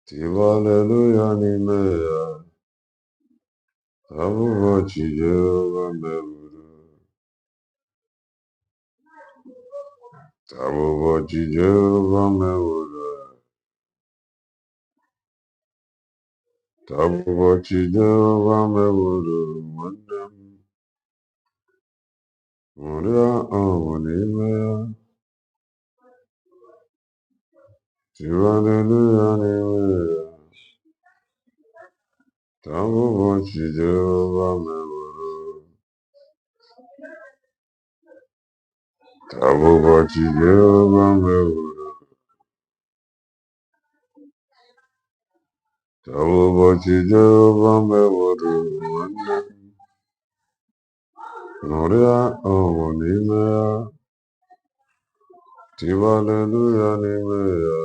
Hallelujah n'ime ya, ọ bụ ụbọchị Jehova meworo. Taa bụ ụbọchị Jehova meworo. Taa bụ ụbọchị Jehova meworo. Nwanne m, ṅụrịa ọṅụ n'ime ya. Hallelujah n'ime ya. Taa bụ ụbọchị Jehova meworo. Taa bụ ụbọchị Jehova meworo. Taa bụ ụbọchị Jehova meworo. Nwanne m, ṅụrịa ọṅụ n'ime ya. Hallelujah n'ime ya.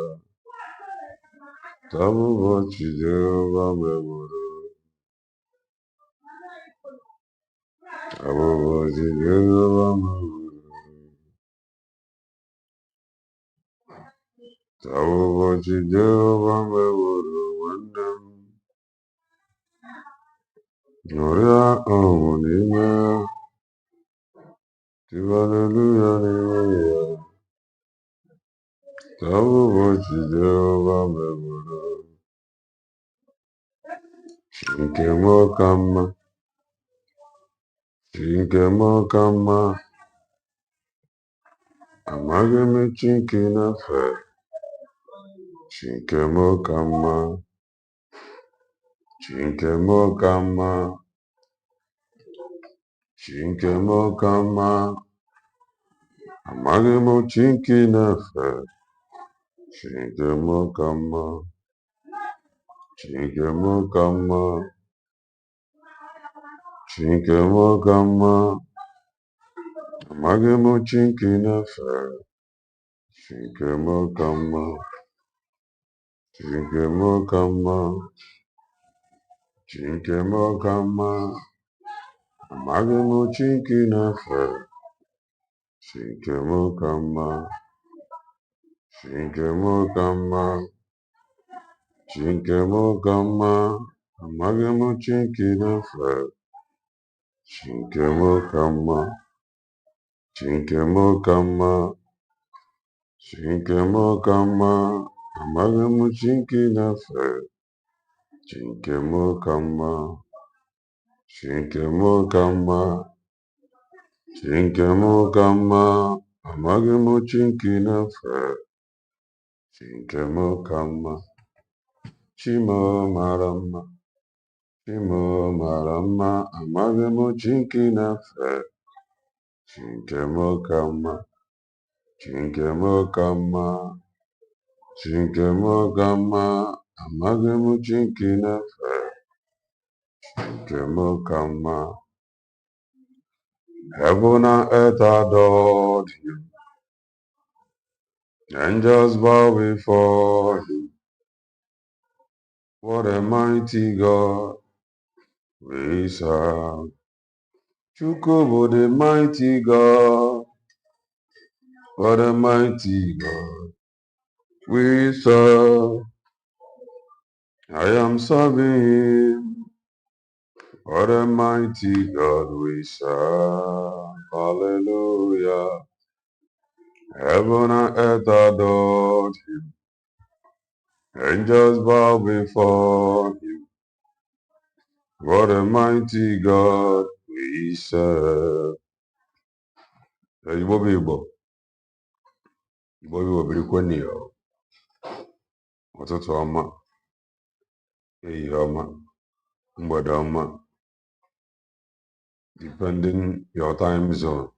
Taa bụ ụbọchị Jehova meworo. Taa bụ ụbọchị Jehova meworo. Taa bụ ụbọchị Jehova meworo. Nwanne m, ṅụrịa ọṅụ n'ime ya. Hallelujah n'ime ya. Taa bụ ụbọchị Jehova meworo. Chi nke m ọ ka mma, chi nke m ọ ka mma. Amaghị m chi nke na-efe. Chi nke m ọ ka mma, chi nke m ọ ka mma. Chi nke m ọ ka mma. Amaghị m chi nke na-efe. Chi nke m ọ ka mma, chi nke m ọ ka mma. Chi nke m ọ ka mma. Amaghị m chi nke na-efe. Chi nke m ọ ka mma, chi nke m ọ ka mma. Chi nke m ọ ka mma. Amaghị m chi nke na-efe. Chi nke m ọ ka mma, chi nke m ọ ka mma. Chi nke m ọ ka mma. Amaghị m chi nke na-efe. Chi nke m ọ ka mma, chi nke m ọ ka mma. Chi nke m ọ ka mma. Amaghị m chi nke na-efe. Chi nke m ọ ka mma, chi nke m ọ ka mma. Chi nke m ọ ka mma. Amaghị m chi nke na-efe. Chi nke m ọ ka mma. Chi m mara mma, chi m mara mma. Amaghị m chi nke na-efe. Chi nke m ọ ka mma, chi nke m ọ ka mma. Chi nke m ọ ka mma. Amaghị m chi nke na-efe. Chi nke m ọ ka mma. Heaven and earth adored him. Angels bow before him. What a mighty God we serve. Chukwu bụ the mighty God. What a mighty God we serve. I am serving him. What a mighty God we serve. Hallelujah. Heaven and earth adored him. Angels bow before him. What a mighty God we serve. Igbo bụ Igbo. Igbo bụ Igbo birikweni ya. Ụtụtụ ọma, ehihie ọma, mgbede ọma, depending your time zone.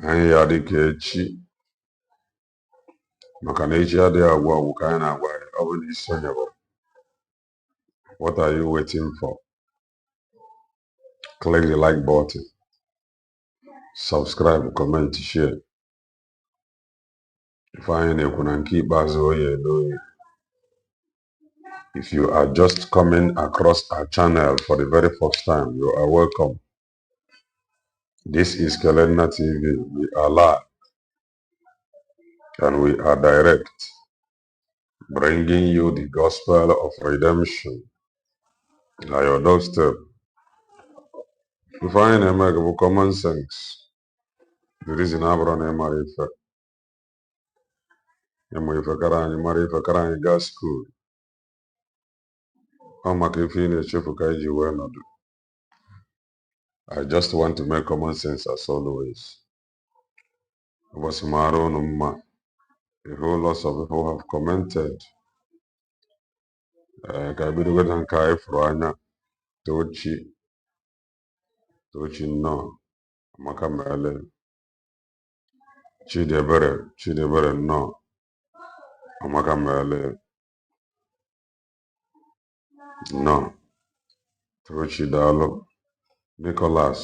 Anyị ya dị ka echi, maka na echi adịghị agwụ agwụ ka anyị na-agwa ya. Ọ bụ na isi onye bụ, what are you waiting for? Click the like button, subscribe, comment, share. Ife anyị na-ekwu na nke ikpeazụ oye n'oye. If you are just coming across our channel for the very first time, you are welcome. This is Kelenna TV. We are live and we are direct. bringing you the gospel of redemption at your doorstep. Ife anyị na-eme bụ common sense. The reason abụrụ na ịmara ife ịmụ ife kara anyị mara ife kara anyị gaa skuul ọ maka ife ị na-echefu ka iji wee nọdụ. I just want to make common sense as always. Ụbọchị mara unu mma. A whole lot of people have commented. Ka ebidogoda nke anyị fụrụ anya Tochi nnọọ Amaka Mele Chidiebere nnọọ Amaka Mele nnọọ Tochi daalụ Nicholas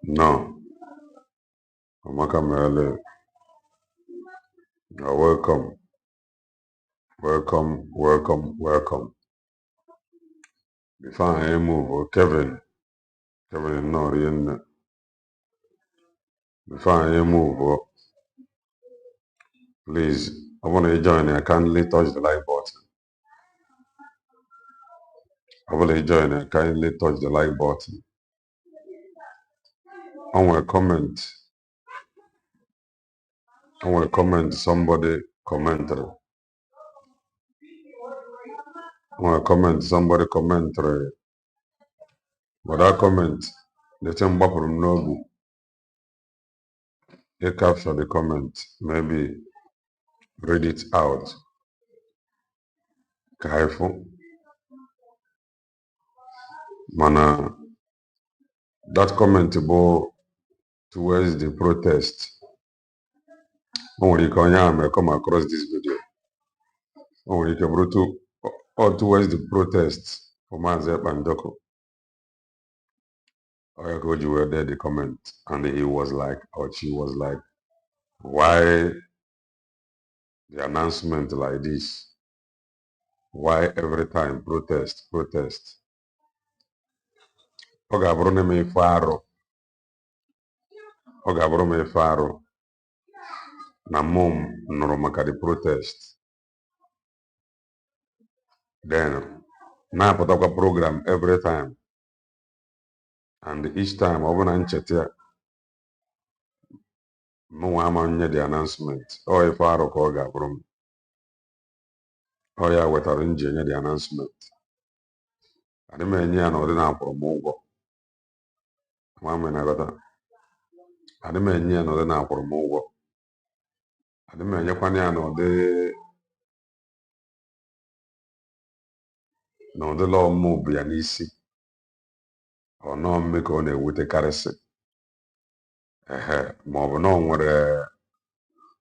nnọọ Amaka Mele. You're welcome. Before I move, Kevin nnọọ rinne. Before I move, please, I want to join. I kindly touch the like button. Kindly touch the like button. I want to comment. Somebody commented. But that comment, the thing from Nobu, they capture the comment, maybe read it out. Careful. Mana, that comment about towards the protest. Only can come across this video. Only can or towards the protest for Mazep and Doko. You were there, the comment, and he was like, or she was like, why the announcement like this? Why every time protest? Ọ ga-abụrụ na m ife arụ na mum nụrụ maka the protest. Then na-apụtakwa program every time, and each time ọ bụ na ncheta mụnwa ama nye the announcement. Ọ ife arụ ka ọ ga-abụrụ m. Ọ ya wetara nji enye the announcement. Adị m enye ya na ọ dị na-akwụrụ m ụgwọ. Adị m enye ya na ọ dị na-akwụrụ m ụgwọ. Adị m enyekwana ya na ọ dịla ọmụ bụ ya n'isi. Ọ nọọ mme ka ọ na-ewutekarịsị. Ma ọ bụ na ọ nwere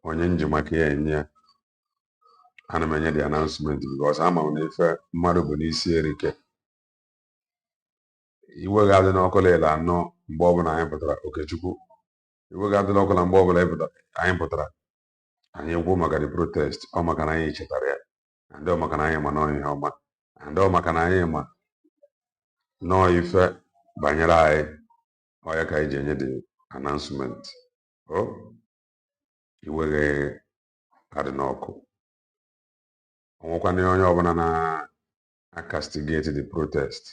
onye njimaka ya enye ya. Ana m enye the announcement because ama m na ife mmadụ bụ n'isi erike. Iwe ga-adị n'ọkụ lele anọ mgbe ọbụla anyị pụtara Okechukwu. Iwe ga-adị n'ọkụ na mgbe ọbụla anyị pụtara anyị egwu maka the protest. Ọ maka na anyị chetara ya. Ndị ọ maka na anyị ma nọọ ihe ọma. Ndị ọ maka na anyị ma nọọ ife banyere anyị. Ọ ya ka anyị ji enye the announcement. Iwe ga-adị n'ọkụ. Ọ nwekwana onye ọbụla na-castigate the protest.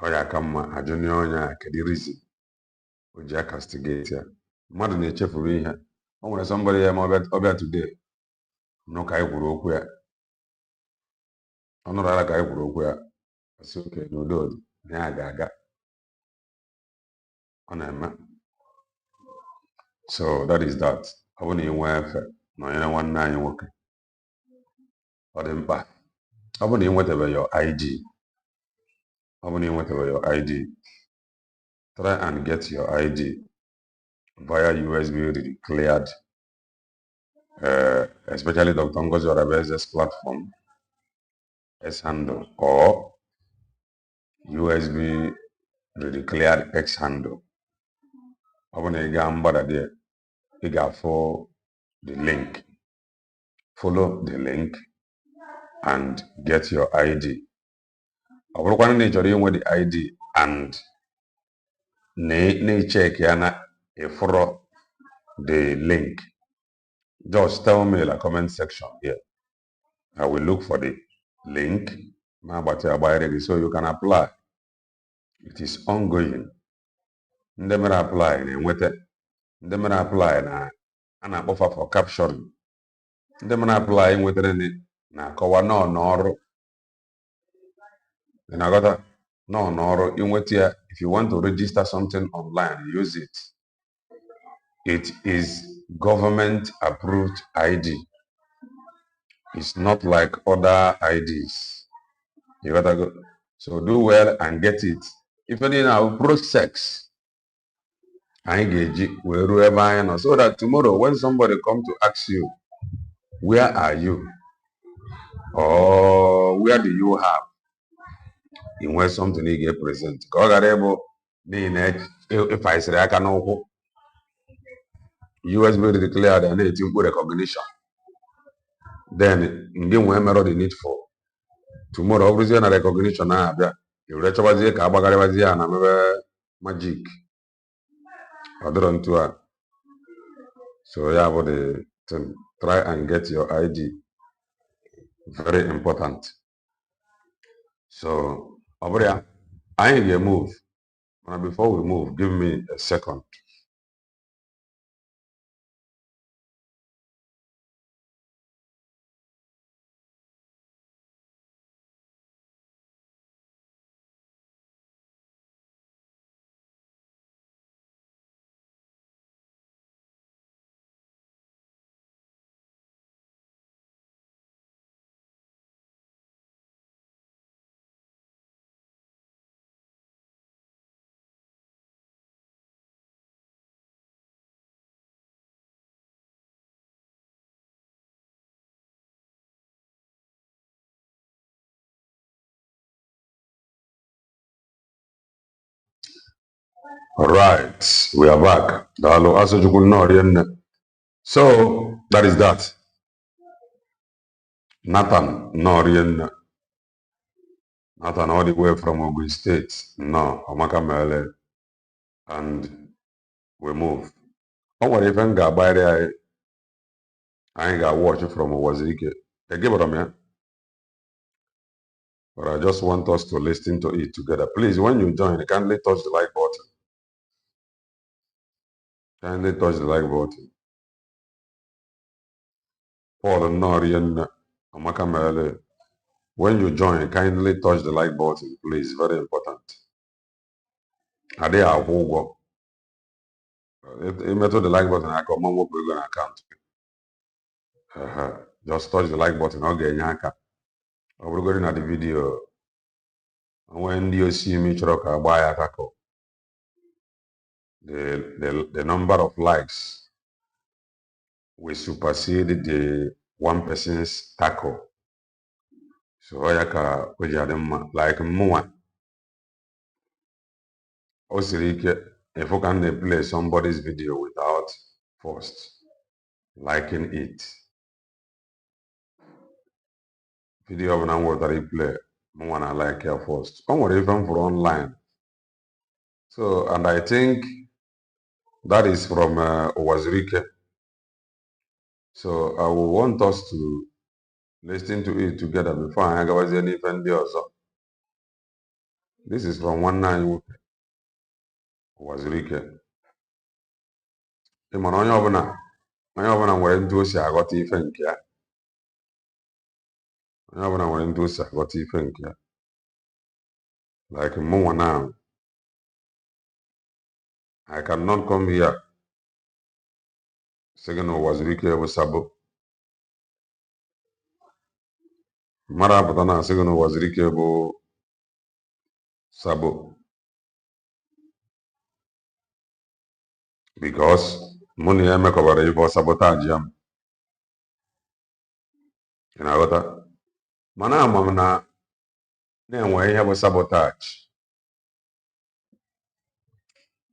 Ọ ya ka mma ajụ nye onye a kedu reason o ji castigate ya. Mmadụ na-echefuru ihe. O nwere somebody ya ma ọbịa today nụ ka anyị kwuru okwu ya. Ọ nụrụ ala ka anyị kwuru okwu ya. Asị oke n'udo na ya ga-aga. Ọ na-eme. So that is that. Ọ bụ na inwe efe na onyere nwanne anyị nwoke. Ọ dị mkpa. Ọ bụ na inwetebe your ID. Your ID, try and get your ID via USB declared, especially Dr. Ngozi Orabeze's platform S handle or USB declared X handle. When you get there, you got follow the link. Follow the link and get your ID. I will want to enjoy with the ID and check yana follow the link. just tell me in the comment section here. I will look for the link so you can apply. It is ongoing. Ndị mere apply na-enweta, ndị mere apply a na-akpọfa for capturing, ndị mere apply nwetara na-akọwa n'ọrụ. Ị na-aghọta n'ọrụ inweta ya. If you want to register something online, use it. It is government approved ID. It's not like other IDs. You gotta go. So do well and get it. If any now pro-sex, I engage wherever, so that tomorrow when somebody come to ask you, where are you? Or where do you have? In where something you get present. If I say I can know USB declared and it recognition. Then in game when the need for tomorrow obviously na recognition na abia. You rechabazie ka agbagarabazie na mebe magic. So yeah, about the try and get your ID. Very important. So over there, I need to move. Now before we move, give me a second. All right, we are back. So that is that. Nathan Norian. Nathan all the way from Ogun State. No, Omaka Mele. And we move. Oh, what if I got by there? I ain't got watch from Wazirike. I give it a man. But I just want us to listen to it together. Please, when you join, kindly touch the like button. Kindly touch the like button. Paul Norian Omaka Mele. When you join, kindly touch the like button, please. Very important. Are they a whole if you the like button, I come on we're gonna account. Just touch the like button, okay, Yanka. We're going at the video. When you see me buy a tackle, the number of likes will supersede the one person's tackle. So I can like more. Also, if you can play somebody's video without first liking it. Video of an water replay. I want to like here first. Or even for online. So, and I think that is from Owazirike. So I will want us to listen to it together before I go any even also. This is from 19 Owazirike. Ịmana onye ọbụla nwere ndị o si aghọta ife nke ya. Onye ọbụla nwere ndị o si aghọta ife nke ya. Like mụnwa now. I cannot come here saying Owazirike bụ Sabo. Mara apụta na saying Owazirike bụ Sabo. Because money I make over for sabotage yam. You know what? Mana mamna na-enwe ihe bụ sabotage.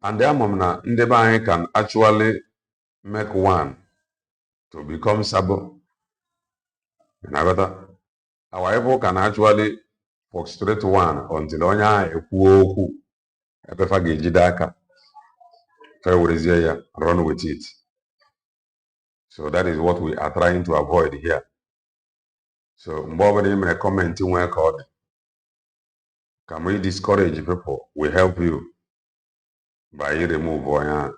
And then mamna ndebe anyị can actually make one to become Sabo. You know what? Our people can actually frustrate one until onye ahụ ekwuo okwu ebefa ga-ejide aka. Run with it. So that is what we are trying to avoid here. So nobody may comment in code. Can we discourage people? We help you by remove one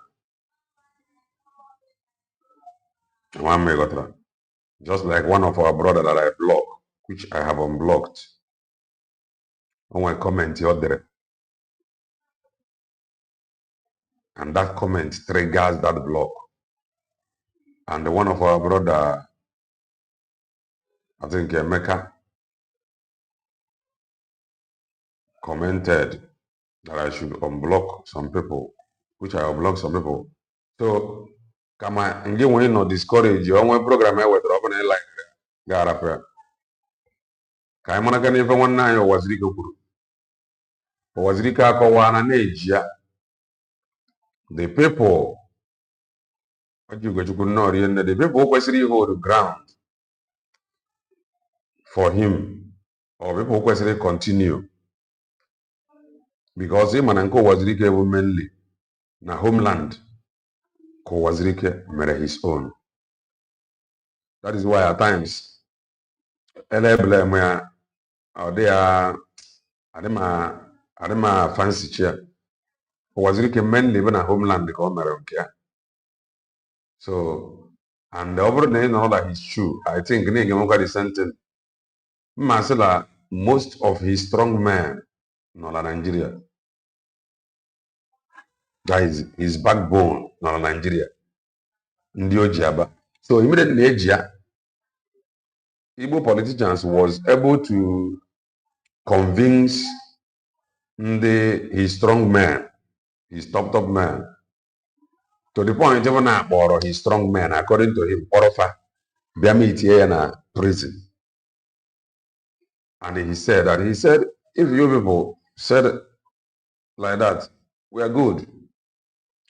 megotra. Just like one of our brother that I block, which I have unblocked. One comment there. And that comment triggers that block. And one of our brother, I think Emeka, commented that I should unblock some people, which I unblocked some people. So, kama nje when no discourage you, onwe program I wetara open like gara pra. Ka mana ka n'ife nwanne anyị Ụwazirike kwuru. Ụwazirike akọwa na na-ejia the people the people kwesịrị hold ground for him or people kwesịrị continue because him and nke Ụwazirike bụ mainly na homeland ka Ụwazirike mere his own. That is why at times blame ya adịma fancy chair Ụwazirike mainly bụ na homeland ka ọ mere nke ya. So and the over the know that is true. I think the sentence Masila, most of his strong men not Nigeria. That is his backbone, not Nigeria. Ndiojaba. So immediately Ejia, Igbo politicians was able to convince his strong man, his top man, to the point even now, or his strong man, according to him, Orofa, Biamiti in prison. And he said, if you people said like that, we are good.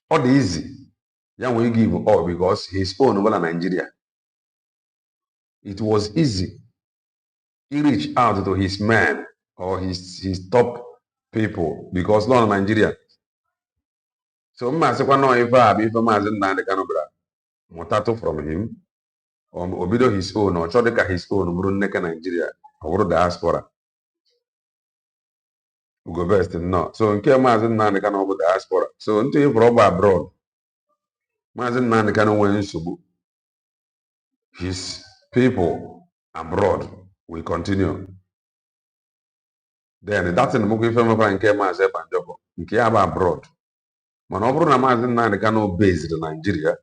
All easy. Then we give all because his own well Nigeria. It was easy. He reached out to his men or his top people because not Nigeria. So Masekwa no if Mazen the Canobra, Motato from him, or Obido his own, or Chodeka his own, Bruneka Nigeria, or diaspora. Go best no. So in case Mazen the Canobo diaspora. So until you probe abroad, Mazen the Cano went Subu. His people abroad will continue. Then that's in the movie film and came as a banjo. In Kiaba abroad. Manobro Namazin Nanikano based in Nigeria.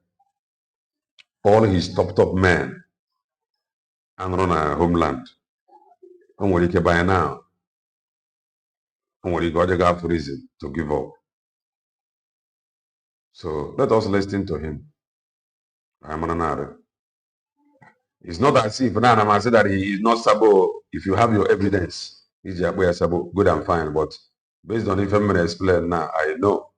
All his top men and run a homeland. And what you can buy now. And what you got a reason to give up. So let us listen to him. I'm an another. It's not as if now I say that he is not Sabo. If you have your evidence, he's Sabo, good and fine. But based on information explained now, I know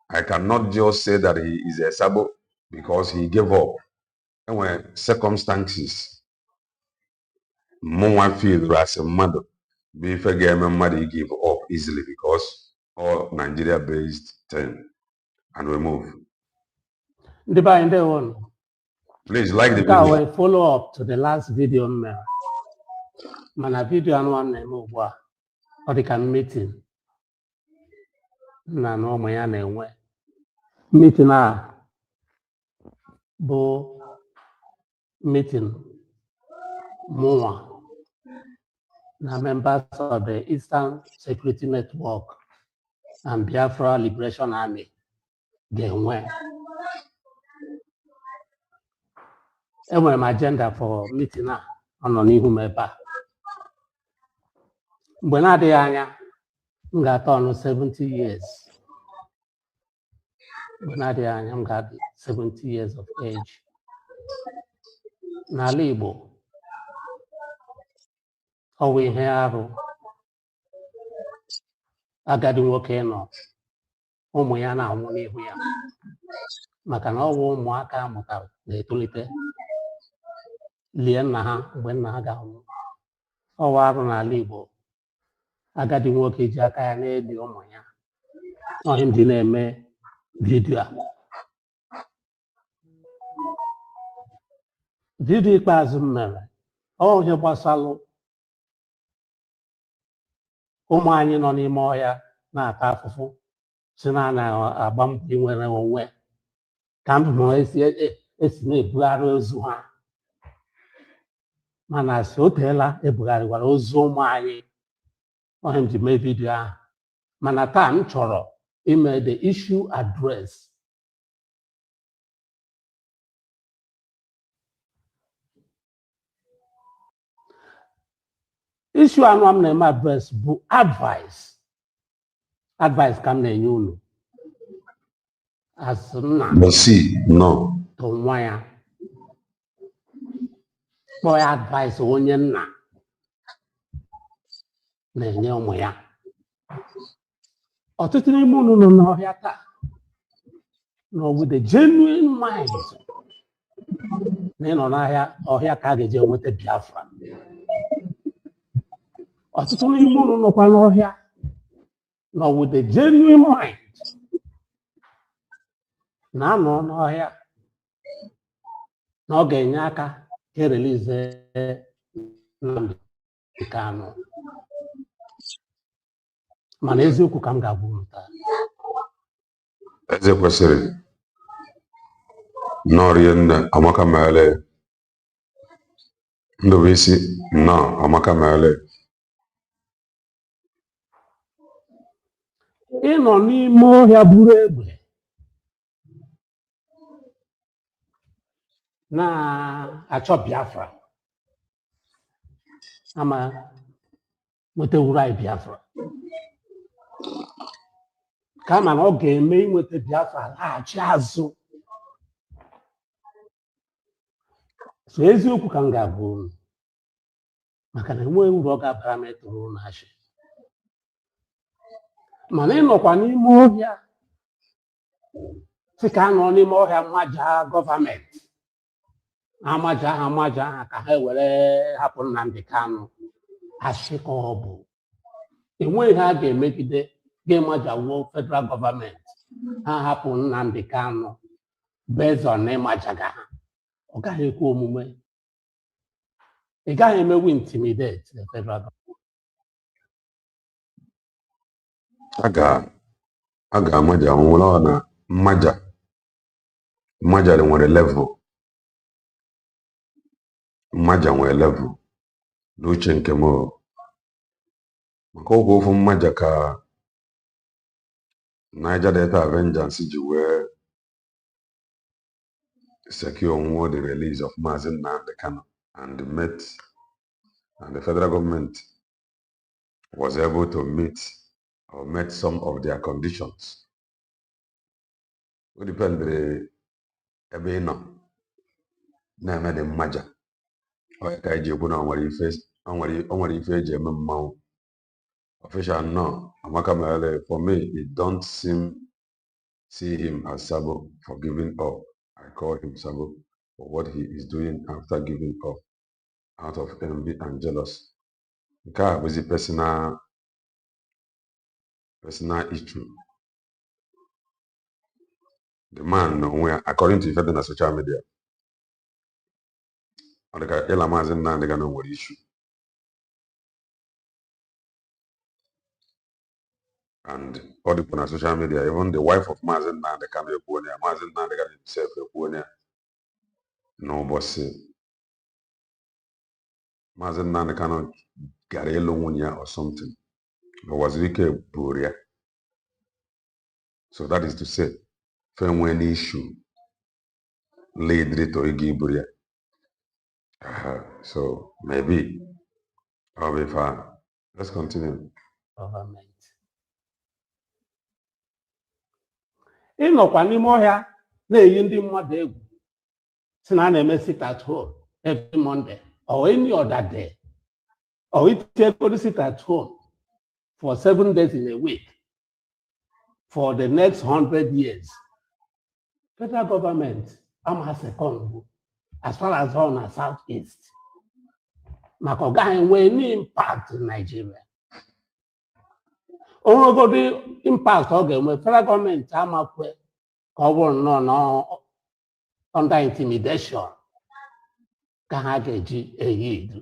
I cannot just say that he is a Sabo because he gave up. And when circumstances, more feel as a mother, if a game mother give up easily because all Nigeria based thing, and we move. Please like the video. I will follow up to the last video. Mana video and one name or they can meeting. Na no my name meeting bo meeting more na members of the Eastern Security Network and Biafra Liberation Army. They went. And my agenda for meeting on Ihu Meba. When I got on 70 years. When I got 70 years of age. Na Libo. How we have I got to work in Omoyana Omoni here. Makano Mwaka Mota, the Tulite. Lien Naha, when Naga. Oh, I Libo. I got to work in Jaka and the Omoya. Or him me video. vidiyo ikpeazụ m mere ihe gbasalụ ụmụ anyị nọ n'ime ọhịa na-ata afụfụ si na agba mbọ inwere onwe ka m hụ esi na-ebugharị ozu ha mana si o teela ebugharịwara ozu ụmụ anyị onye m ji mee vidiyo ahụ mana taa m chọrọ ime the issue address issue anụ m na-eme address bụ advice ka m na-enye unu as nna tụ nwa ya kpọọ ya advice onye nna na-enye ụmụ ya. Ọtụtụ n'ime unu nọ n'ọhịa taa nọ with a genuine mind na ịnọ n'ahịa ọhịa ka a ga-eji enweta Biafra. Ọtụtụ n'ime unu nọkwa n'ọhịa nọ with a genuine mind na-anọ n'ọhịa na ọ ga-enye aka ka erelize Nnamdi Kanu. Mana eziokwu ka m ga-agwa unu taa. Eze kwesịrị nọrịa nne Amaka Mele Ndubuisi nọ Amaka Mele ịnọ n'ime ọhịa buru egbe na-achọ Biafra ama nwetawuru anyị Biafra kama na ọ ga-eme inweta Biafra laghachi azụ. So eziokwu ka m ga-agwa unu maka na enweghị uru ọ ga-abara m ịtụrụ unu achị. Mana ịnọkwa n'ime ọhịa sị ka anọ n'ime ọhịa mmaja gọọmenti amaja ha ka ha were hapụ Nnamdi Kanu achị ka ọ bụ enweghị ha ga-emegide ga-emajawuo federal gọọmenti ha hapụ Nnamdi Kanu based on ịmajaga ha. Ọ gaghị ekwe omume. Ị gaghị emewu intimidate the federal government. a ga-amaja nwere na mmaja nwere level n'uche nke m maka ọgwụ ofu mmaja ka Niger Delta Avengers ji wee secure onwe the release of Mazi Nnamdi Kanu and the federal government was able to meet some of their conditions. O dependere ebe ị nọ na-eme dị mmaja ọ ka eji ekwu na o nwere ife eji eme mmanwụ official no Amaka Mele. For me, it don't see him as Sabo for giving up. I call him Sabo for what he is doing after giving up out of envy and jealous. Nke a bụzi personal issue. The man according to Ifede na social media ọ dịka ịla Maazị Nnamdi Kanu nwere issue. And all the on social media, even the wife of Mazi Nnamdi Kanu ekwuo ya, Mazi Nnamdi Kanu himself ekwuo ya n'ụbọchị Mazi Nnamdi Kanu gara ịlụ nwunye ya or something. Wazirike buru ya. So that is to say, fe nwee any issue lead to igi buru ya. So maybe I'll be fine. Let's continue. Ịnọkwa n'ime ọhịa na-eyi ndị mmadụ egwu si na a na-eme sit at home every Monday or any other day, or itinye sit at home for 7 days in a week for the next 100 years. Federal government ama second as far as on the southeast maka ọ gaghị enwe any impact in Nigeria. Onwegodi impact ọ ga-enwe federal gọọmenti amakwe ka ọ bụrụ nnọọ under intimidation ka ha ga-eji eyi idu.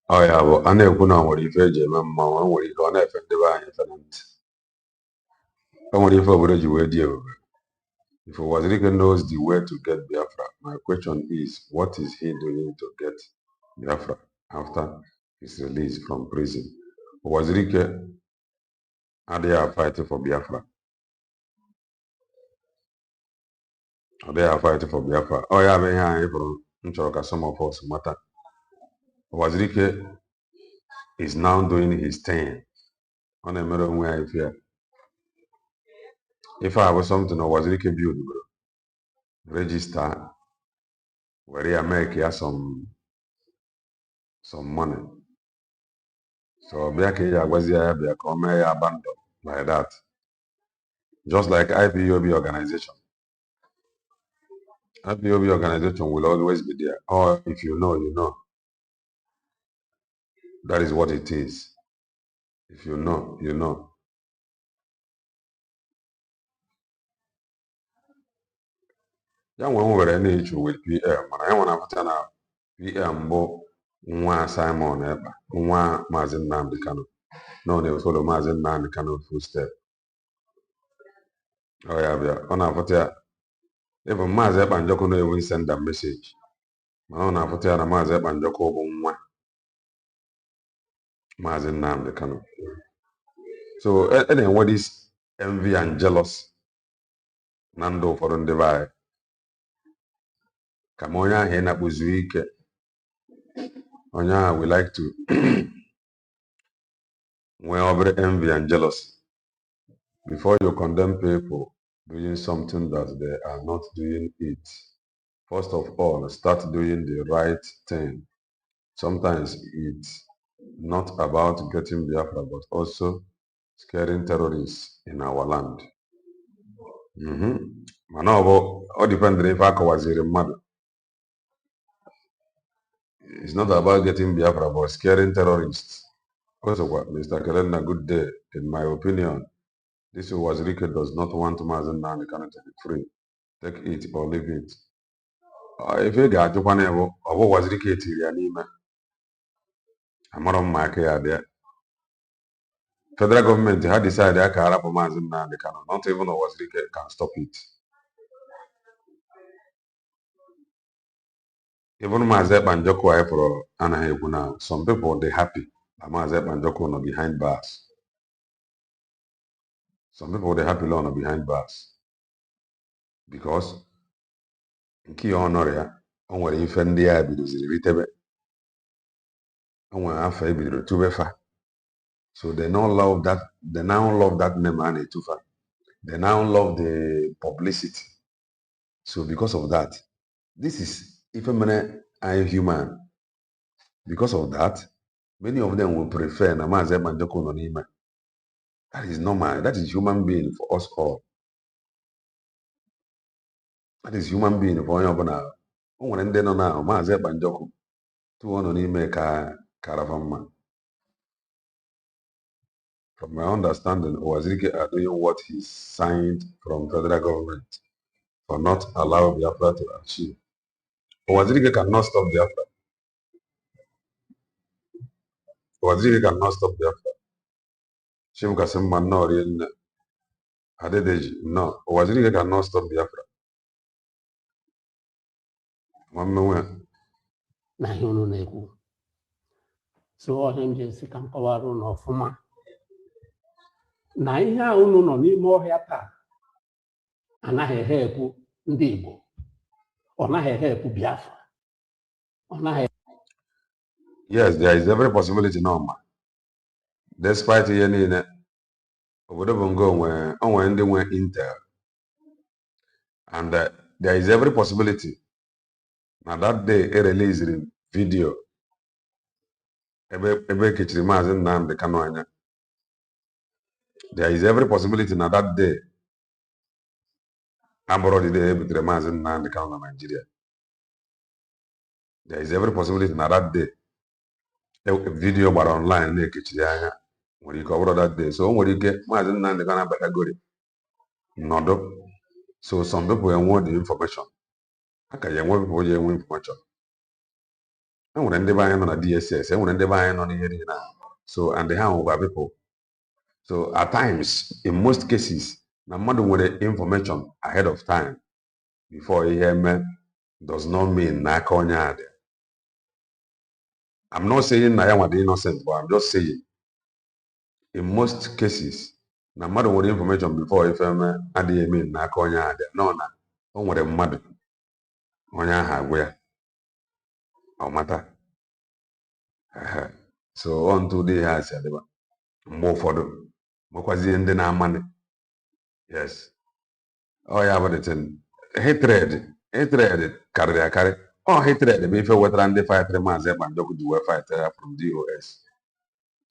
Ọ ya bụ a na-ekwu na o nwere ife eji eme mmanwụ, o nwere ike ọ na-efe ndị be anyị efe na ntị. O nwere ife obodo ji wee dị ebube. If Wazirike knows the way to get Biafra, my question is, what is he doing to get Biafra after his release from prison? Wazirike adịghị fight for Biafra. Ọ dịghị fight for Biafra. Ọ ya bụ ihe anyị pụrụ nchọrọ ka some of us mata. Wazirike is now doing his thing. Ọ na-emere onwe ya ife ya. If I was something or Wazirike build, bro, register, where you make ya some money. So Biake Wazia Biakome abandoned like that. Just like IPOB organization. IPOB organization will always be there. Or if you know, you know. That is what it is. If you know, you know. Young one were any issue with PM. When I want to now, PM bo nwa Simon Eba, nwa Mazin Nnamdi Kanu. No, they follow Mazin Nnamdi Kanu footstep. Oh yeah. On a photo, even Mazin Eba Njoko no even send a message. On a photo, na Mazin Eba Njoko bo nwa Mazin Nnamdi Kanu. So, anyway, this envy and jealous Nando for the divide. Kamonya Hena Buzuike. Onya, we like to when over envy and jealousy. Before you condemn people doing something that they are not doing it, first of all, start doing the right thing. Sometimes it's not about getting Biafra, but also scaring terrorists in our land. Manobo, all depends if I was mother. It's not about getting Biafra, but scaring terrorists. Also, Mr. Kelenda, good day. In my opinion, this Wazirike does not want Mazen Nnamdi Kanu to be free. Take it or leave it. If you got Japan, or Wazirike Tirianima, Amarom Maka there. Federal government had decided that Karapa Mazen Nnamdi Kanu. Not even Wazirike can stop it. Even Mazep and Joko for Anaheguna, some people they happy. Mazep and Joko no behind bars. Some people they happy long behind bars. Because Ki honor on where if ndị a bidoziri ritebe onwe afọ ebidoro tubefa. So they now love that name and etufa. They now love the publicity. So because of that, this is if I am human. Because of that, many of them will prefer Namaze Manjoko Nonima. That is normal. That is human being for us all. That is human being for Oyabana. When they know now, Maze Banjoko, 200 Nime Caravan. From my understanding, Wazirike are doing what he signed from federal government for not allowing Biafra to achieve. Wazirike cannot stop Biafra. Wazirike cannot stop Biafra. Shim Kasim no real Adedeji. No, Wazirike cannot stop Biafra. Na ihe unu na-ekwu. So ọhịa m ji esi ka m kọwara unu ọfụma. Na ihe a unu nọ n'ime ọhịa taa anaghị ehe ekwu ndị Igbo. Ọ naghị ehe ekwu Biafra. Ọ naghị. Yes, there is every possibility normal. Despite ihe niile, obodo Bongo onwe ndị nwe intel. And there is every possibility. Now that day, he released a video. There is every possibility now that day. Abroad the Nigeria. There is every possibility now that day. A video but online when you cover that day. So when you get Mazen Nandi Kana category. No. So some people want the information. a ka ya enwe people ya enwe information. E nwere ndị be anyị nọ na DSS, e nwere ndị be anyị nọ n'ihe niile na so and ha nwekwa people. So at times, in most cases, na mmadụ nwere information ahead of time before ihe eme does not mean na aka onye a dị. I'm not saying na ya nwa dị innocent, but I'm just saying in most cases na mmadụ nwere information before ife eme adịghị eme na aka onye a dị. No, na o nwere mmadụ onye ahụ agwụ ya ọ mata. So on to the ha si adịba mgbe ụfọdụ nwekwazie ndị na-amanị. Yes, ọ ya bụ the thing. Hatred karịrị akarị. Ọ hatred bụ ife wetara ndị fightịrị Maazị Ekpa Njọkụ ji wee fight from DOS.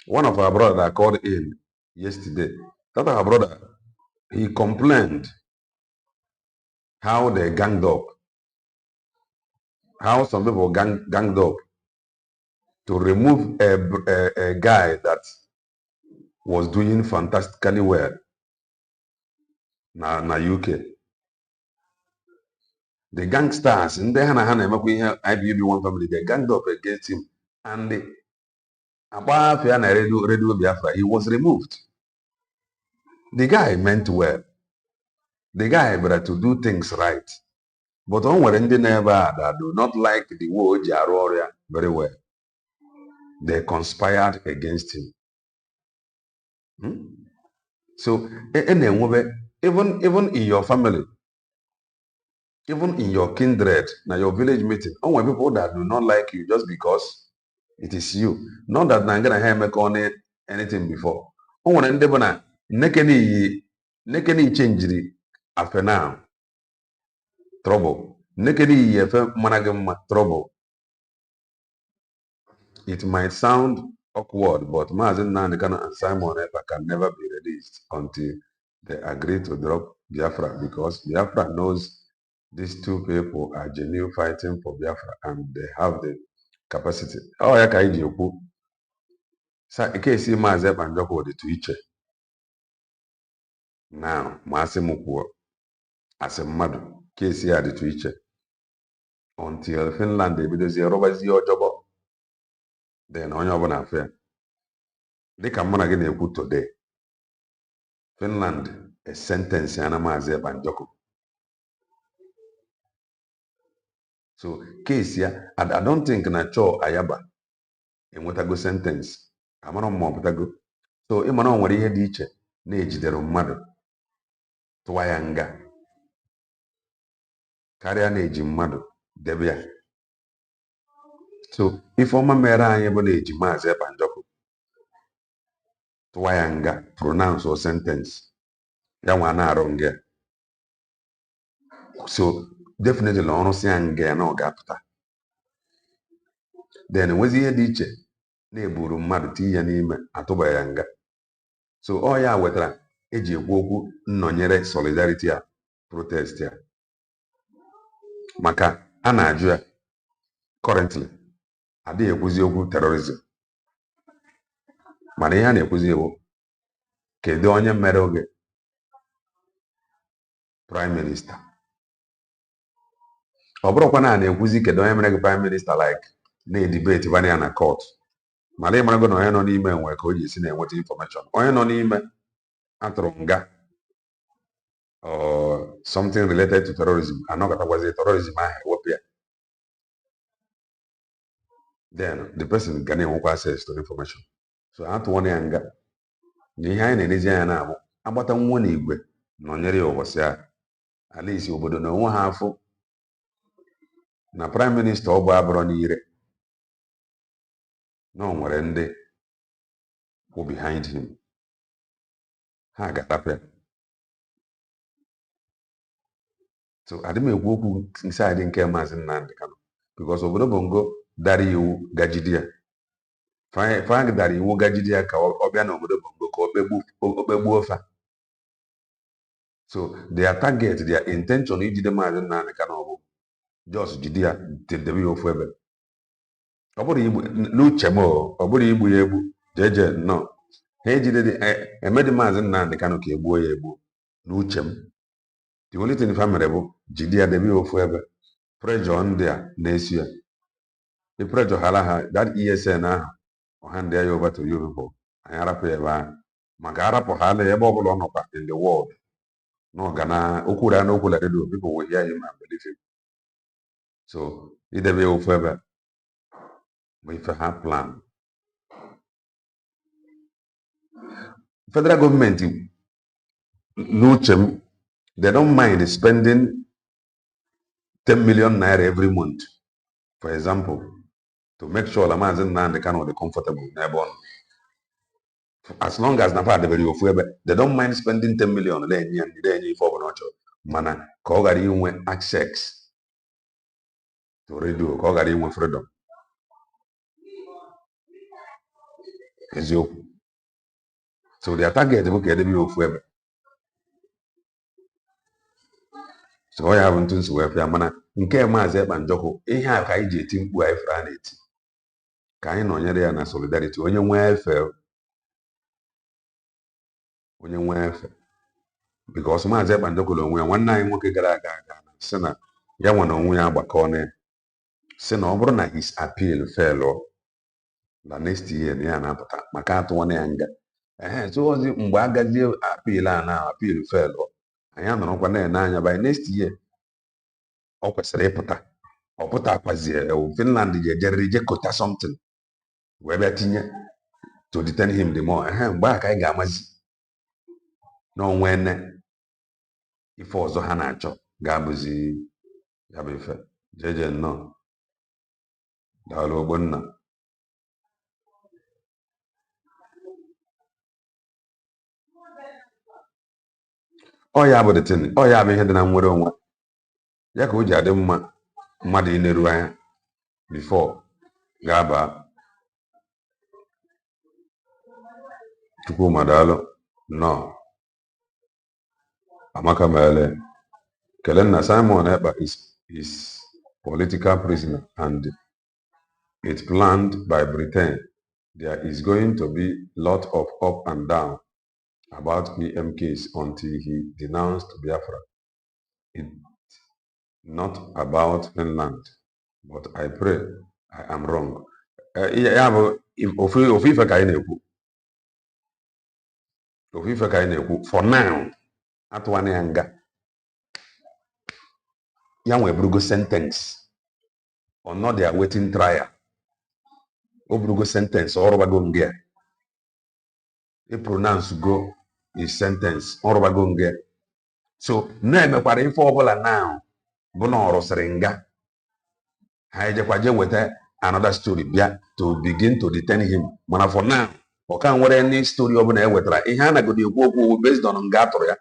One of our brother called in yesterday. That our brother, he complained how they ganged up, how some people ganged up to remove a guy that was doing fantastically well na UK. The gangsters, ndị ha na ha na-emekwa ihe IBB One Family, they ganged up against him, and agba afia na Radio Biafra, he was removed. The guy meant well. The guy better to do things right. But on nwere ndị na-ebe a that do not like the way o ji arụ ọrụ ya very well. They conspired against him. So, even in your family, even in your kindred, now your village meeting, only people that do not like you just because it is you. Not that I'm gonna hear make on anything before. Only and debona nekeni change the after now. Trouble. Nekeni yefe managem trouble. It might sound awkward, but Mazen Nanikana and Simon Epa can never be released until they agree to drop Biafra, because Biafra knows these two people are genuine fighting for Biafra and they have the capacity. Oh, ya ka iji okwu. Sa ike si Maazị Ekpa Njọkụ dị to iche. Now, masị m kwuo asị mmadụ kesi ya dị to iche until Finland ebidozie rọbazie ọjọbọ. Then onye ọbụla afọ dịka mụ na gị na-ekwu today, Finland a sentence ya na Maazị Ekpa Njọkụ. So case ya, I don't think na Chọ Ayaba enwetago sentence. Amara m ma ọ pụtago. So ịmara o nwere ihe dị iche na-ejidere mmadụ tụwa ya nga karịa na-eji mmadụ debe ya. So Ifeọma mere anyị bụ na-eji Maazị Ekpa Njọkụ tụwa ya nga, pronounce or sentence ya nwa na-arụ nga. So definitely ọrụsị ya nga ya na ọ ga-apụta. Then enwezi ihe dị iche na-eburu mmadụ tinye ya n'ime atụba ya nga. So ọ ya wetara eji ekwu okwu nnọnyere solidarity a protest ya, maka a na-ajụ ya currently adịghị ekwuzi okwu terrorism, mana ihe a na-ekwuzi ewu kedu onye mere oge prime minister. Ọ bụrụkwa na a na-ekwuzi kedu onye mere gị prime minister like na-edibeti bana ya na court, mana ị marago na onye nọ n'ime nwere ka o ji esi na-enweta information. Onye nọ n'ime atụrụ nga or something related to terrorism, anọkọtakwazi terrorism ahụ ewepụ ya, then the person ga na-enwekwa access to information. So atụọ ya nga na ihe anyị na-enezi anya na-abụ agbata nwa na igwe nọnyere ya ụbọchị ahụ, at least obodo na onwe ha afụ na prime minister ọ bụ abụrọ n'ire na o nwere ndị who behind him, ha ga-atapịa. So adị m ekwu okwu inside nke Maazị Nnamdi Kanu because obodo Bongo dara iwu gajidi ya. Frank dara iwu gajidi ya ka ọ bịa n'obodo Bongo ka o kpegbuo fa. So their target, their intention ijide Maazị Nnamdi Kanu ọ bụ just jide ya debe ya ofu ebe. Ọ bụrụ igbu n'uche m, ọ bụrụ igbu ya egbu jeje no, ha ejide emedi Maazị Nnamdi Kanu ka egbuo ya egbu n'uche m. The only thing fa mere bụ jide ya debe ya ofu ebe pressure ndị a na-esi ya the pressure hala ha that ESN ahụ ọha ndị ya over to you people anyị arapụ ya ebe ahụ maka arapụ ha ala ebe ọbụla ọ nọkwa in the world na ọgana okwuru ya n'okwu la redio people will hear him and believe him so idebe ya ofu ebe bụ ife ha plan federal government n'uche m they don't mind spending 10 million naira every month for example to make sure la Maazị Nnamdi Kanu dị comfortable n'ebe ọ nọ as long as na fa debere ofu ebe they don't mind spending 10 million na-enye ife ọbụla ọ chọrọ mana ka ọ ghara inwe access to radio ka ọ ghara inwe freedom eziokwu so their target bụ ka edebe ofu ebe so ọ ya bụ ntụ nsi wee pịa mana nke Maazị Ekpa Njọkụ ihe a ka anyị ji eti mkpu anyị fere a na-eti ka anyị nọnyere ya na solidarity onye nwee efe because Maazị Ekpa Njọkụ na onwe ya nwanne anyị nwoke gara aga sị na ya nwe na onwe ya agbakọ na ya sị na ọ bụrụ na his appeal fail na next year na ya na-apụta maka atụwana ya nga so ozi mgbe agazie appeal a na appeal fail anyị anọrọkwa na-ene anya by next year ọ kwesịrị ịpụta ọ pụta akwazie Finland ji ejeriri je kota something wee bịa tinye to detain him the more mgbe a ka anyị ga-amazi n'onwe nne ife ọzọ ha na-achọ ga-abụzi ya bụ ife jeje nnọọ daalụ Ogbonna ọ ya bụ detin ọ ya bụ ihe dị na nnwere onwe ya ka o ji adị mma mmadụ ineru anya before ga-aba Chukwuma daalụ nnọọ Amaka Mele Kelenna Simon Ekpa is political prisoner and it's planned by Britain. There is going to be lot of up and down about PM case until he denounced Biafra. It's not about Finland, but I pray I am wrong. Ya bụ ofu ife ka anyị na-ekwu for now atụwana ya nga ya nwe burugo sentence or not they are waiting trial o burugo sentence ọrụbago nga e pronounce go his sentence ọrụbago nga so na-emekwara ife ọbụla now bụ na ọ rụsịrị nga ha ejekwa je weta another story bịa to begin to detain him mana for now ọ ka nwere any story ọbụla e wetara ihe a nagodi ekwu okwu based on nga atụrụ ya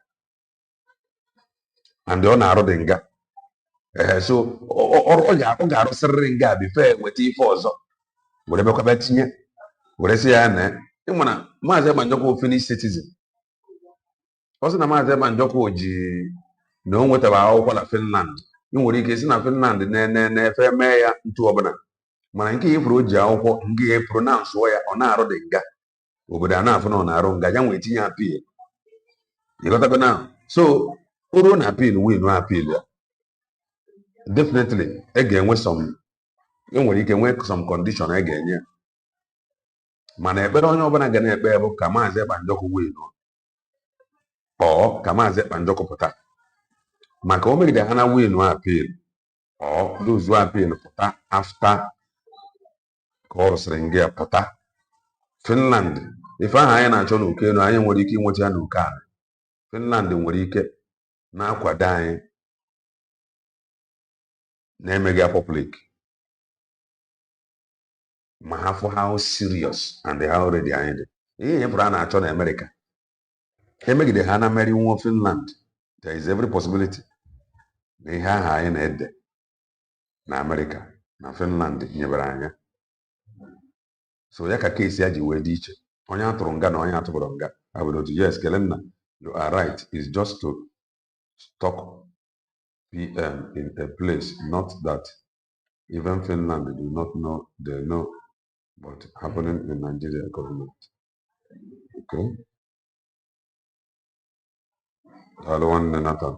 and ọ na-arụ dị nga so ọ ga-arụsịrịrị nga bifo weta ife ọzọ were bekwaba tinye were sị ya na ịmana Maazị Ekpa Njọkụ Finnish citizen ọ sị na Maazị Ekpa Njọkụ ji na o nwetara akwụkwọ na Finland ị nwere ike si na Finland na-efe mee ya ntu ọbụla mana nke ifuru o ji akwụkwọ nke ya pronounce ya ọ na-arụ dị nga obodo a na-afụ na ọ na-arụ nga ya nwee tinye appeal ịghọtago na so o ruo na appeal win appeal ya definitely e ga-enwe enwere ike nwee some condition e ga-enye mana ekpere onye ọbụla ga na-ekpe bụ ka Maazị Ekpa Njọkụ win ọ ka Maazị Ekpa Njọkụ pụta maka o megide ha na win appeal ọ lose appeal pụta after ka ọ rụsịrị nga pụta Finland ife ahụ anyị na-achọ n'oke elu anyị nwere ike inweta ya n'oke ala Finland nwere ike na-akwado anyị na-emeghị public ma ha fụ how serious and how ready anyị dị ihe nyefụrụ a na-achọ na America emegide ha na mmeri nwa Finland there is every possibility na ihe ahụ anyị na-ede na America na Finland nyebere anya so ya ka keesi ya ji wee dị iche onye atụrụ nga na onye atụbụrụ nga abụrụ otu yes Kelenna you are right it's just to stock PM in a place not that even Finland do not know they know but happening in Nigeria government okay daalụ nwanne Nathan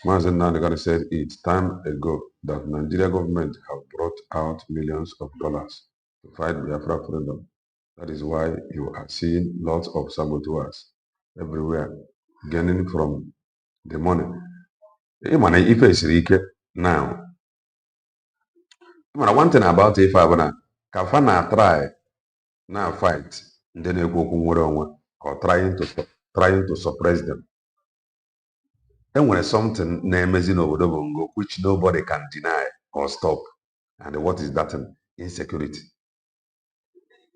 Mazen Nanagan said it time ago that Nigeria government have brought out millions of dollars to fight Biafra freedom. That is why you are seeing lots of saboteurs everywhere gaining from the money. Imana ife siri ike now. Imana one thing about ife abana ka fa na try na fight ndị na-ekwu okwu nwere onwe or trying to suppress them. Enwere something na-emezi n'obodo Bongo which nobody can deny or stop, and what is that? Insecurity.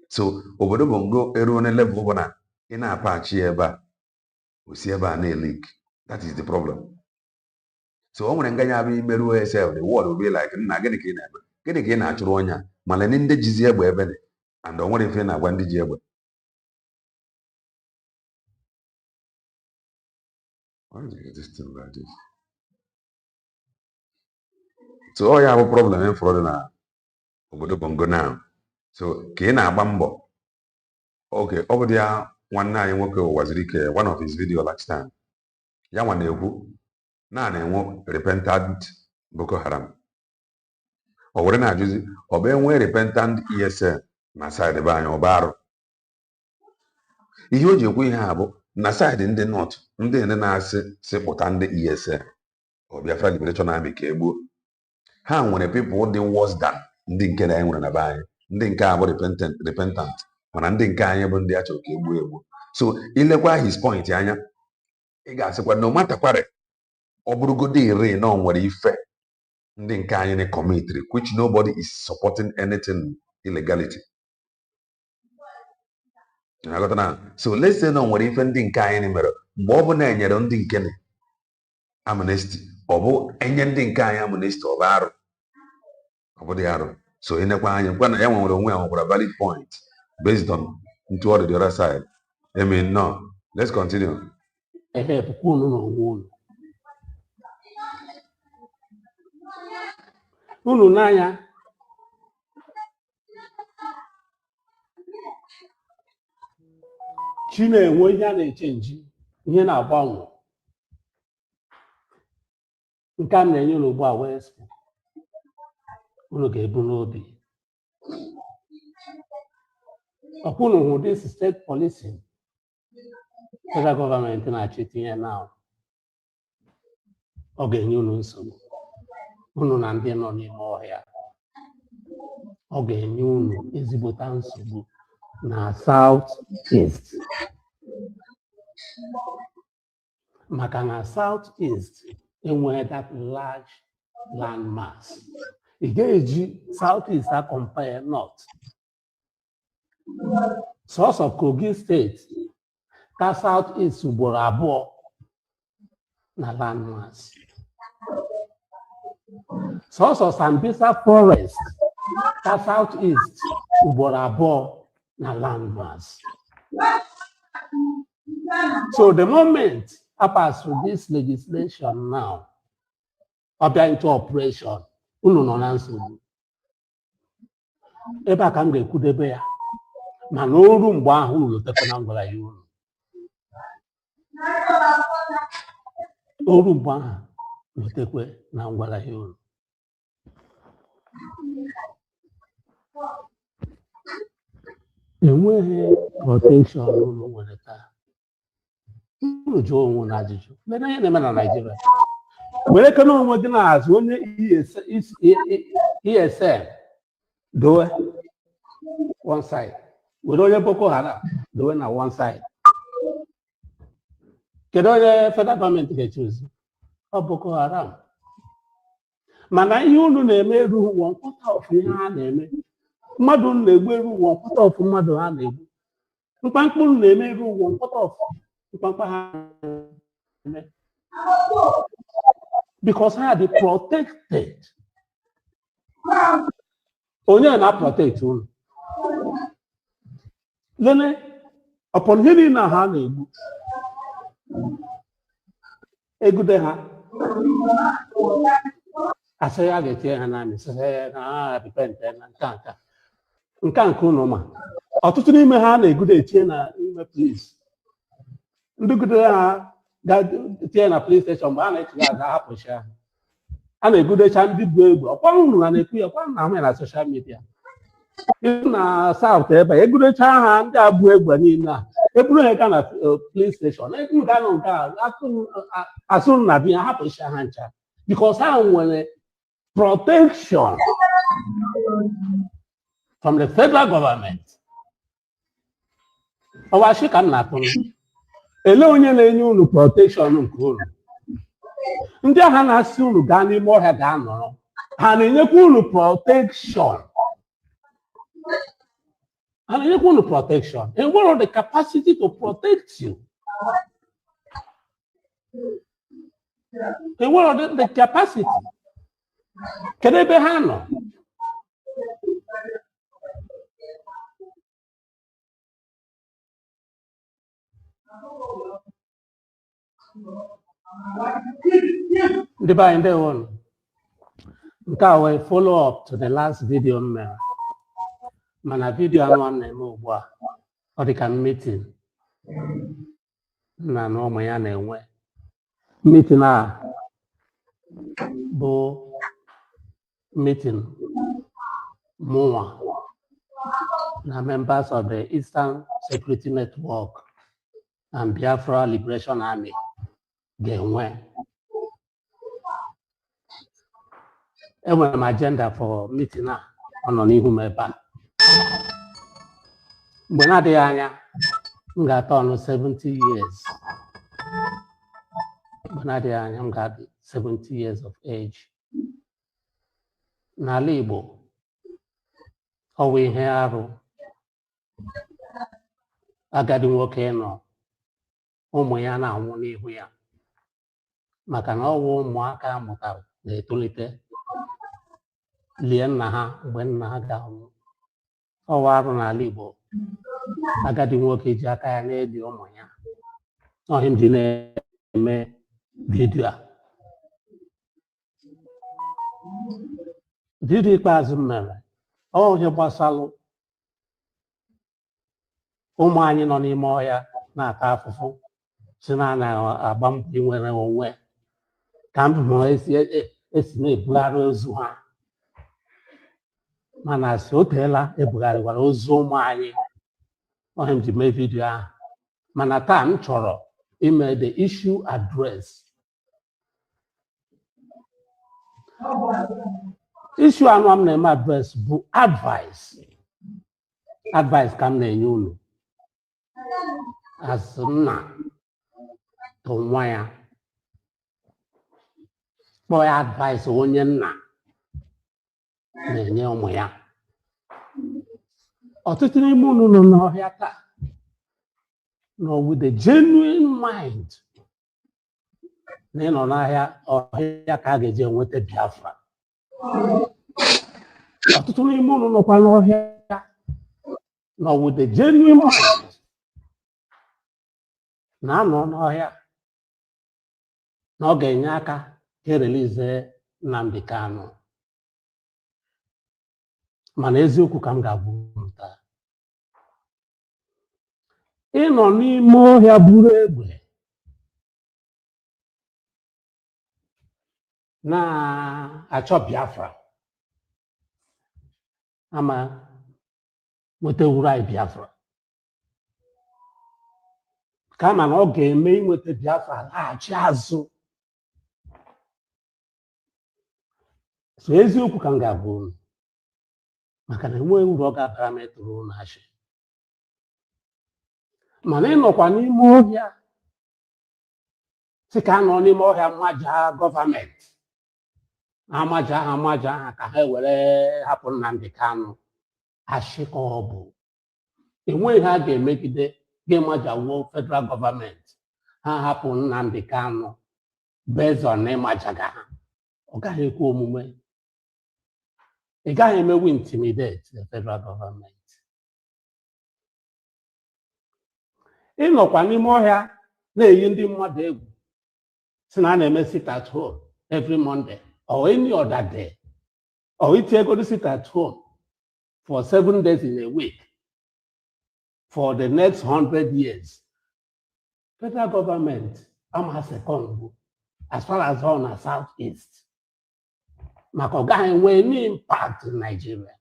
So obodo Bongo eruo na level bụ na ị na-apachi ebe a osi ebe a na-leak. That is the problem. So o nwere nga ya bụ imeruo yourself, the world will be like, nna gịnị ka ị na-eme, gịnị ka ị na-achụrụ onye mana ndị jizi egbe ebe dị, and o nwere ife na-agwa ndị ji egbe. Why do you get this thing like this? So all you have a problem in for na obodo Bongo now. So ka ị na-agba mbọ. Okay, ọ bụ ya nwanne anyị nwoke waziri ike one of his video last time. Ya nwa na-ekwu na-enwe repentant Boko Haram. O were na-ajụzi ọ bụ enwe repentant ESN na side be anyị ọba arụ. Ihe o ji ekwu ihe a bụ na side ndị North, ndị na-asị pụta ndị ESN or Biafra Liberation Army ka egbuo. Ha nwere people dị worse than ndị nke na nwere na be anyị. Ndị nke a bụ repentant mana ndị nke anyị bụ ndị a chọrọ ka egbuo. So ilekwa his point anya, ị ga-asịkwa no matter kware ọ bụrụgodị ire na ọ nwere ife ndị nke anyị na committed which nobody is supporting anything illegality. So let's say na ọ nwere ife ndị nke anyị mere mgbe ọ bụ na enyere ndị nke amnesty, ọ bụ enye ndị nke anyị amnesty ọ bụ arụ, ọ bụ dị arụ. So inekwa anyị ngwa na ya nwere onwe ya nwekwara valid point based on toward the other side. I mean, no. Let's continue. Unu n'anya chi na-enwe ihe a na-echenji, ihe na-agbanwe. Nke a na-enye unu ugbu a wee sị unu ga-ebu n'obi. Ọkwụnụ hụ this state policing federal government na-achị tinye na ọ ga-enye unu nsogbu. Unu na ndị nọ n'ime ọhịa, ọ ga-enye unu ezigbota nsogbu na South East. Maka na South East enweghị that large land mass. Ị ga-eji South East a compare North. Sọsọ Kogi steeti ka South East ugboro abụọ na land mass. Sọsọ Sambisa Forest ka South East ugboro abụọ na land mass. So the moment I pass through this legislation now, ọ bịa into operation, unu nọ na nsogbu. Ebe a ka m ga-ekwudebe ya, mana oru mgbe ahụ unu lotekwa na ngwara ya unu. Oru mgbe ahụ lotekwe na ngwara ya unu. Enweghị protection unu nwere taa. Unu jụọ onwe na ajụjụ. Lee ihe na-eme na Nigeria. Were kene onwe gị n'azụ onye ESN dowe one side. Were onye Boko Haram dowe na one side. Kedu onye federal government ga-echuzi? Ọ Boko Haram. Mana ihe unu na-eme erughị one quarter of ihe ha na-eme. Mmadụ na-egbu erughị one quarter of mmadụ ha na-egbu. Mkpamkpa unu na-eme erughị one quarter of mkpamkpa ha na-eme. Because ha dị protected. Onye na-protect unu. Lene, upon ihe niile ha na-egbu, egude ha, asị ya ga-etinye ha n'amị, sị ha repente na nke unu ma. Ọtụtụ n'ime ha na-egude etinye na ime police. Ndị gude ha tie na police station mgbe a na-echiga aga hapụchi ahụ a na-ebudecha ndị bụ egwu ọkwa unu na na-ekwu ya kwa na ahụ ya na soshal midia na South ebe egudecha ha ndị abụ egbe niile a eburu ha ga na police station ga nọ nke a asụrụ na biya hapụcha ha ncha because ha nwere protection from the federal government. Ọwachi ka m na-atụ ele onye na-enye unu protection nke unu ndị agha na-asị unu gaa n'ime ọhịa ga-anọrọ ha na-enyekwa unu protection ha na-enyekwa unu protection enwere the capacity to protect you enwere the capacity kedu ebe ha nọ ndị be anyị ndewo nke a wee follow up to the last video m mere mana vidio anụ a na-eme ugbu a ọ dị ka meeting nna na ụmụ ya na-enwe meeting a bụ meeting mụnwa na members of the Eastern Security Network and Biafra Liberation Army ga-enwe. Enwere m agenda for meeting a ọ nọ n'ihu m ebe a mgbe na-adịghị anya m ga-atọ ọnụ 70 years mgbe na-adịghị anya m ga-adị 70 years of age. N'ala Igbo ọ bụ ihe arụ agadi nwoke nọ ụmụ ya na-anwụ n'ihu ya maka na ọ bụ ụmụaka amụtara na-etolite lie nna ha mgbe nna ha ga-anwụ. Ọwa arụ n'ala Igbo agadi nwoke ji aka ya na-eli ụmụ ya ọhịa m ji na-eme vidio a. Vidio ikpeazụ m mere ihe gbasalụ ụmụ anyị nọ n'ime ọhịa na-ata afụfụ si na agba mbọ inwere onwe ka m hụrụ esi na-ebugharị ozu ha mana si o teela ebugharịwara ozu ụmụ anyị ọhịa m ji mee vidio ahụ mana taa m chọrọ ime the issue address. Issue anụ m na-eme address bụ advice ka m na-enye unu as nna to nwa ya kpọọ ya advice onye nna na-enye ụmụ ya. Ọtụtụ n'ime unu nọ n'ọhịa taa nọ with the genuine mind na ịnọ n'ahịa ọhịa ka a ga-eji enweta Biafra. Ọtụtụ n'ime unu nọkwa n'ọhịa nọ with the genuine mind na-anọ n'ọhịa na ọ ga-enye aka ka erelize Nnamdi Kanu. Mana eziokwu ka m ga-agwa unu taa, ịnọ n'ime ọhịa buru egbe na-achọ Biafra ama nwetawuru anyị Biafra kama na ọ ga-eme inweta Biafra laghachi azụ. So eziokwu ka m ga-agwa unu maka na enweghị uru ọ ga-abara m ịtụrụ unu achị. Mana ịnọkwa n'ime ọhịa sị ka a nọ n'ime ọhịa mmaja gọọmenti amaja ha ka ha were hapụ Nnamdi Kanu achị ka ọ bụ enweghị ha ga-emegide ga-emajawuo federal gọọmenti ha hapụ Nnamdi Kanu based on ịmajaga ha. Ọ gaghị ekwe omume. Ị gaghị emewe intimidate the federal government. Ịnọkwa n'ime ọhịa na-eyi ndị mmadụ egwu si na a na-eme sit at home every Monday or any other day or iti ego sit at home for 7 days in a week for the next 100 years. Federal government ama second as far as all na Southeast maka ọ gaghị enwe any impact in Nigeria.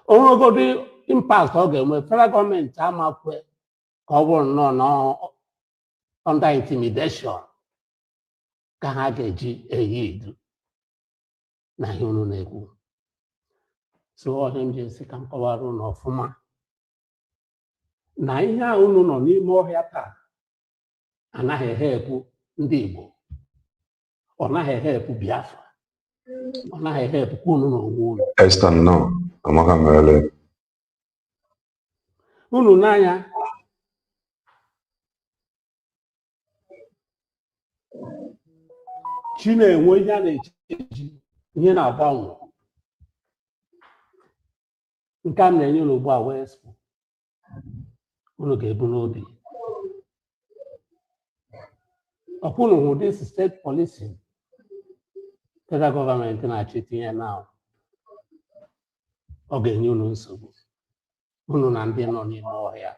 Onwegodi impact ọ ga-enwe federal gọọmenti amakwe ka ọ bụrụ nnọọ na under intimidation ka ha ga-eji eyi edu na ihe unu na-ekwu. So ọ ihe m ji esi ka m kọwara unu ọfụma na ihe a unu nọ n'ime ọhịa taa anaghị ehepụ ndị Igbo, ọ naghị ehepụ Biafra, ọ naghị ehepụ unu n'onwe unu. Esther no, Amaka Merele. Unu n'anya chi na-enwe ihe a na-eche eji, ihe na-agbanwe. Nke a na-enye unu ugbu a wee sị unu ga-ebu n'obi. Ọkwụnụ hụ dis steeti policing federal gọọmenti na-achọ itinye na ọ ga-enye unu nsogbu, unu na ndị nọ n'ime ọhịa.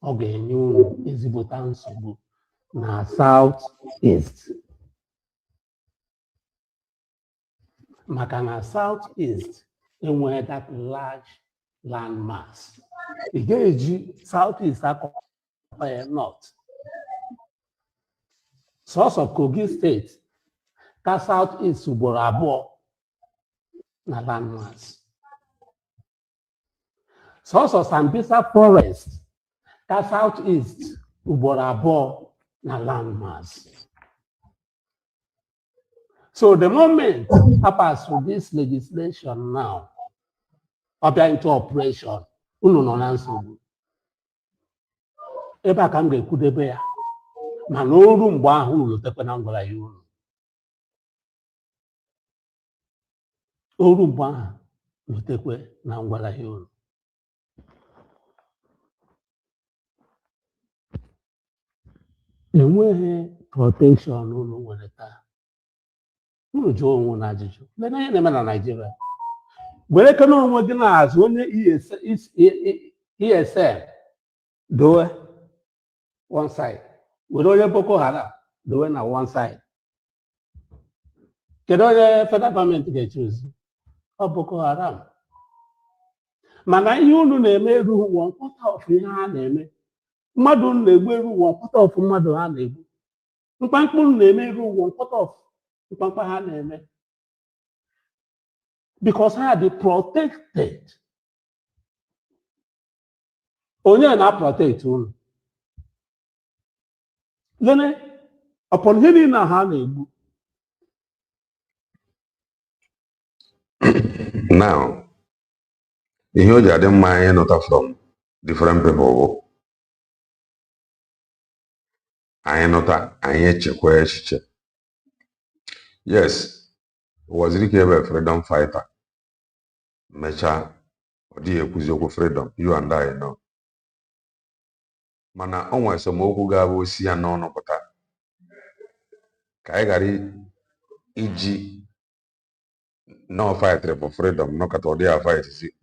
Ọ ga-enye unu ezigbote nsogbu na South East, maka na South East enweghị that large land mass. Ị ga-eji South East akọpa North. Sọsọ Kogi steeti ka South East ugboro abụọ na land mass. Sọsọ Sambisa Forest ka South East ugboro abụọ na land mass. So the moment happens to this legislation now, ọ bịa into operation, unu nọ na nsogbu. Ebe a ka m ga-ekwudebe ya, mana oru mgbe ahụ unu lotekwe na ngwara ya unu. Oru mgbe ahụ lotekwe na ngwara ya unu. Enweghị protection unu nwere taa. Unu jụọ onwe na ajụjụ. Lee na ihe na-eme na Nigeria. Were kene onwe gị n'azụ onye ESN dowe one side, were onye Boko Haram dowe na one side. Kedu onye federal gọọmenti ga-echuzi? Ọ Boko Haram. Mana ihe unu na-eme erughị one quarter of ihe ha na-eme. Mmadụ na-egbu eru one quarter of mmadụ ha na-egbu. Mkpamkpa unu na-eme erughị one quarter of mkpamkpa ha na-eme. Because ha dị protected. Onye na-protect unu? Lene, upon ihe niile ha na-egbu. Now, ihe o ji adị mma anyị nụta from different people bụ anyị nụta anyị echekwa echiche. Yes, Waziri Kebe freedom fighter. Mechaa ọ dịghị ekwuzi okwu freedom, you and I know. Mana o nwere esemokwu ga-abụ osi ya n'ọnụ pụta ka anyị ghara iji no fight for freedom nọkọta ọ dịghị fight si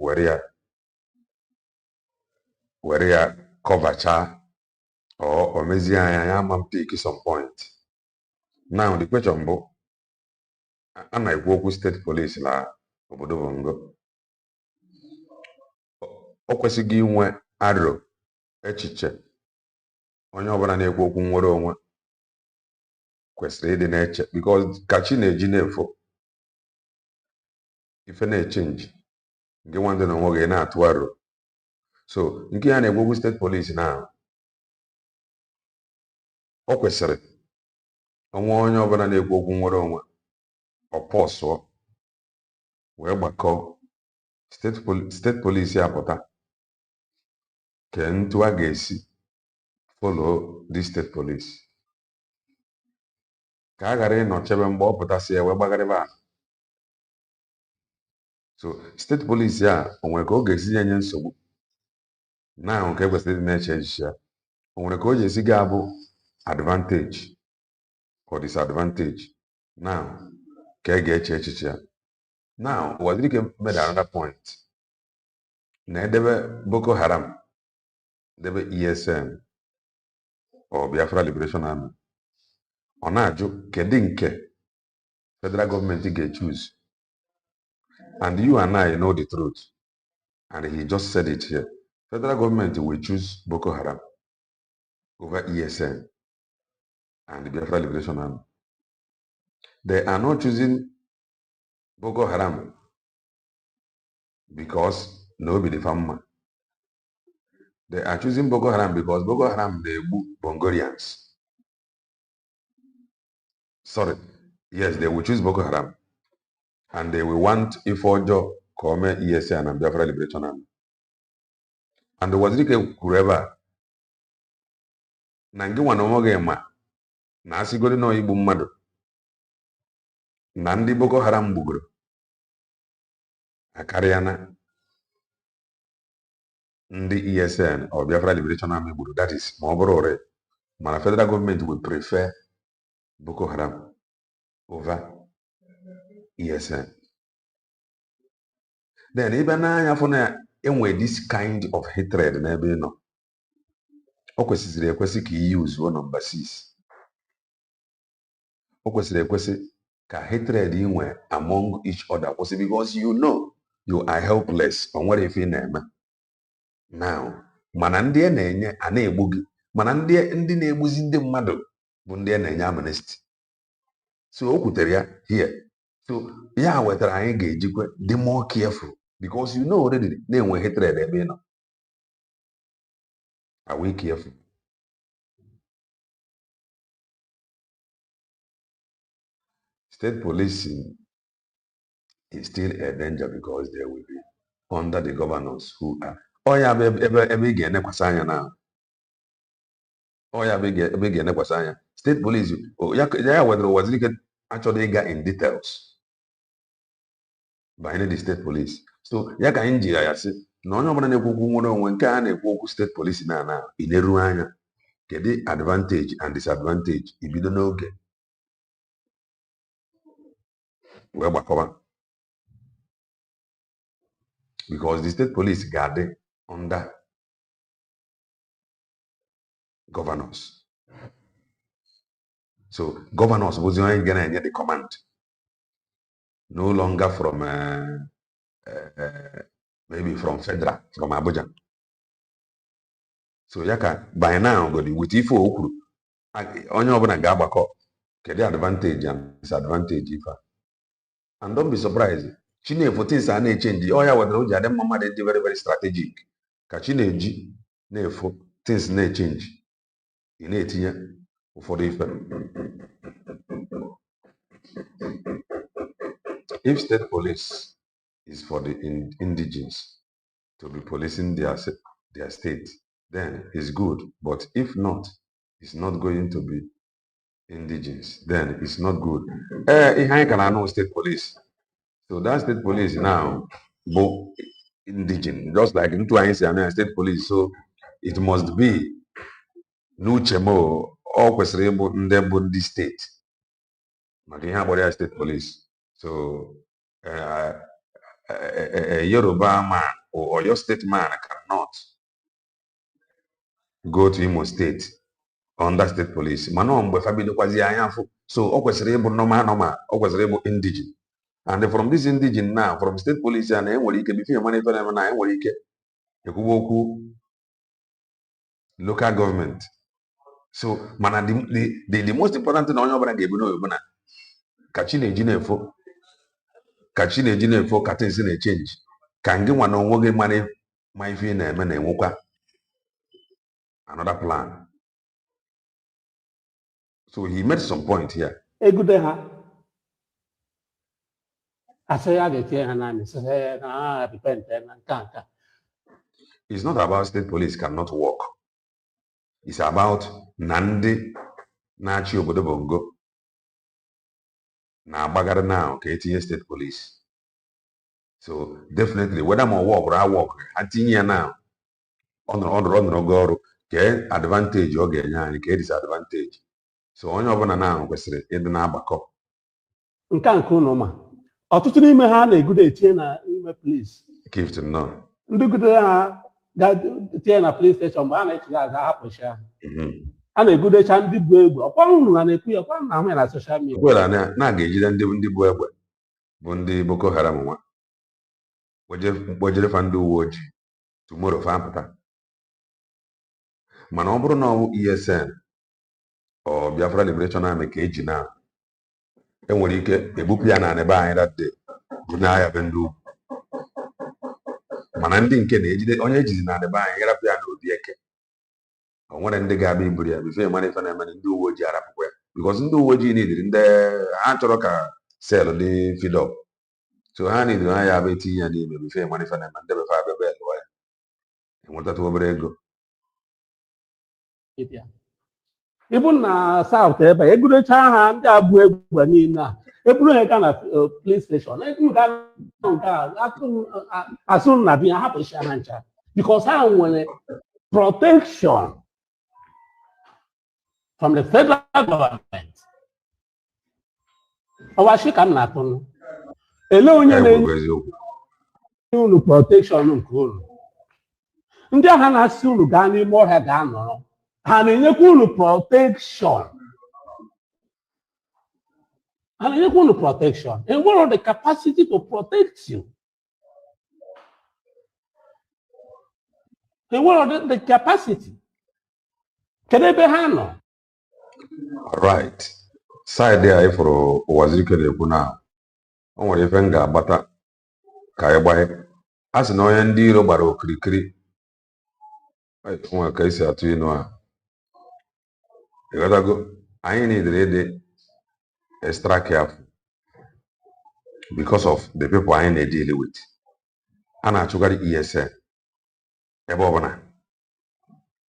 were ya coverchaa o mezie anya ama m take some point. Now the question bụ a na-ekwu okwu steeti police na obodo Bongo. O kwesịghị inwe aro echiche onye ọbụla na-ekwu okwu nwere onwe kwesịrị ịdị na-eche, because ka chi na-eji na-efo ife na-echenji nke nwandị na onwe gị na-atụ aro. So nke ya na-ekwu okwu steeti police na o kwesịrị onwe onye ọbụla na-ekwu okwu nwere onwe ọ pọsụọ wee gbakọọ steeti police apụta ke ntu a ga-esi follow the state police ka a ghara ịnọchebe mgbe ọ pụtasị ya wee gbagharịba ahụ. So steeti police a o nwere ka ọ ga-esi nye nsogbu na ahụ nke kwesịrị ịdị na-eche echiche ya, o nwere ka o ji esi ga-abụ advantage or disadvantage now ka e ga-eche echiche ya. Now Waziri Kebe made another point na edebe Boko Haram, debe ESN, or Biafra Liberation Army. Ọ na-ajụ kedu nke federal government ga-choose. And you and I know the truth. And he just said it here. Federal government will choose Boko Haram over ESN and the Biafra Liberation Army. They are not choosing Boko Haram because nobody farmer. They are choosing Boko Haram because Boko Haram they Bongorians. Sorry. Yes, they will choose Boko Haram. And they will want Ifojo, Kome, ESN, and Biafra Liberation Army. And the Wazirike Kureva, Nangi Wanomoge Ma, Nasi Godino Ibu Madu, Nandi Boko Haram Bugro, Akariana, Ndi ESN, or Biafra Liberation Army Bugro. That is Moborore. My federal government will prefer Boko Haram over ESN. Then even now, this kind of hatred in every no. Okwesịrị ekwesị ka use one number 6. Okwesịrị ekwesị ka hatred inwe among each other kwesị because you know you are helpless on what if ị na-eme. Now, mana ndị a na-enye a na-egbu gị, mana ndị na-egbuzi ndị mmadụ bụ ndị a na-enye amnesty. So o kwutere ya here. So ya wetara anyị ga-ejikwe dị more careful because you know already na-enwe hatred ebe ị nọ. Are we careful? State policing is still a danger because they will be under the governors who are. Oh yeah, ebe ga-enekwasị anya na. Oh yeah, ebe ga-enekwasị anya. State police, ya wetara Wazirike achọrọ ịga in details banyere the state police. So ya ka anyị ji ya sị na onye ọbụla na-ekwu okwu nwere onwe nke a na-ekwu okwu state police na ineru anya kedu advantage and disadvantage ibido n'oge wee gbakọba because the state police ga-adị under governors. So governors bụzi onye ga na-enye the command no longer from maybe from federal, from Abuja. So yaka by now godi with ife okwuru onye ọbụla ga-agbakọ kedu advantage and disadvantage ife. And don't be surprised Chinefu things are na-echange. Oh ya wetara oji adị mma mmadụ dị very very strategic ka Chineji na-efo things na-echange ị na-etinye ụfọdụ ife. If state police is for the indigenes to be policing their state, then it's good. But if not, it's not going to be indigenes. Then it's not good. Ihe can I know state police? So that state police now, both indigene, just like into I state police. So it must be Nuchemo or Kwesrebo Ndebundi state. But state police. So a Yoruba man or your state man cannot go to Imo State under state police. So normal indigene. And from this indigene now, from state police and local government. So the most important thing on your brand is Kachine Jinefo. Kachine Jinefo Katin in a change. Can give one on working money, my fin and Woka. Another plan. So he made some point here. A good day, huh? I say I get here and I'm saying, repent and can't. It's not about state police cannot work. It's about Nandi Nachi Obodobongo. Now bagara now, KTA state police. So definitely, whether I'm work or I work, I think now on the get advantage or get disadvantage. So onye ọbụla now kwesịrị ịdị na-agbakọ. Nke a nke ụnụ ma ọtụtụ n'ime ha na-egude etinye na ime police. Gift nọ. Ndị gude ha ga-etinye na police station mgbe a na-echiga aga hapụchi ha. a na-egodecha ndị bụ egbe ọkwa unu na na-ekwu ya kwa na ahụ ya na soshal midia Ekwela na ga-ejide ndị bụ egbe bụ ndị Boko Haram nwa kpojere fa ndị uwe ojii tumoro fa apụta. Mana ọ bụrụ na ọ bụ ESN ọ Biafra Liberation Army ka eji na enwere ike ebupụ ya na ebe anyị dade bụ n'ahịa be ndị ugwu. Mana ndị nke na-ejide onye ejizi na ebe anyị yarapụ ya na obi eke, o nwere ndị ga-abịa iburu ya bife mara ife na-eme ndị uwe ojii arapụkwa ya bikọs ndị uwe ojii nidiri ndị ha chọrọ ka sel dị fidọp, so ha nidiri ha ya abịa etinye ya n'ime bife mara ife na-eme ndị befe abịa bịa lụọ ya enwetatụ obere ego. ịbụ na saụt ebe a egurecha ha ndị abụ egbe niile a eburu ha gaa na police station asụ na biya hapụcha ha ncha because ha nwere protection from the federal government. Ọwachi ka m na-atụ ele onye na-enye unu protection nke unu? Ndị agha na-asị unu gaa n'ime ọhịa ga-anọrọ ha na-enyekwa unu protection? Ha na-enyekwa unu protection? Enwere the capacity to protect you? Enwere the capacity? Kedu ebe ha nọ? Right. Saịdị a ịfụrụ Ụwazirike na-ekwu na o nwere ife m ga-agbata ka anyị gbanye. A sị na onye ndị iro gbara okirikiri nwa ka esi atụ inu a ịghọtago. Anyị nidere ịdị extra careful because of the people anyị na-edili with. A na-achụgharị ESN ebe ọbụla.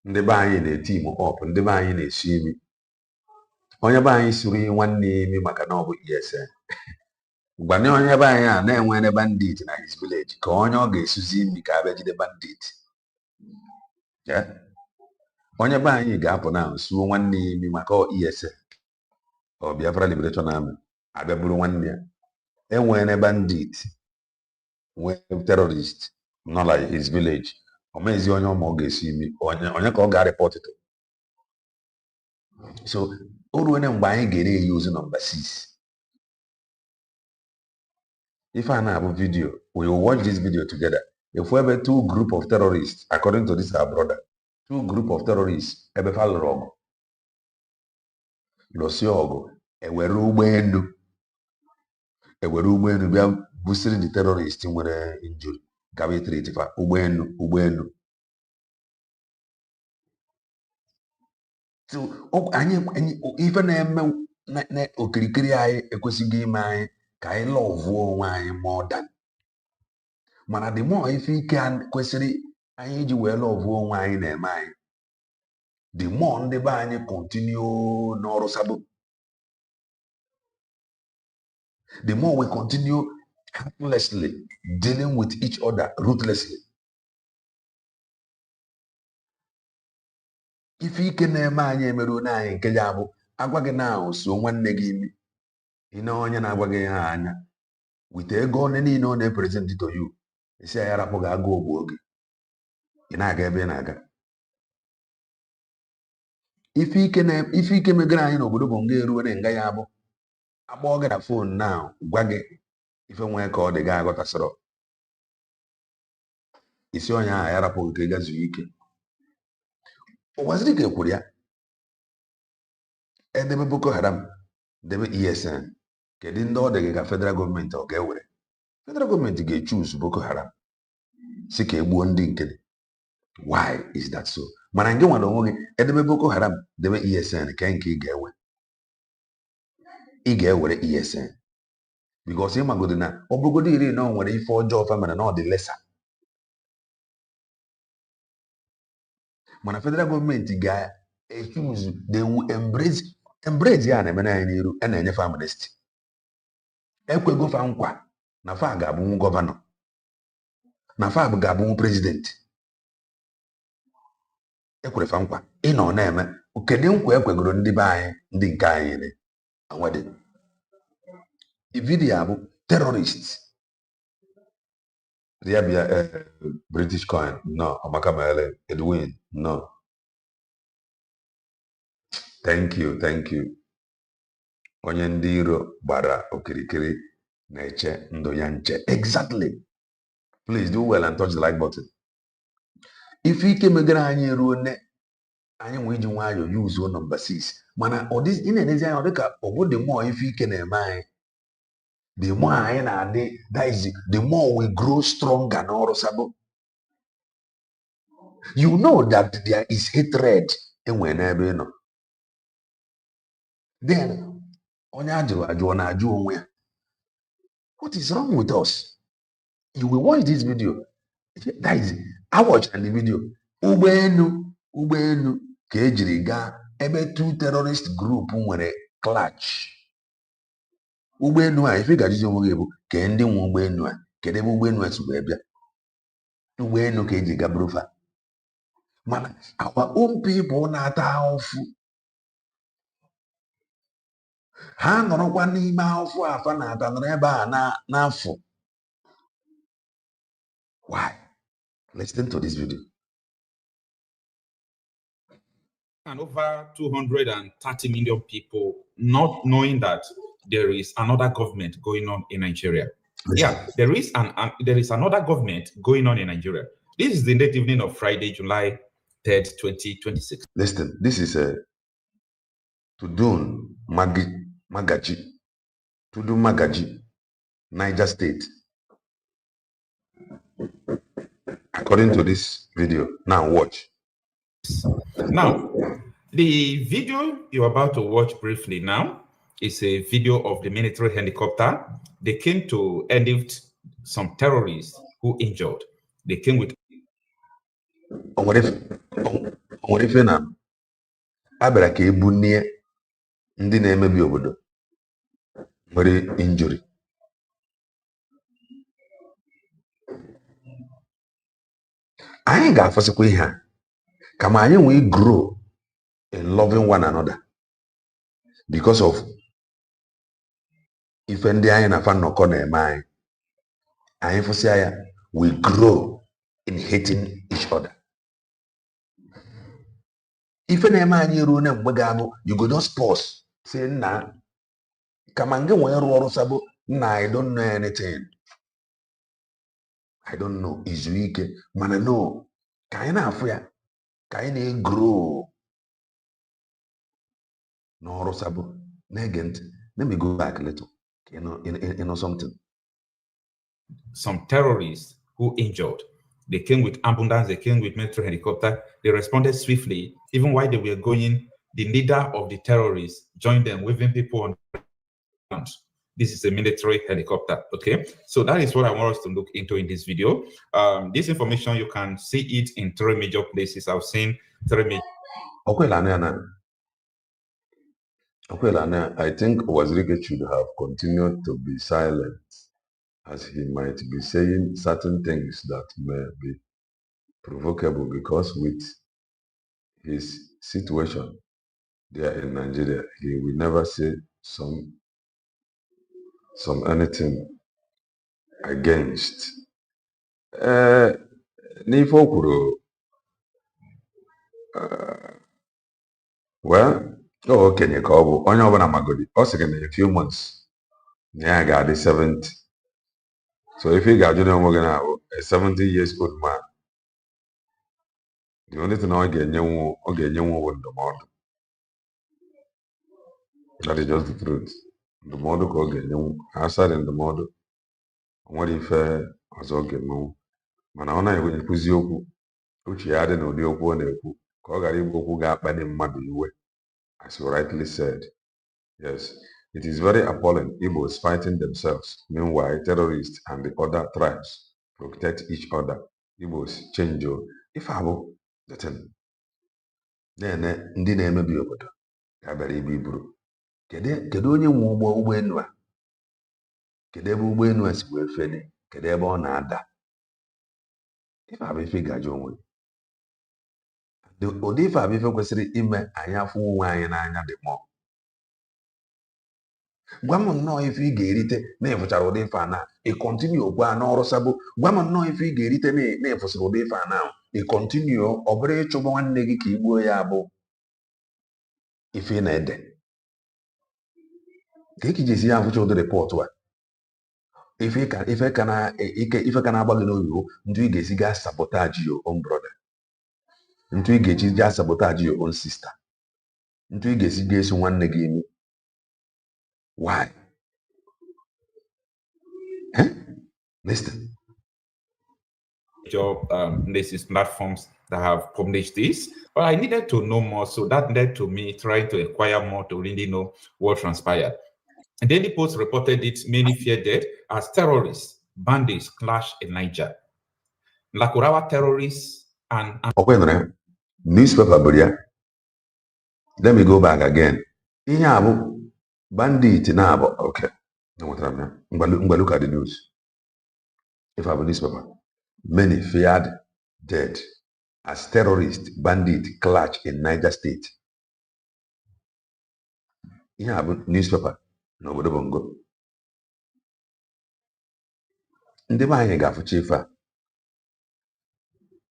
Ndị be anyị na-eti imo ọp, ndị be anyị na-esi imi. Onye be anyị siri nwanne imi maka na ọ bụ ESN. Gwanye onye be anyị a na-enwe bandit na his village ka onye ọ ga-esuzi imi ka abịa jide bandit. Onye be anyị ga-apụ na suo nwanne imi maka ESN ọ Biafra Liberation Army abịa bụrụ nwanne ya. Enwere bandit nwee terrorist nọ na his village, o mezi onye ọma ọ ga-esi imi onye ka ọ ga-arịpọtụ. So o ruone mgbe anyị ga-ere ozi nọmba 6. If I na-abụ video, we will watch this video together. If we have 2 group of terrorists, according to this our brother, 2 group of terrorists ebe fa lụrụ ọgụ lụsị ọgụ ewere ụgbọelu bịa busiri the terrorist nwere injury gawa treat fa ụgbọelu. So anyị ife na-eme na okirikiri anyị ekwesịghị ime anyị ka anyị lọvụọ onwe anyị more than. Mana the more ife ike kwesịrị anyị iji wee lọvụọ onwe anyị na-eme anyị, the more ndị be anyị continue n'ọrụ sabụ, the more we continue heartlessly dealing with each other ruthlessly. Ife ike na-eme anyị emeruo na anyị nke ya bụ agwa gị na so nwanne gị imi ị na onye na-agwa gị ha anya wite ego one niile ọ na-epresent to you, isi anyị arapụ gị agụ ogbu oge ị na-aga ebe ị na-aga. Ife ike megara anyị n'obodo bụ nga eruo na nga ya bụ akpọọ gị na fon na gwa gị ife nwee ka ọ dị gị aghọtasịrọ, isi onye ahụ ya rapụ gị ka ị gazuo ike. Ụwazirike kwuru ya, edebe Boko Haram debe ESN, kedu ndị ọ dị gị ka federal gọọmenti ọ ga-ewere? Federal gọọmenti ga-echuse Boko Haram si ka egbuo ndị nke. Why is that so? Mana nke nwere onwe gị edebe Boko Haram debe ESN ke nke ị ga-ewere ESN because ịmagodi na ọ bụrụgodị iri na ọ nwere ife ọjọọ fa mere na ọ dị lesa. Mana federal gọọmenti ga-echuse, they will embrace ya na-eme anyị n'iru a na-enyefe amnesty. Ekwego fa nkwa na fa ga-abụnwu gọvanọ, na fa ga-abụnwu prezidenti. Ekwere fa nkwa ịnọ na-eme kedu nkwa ekwegoro ndị be anyị ndị nke anyị ne anwade. Ividia bụ terrorists ya bịa British coin no Amaka Maele Edwin no Thank you. Onye ndị iro gbara okirikiri na-eche ndụ ya nche. Exactly. Please do well and touch the like button. Ife ike megara anyị ruo nne anyị nwe iji nwayọọ use number 6 mana ị na-enezi anya ọ dịka ọ bụ the more ife ike na-eme anyị the more anyị na-adị that is the more we grow stronger n'ọrụ sabo. You know that there is hatred enwe n'ebe ị nọ. Then onye ajụrụ na-ajụ onwe ya, what is wrong with us? You will watch this video. That is, I watched the video. Ụgbọelu ka ejiri gaa ebe 2 terrorist group nwere clash. Ụgbọelu a ife gajizi onwe gị bụ ka ndị nwe ụgbọelu a kedu ebe ụgbọelu a si wee bịa. Ụgbọelu ka eji gaa Burufa. Mana our own people na-ata ahụhụ. Ha nọrọkwa n'ime ahụhụ afa na-ata nọrọ ebe a n'afọ. Why? Listen to this video. And over 230 million people not knowing that there is another government going on in Nigeria. Listen. Yeah, there is another government going on in Nigeria. This is the late evening of Friday, July 3rd, 2026. Listen, this is a Tudun Magaji, Niger State. According to this video, now watch. Now, the video you're about to watch briefly now is a video of the military helicopter. They came to airlift some terrorists who injured. They came with Onwere na abịara ka ebunie ndị na-emebi obodo nwere injury. Anyị ga-afọsịkwa ihe a kama anyị nwee grow in loving one another because of ife ndị anyị na fa nnọkọ na-eme anyị. Anyị fụsịa ya, we grow in hating each other. Ife na-eme anyị ruo na mgbe ga-abụ you go just pause say nna kama ngị nwee rụ ọrụ sabo nna I don't know anything. I don't know izu ike mana no ka anyị na-afụ ya ka anyị na-grow n'ọrụ sabo na-ege ntị. Let me go back a little. You know something. some terrorists who injured. They came with ambulance, they came with military helicopter. They responded swiftly. Even while they were going, the leader of the terrorists joined them, waving people on the ground. This is a military helicopter, okay? So that is what I want us to look into in this video. This information, you can see it in 3 major places. I've seen 3 major. I think Wazirike should have continued to be silent, as he might be saying certain things that may be provocable, because with his situation there in Nigeria, he will never say some anything against. N'ifo kwuru, well, okenye ka ọ bụ onye ọbụla magodi ọ sị gị na a few months na ya ga-adị 70. So if ị ga-ajụ na onwe gị na a 70 years old man, the only thing ọ ga-enyenwu bụ ndụmọdụ. That is just the truth. Ndụmọdụ ka ọ ga-enyenwu. Aside ndụmọdụ, o nwere ife ọzọ ọ ga-emenwu. Mana ọ na-ekwuzi okwu uche ya dị n'ụdị okwu ọ na-ekwu ka ọ ghara ịbụ okwu ga-akpali mmadụ iwe. As you rightly said, yes, it is very appalling. Igbos fighting themselves. Meanwhile, terrorists and the other tribes protect each other. Igbos change. If I will, then ndị na-emebi obodo ga-abịara ibu iburu. Kedu onye nwe ụgbọelu a? Kedu ebe ụgbọelu a si wee fede? Kedu ebe ọ na-ada? Ife abụ ife ga-ajụ onwe. Ụdị ife abụ ife kwesịrị ime anyị afụ onwe anyị n'anya dị mọ. Gwa m nnọọ ife ị ga-erite na-efụchara ụdị ife a na ị kọntinu gwa n'ọrụ sabo. Gwa m nnọọ ife ị ga-erite na-efụsịrị ụdị ife a na ị kọntinu ọ bụrụ ịchụgba nwanne gị ka igbuo ya abụ. ife ị na-ede ka ekijisi ya mfụcha ụdị rịpọtụ a ife ka na-agba gị n'oyibo ntụ ị ga-esi gaa sabotage your own brother, ntụ ị ga-eji gaa sabotage your own sister, ntụ ị ga-esi ga-eso nwanne gị imi. Why? Listen. These platforms that have published this, but I needed to know more, so that led to me trying to acquire more to really know what transpired. And Daily Post reported it, many feared it as terrorists, bandits clash in Niger. Lakurawa terrorists and newspaper Buria. Let me go back again. Inyabu bandit nabo. Okay. Look at the news. If I have a newspaper, many feared dead as terrorist bandit clash in Niger State. Inyabu newspaper. N'obodo Bongo. Ndị be anyị ga-afụcha ife a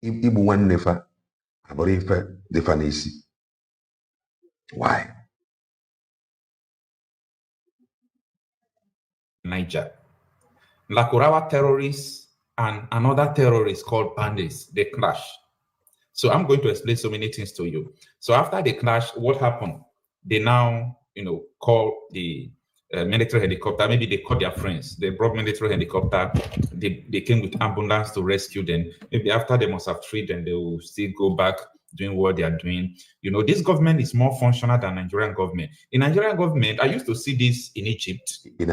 igbu nwanne fa abụrụ ife dị fa n'isi. Why? Niger. Lakurawa terrorists and another terrorist called bandits, they clash. So I'm going to explain so many things to you. So after they clash, what happened? They now, call the military helicopter. Maybe they called their friends. They brought military helicopter. They came with ambulance to rescue them. Maybe after they must have freed them, they will still go back doing what they are doing. This government is more functional than Nigerian government. In Nigerian government, I used to see this in Egypt. In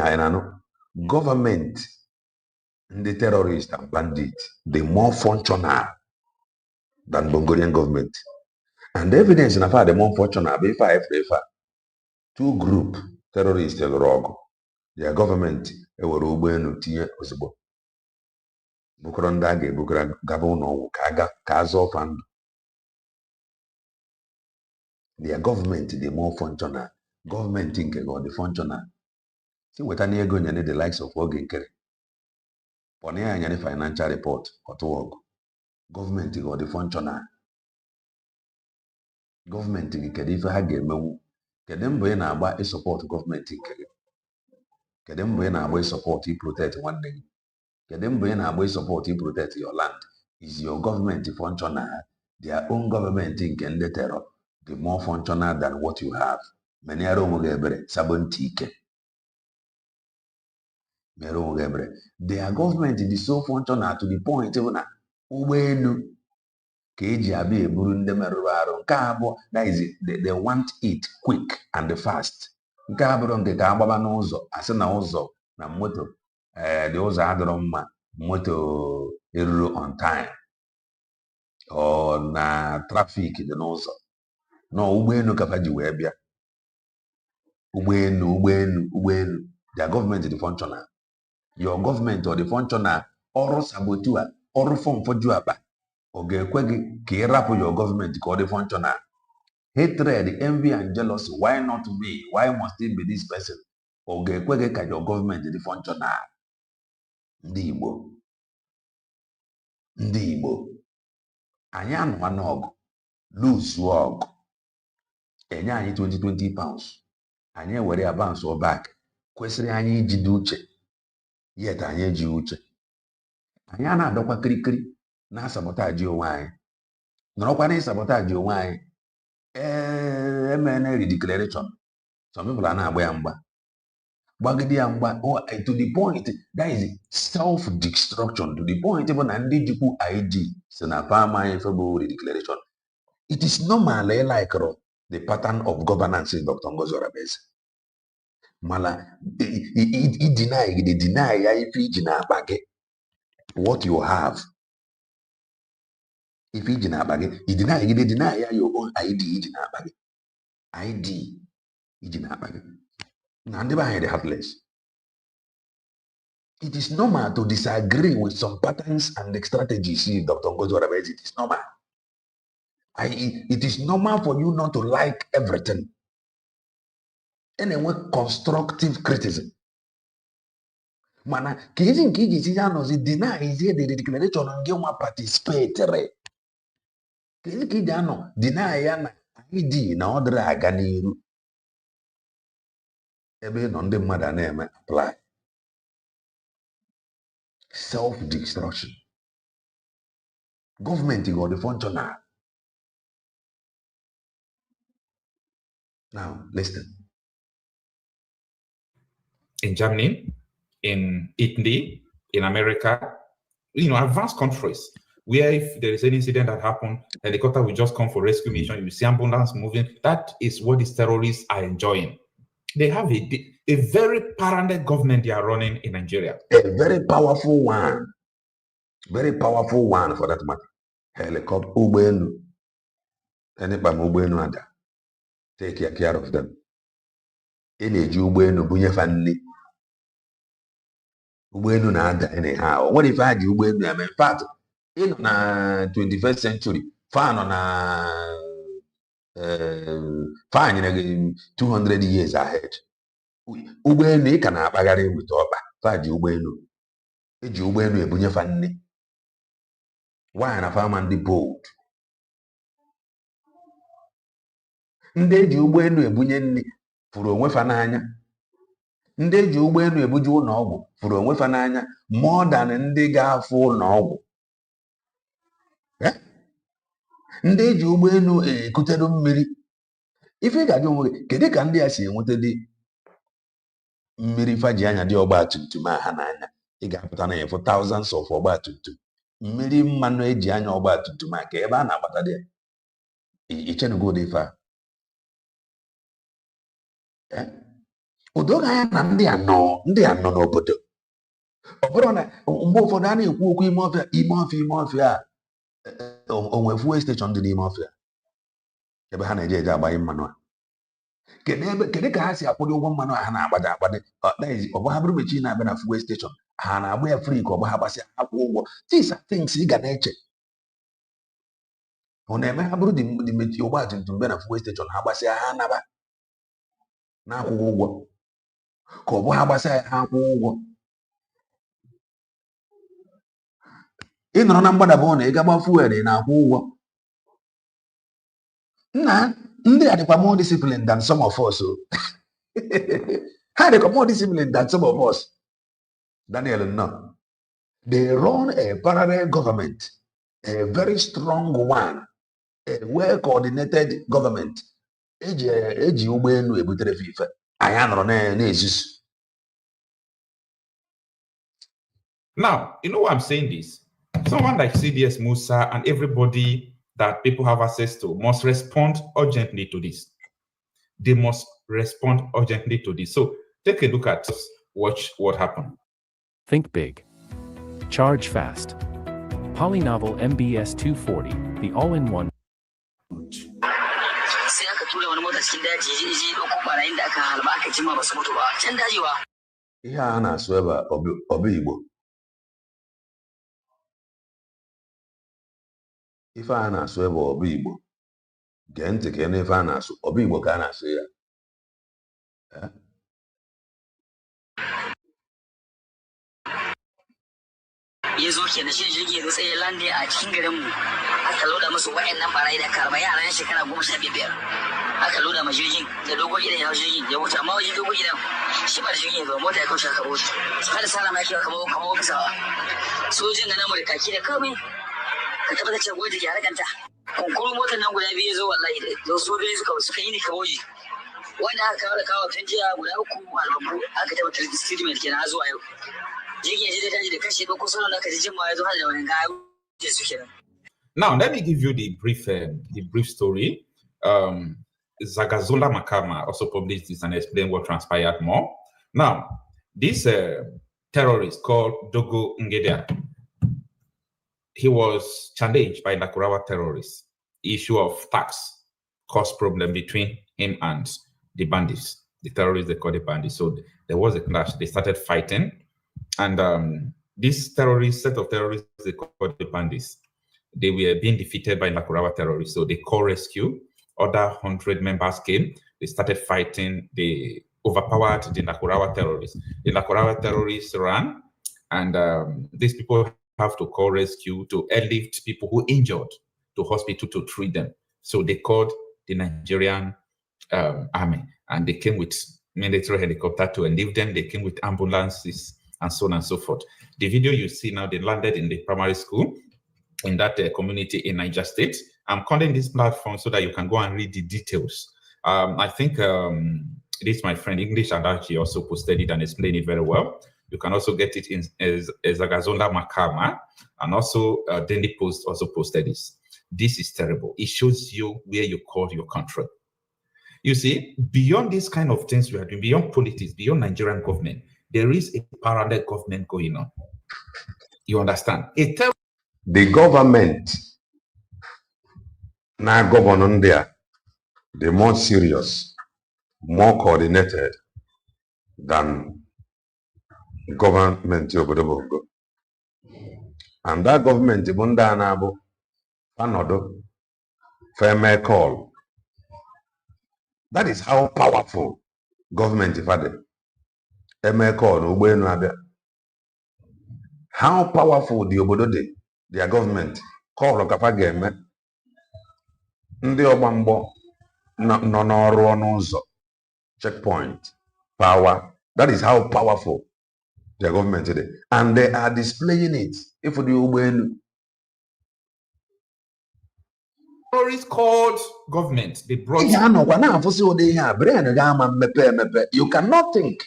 government, the terrorists and bandits, they're more functional than Bongolian government. And the evidence in a fact, they're more functional. If two group terrorists rogo, their government were ugbo tinye ozugbo bukoro ndị a ga-ebugara gaba ụlọọgwụ ka azọ ọfa ndụ. Their government dị more functional. Government nke ọ dị functional. Si weta na ego nyere the likes of Oge Nkere. Pọnye ya nyere financial report ọtụọgụ. Government ọ dị functional. Government gị kedu ife ha ga-emenwu? Kedu mbọ ị na-agba support gọọmenti nke gị? Kedu mbọ ị na-agba support protect nwanne gị? Kedu mbọ ị na-agba support protect your land? Is your government functional? Their own government nke ndị terror the more functional than what you have. Many are onwe ebere sabonti ike. Mere onwe ebere. Their government is so functional to the point na ụgbọelu ka eji abịa eburu ndị merụrụ arụ. Nke abụọ, that is they want it quick and fast. Nke abụrụ nke ka agbaba n'ụzọ asị na ụzọ na moto dị ụzọ adịrọ mma, moto eruru on time ọ na trafik dị n'ụzọ. No, ụgbọelu ka fa ji wee bịa. Ụgbọelu. Their government is functional. Your government or the functional ọrụ sabotua, ọrụ fọmfọju akpa. Ọ ga-ekwe gị ka ị rapụ your government ka ọ dị functional. Hatred, envy and jealousy, why not me? Why must it be this person? Ọ ga-ekwe gị ka your government dị functional. Ndị Igbo. Anyị anụwa n'ọgụ, lose ọgụ. Enye anyị 20 pounds. Anyị ewere advance or back. Kwesịrị anyị ijide uche. Yet anyị eji uche. Anyị a na-adọkwa kirikiri na sabotage onwe anyị. Nọrọkwa na sabotage onwe anyị. Emene redeclaration. Some people are na-agba ya mgba. Gbagide ya mgba to the point that is self-destruction, to the point even na ndị jikwu ID si na farm anyị febụ redeclaration. It is normal like the pattern of governance in Dr. Ngozi Orabeze. Mala deny ya ife iji na-akpa gị what you have. If iji na-akpa gị, deny ya your own ID iji na-akpa gị. ID iji na-akpa gị. Na ndị be anyị dị heartless. It is normal to disagree with some patterns and strategies in Dr. Ngozi Orabeze. It is normal. It is normal for you not to like everything. Anyway, constructive criticism. Mana, kezi nke iji si ya nọzi deny izie the declaration nke nwa participatory. Kezi ka iji anọ deny ya na ID na ọ dịrị aga n'iru ebe ị nọ ndị mmadụ na-eme apply self-destruction. Government got the functional. Now, listen. In Germany, in Italy, in America, advanced countries, where if there is an incident that happened, helicopter will just come for rescue mission, you see ambulance moving. That is what these terrorists are enjoying. They have a very paranoid government they are running in Nigeria. A very powerful one for that matter. Helicopter, Ubenu, anybody Ubenu ada. Take care of them. Energy Ubenu, bunye family. Ubenu na ada anyhow. What if I do Ubenu? In fact, in the 21st century, fan on fine in 200 years ahead. Ubenu can have a with Oba. Faji Ubenu. Eji Ubenu ebunye family. Why na farmer the boat? Ndị eji ụgbọelu ebunye nri furu onwe fa n'anya. Ndị eji ụgbọelu ebuje ụlọ ọgwụ furu onwe fa n'anya more than ndị ga-afụ ụlọ ọgwụ. Ndị eji ụgbọelu ekuteru mmiri. Ife ga-ajụ onwe gị, kedu ka ndị a si enwetedị mmiri fa ji anya dị ọgba tum tum ha n'anya? Ị ga-apụta na efu thousands of ọgba tum tum. Mmiri mmanụ eji anya ọgba tum tum ka ebe a na-agbata dị ichenugo dị fa. Udo ga ya na ndị a nọ n'obodo. Ọ bụrụ na mgbe ụfọdụ a na-ekwu okwu ime ọfịa onwe fuel station dị n'ime ọfịa ebe ha na-eje agbaghị mmanụ a. Kedu ka ha si akwụdo ụgwọ mmanụ a ha na-agbada ọ bụ ha bụrụ mechi na-abịa na fuel station ha na-agba ya free ka ọ bụ ha gbasịa akwụ ụgwọ. These are things ị ga na-eche. Ọ na-eme ha bụrụ dị mechi ụgbọ tumtum bịa na fuel station ha gbasịa ha naba na-akwụghị ụgwọ ka ọ bụ ha gbasịa ha akwụghị ụgwọ. Ị nọrọ na mgbadaba ụlọ ị gagba fuel na-akwụ ụgwọ. Ndị a dịkwa more disciplined than some of us. Ha dịkwa more disciplined than some of us. Daniel, no. They run a parallel government, a very strong one, a well-coordinated government. Eji ụgbọelu ebutere ife anyị anọrọ na-ezuzu. Now, you know why I'm saying this? Someone like CDS Musa and everybody that people have access to must respond urgently to this. They must respond urgently to this. So take a look at this. Watch what happened. Think big. Charge fast. Polynovel MBS 240, the all-in-one. Ihe a na-asụ ebe ọbụ Igbo. Ife a na-asụ ebe ọbụ Igbo. Gee ntị ka ife a na-asụ ọbụ Igbo ka a na-asụ ya. Ya zo kenan shi jirgi ya tsaye lande a cikin garinmu aka loda musu wa'annan barayi da karba yaran shekara 15 aka loda ma jirgin da dogon gidan ya hau jirgin ya wuce amma wajen dogon gidan shi ba da jirgin ya zo mota ya kaushe kabo shi har sala ma yake kamo bisawa sojin da namu da kaki da komai ka tabbatar cewa gwamnati ke harkanta kunkuru motar nan guda biyu ya zo wallahi da sojoji suka yi ni kaboji wanda aka kawo tun jiya guda 3 albabu aka tabbatar da statement kenan har zuwa yau. Now, let me give you the brief story. Zagazola Makama also published this and explained what transpired more. Now, this terrorist called Dogo Ngedea, he was challenged by Nakurawa terrorists. Issue of tax caused problem between him and the bandits, the terrorists they call the bandits. So there was a clash. They started fighting. And this set of terrorists, they called the bandits, they were being defeated by Nakurawa terrorists. So they called rescue. Other 100 members came. They started fighting. They overpowered the Nakurawa terrorists. The Nakurawa terrorists ran. And these people have to call rescue to airlift people who injured to hospital to treat them. So they called the Nigerian army, and they came with military helicopter to relieve them. They came with ambulances and so on and so forth. The video you see now, they landed in the primary school in that community in Niger State. I'm calling this platform so that you can go and read the details. I think this, my friend English Adachi, also posted it and explained it very well. You can also get it in Zagazonda Makama, and also Daily Post also posted this. This is terrible. It shows you where you call your country. You see, beyond these kind of things we are doing, beyond politics, beyond Nigerian government, there is a parallel government going on. You understand? The government now government there, they're more serious, more coordinated than the government of Bongo. And that government is another fair call. That is how powerful government is. How powerful the Obodo, their government, call Okapageme, Ndi Obambo, no checkpoint, power. That is how powerful their government today. And they are displaying it. If you terrorist called government, they brought you cannot think.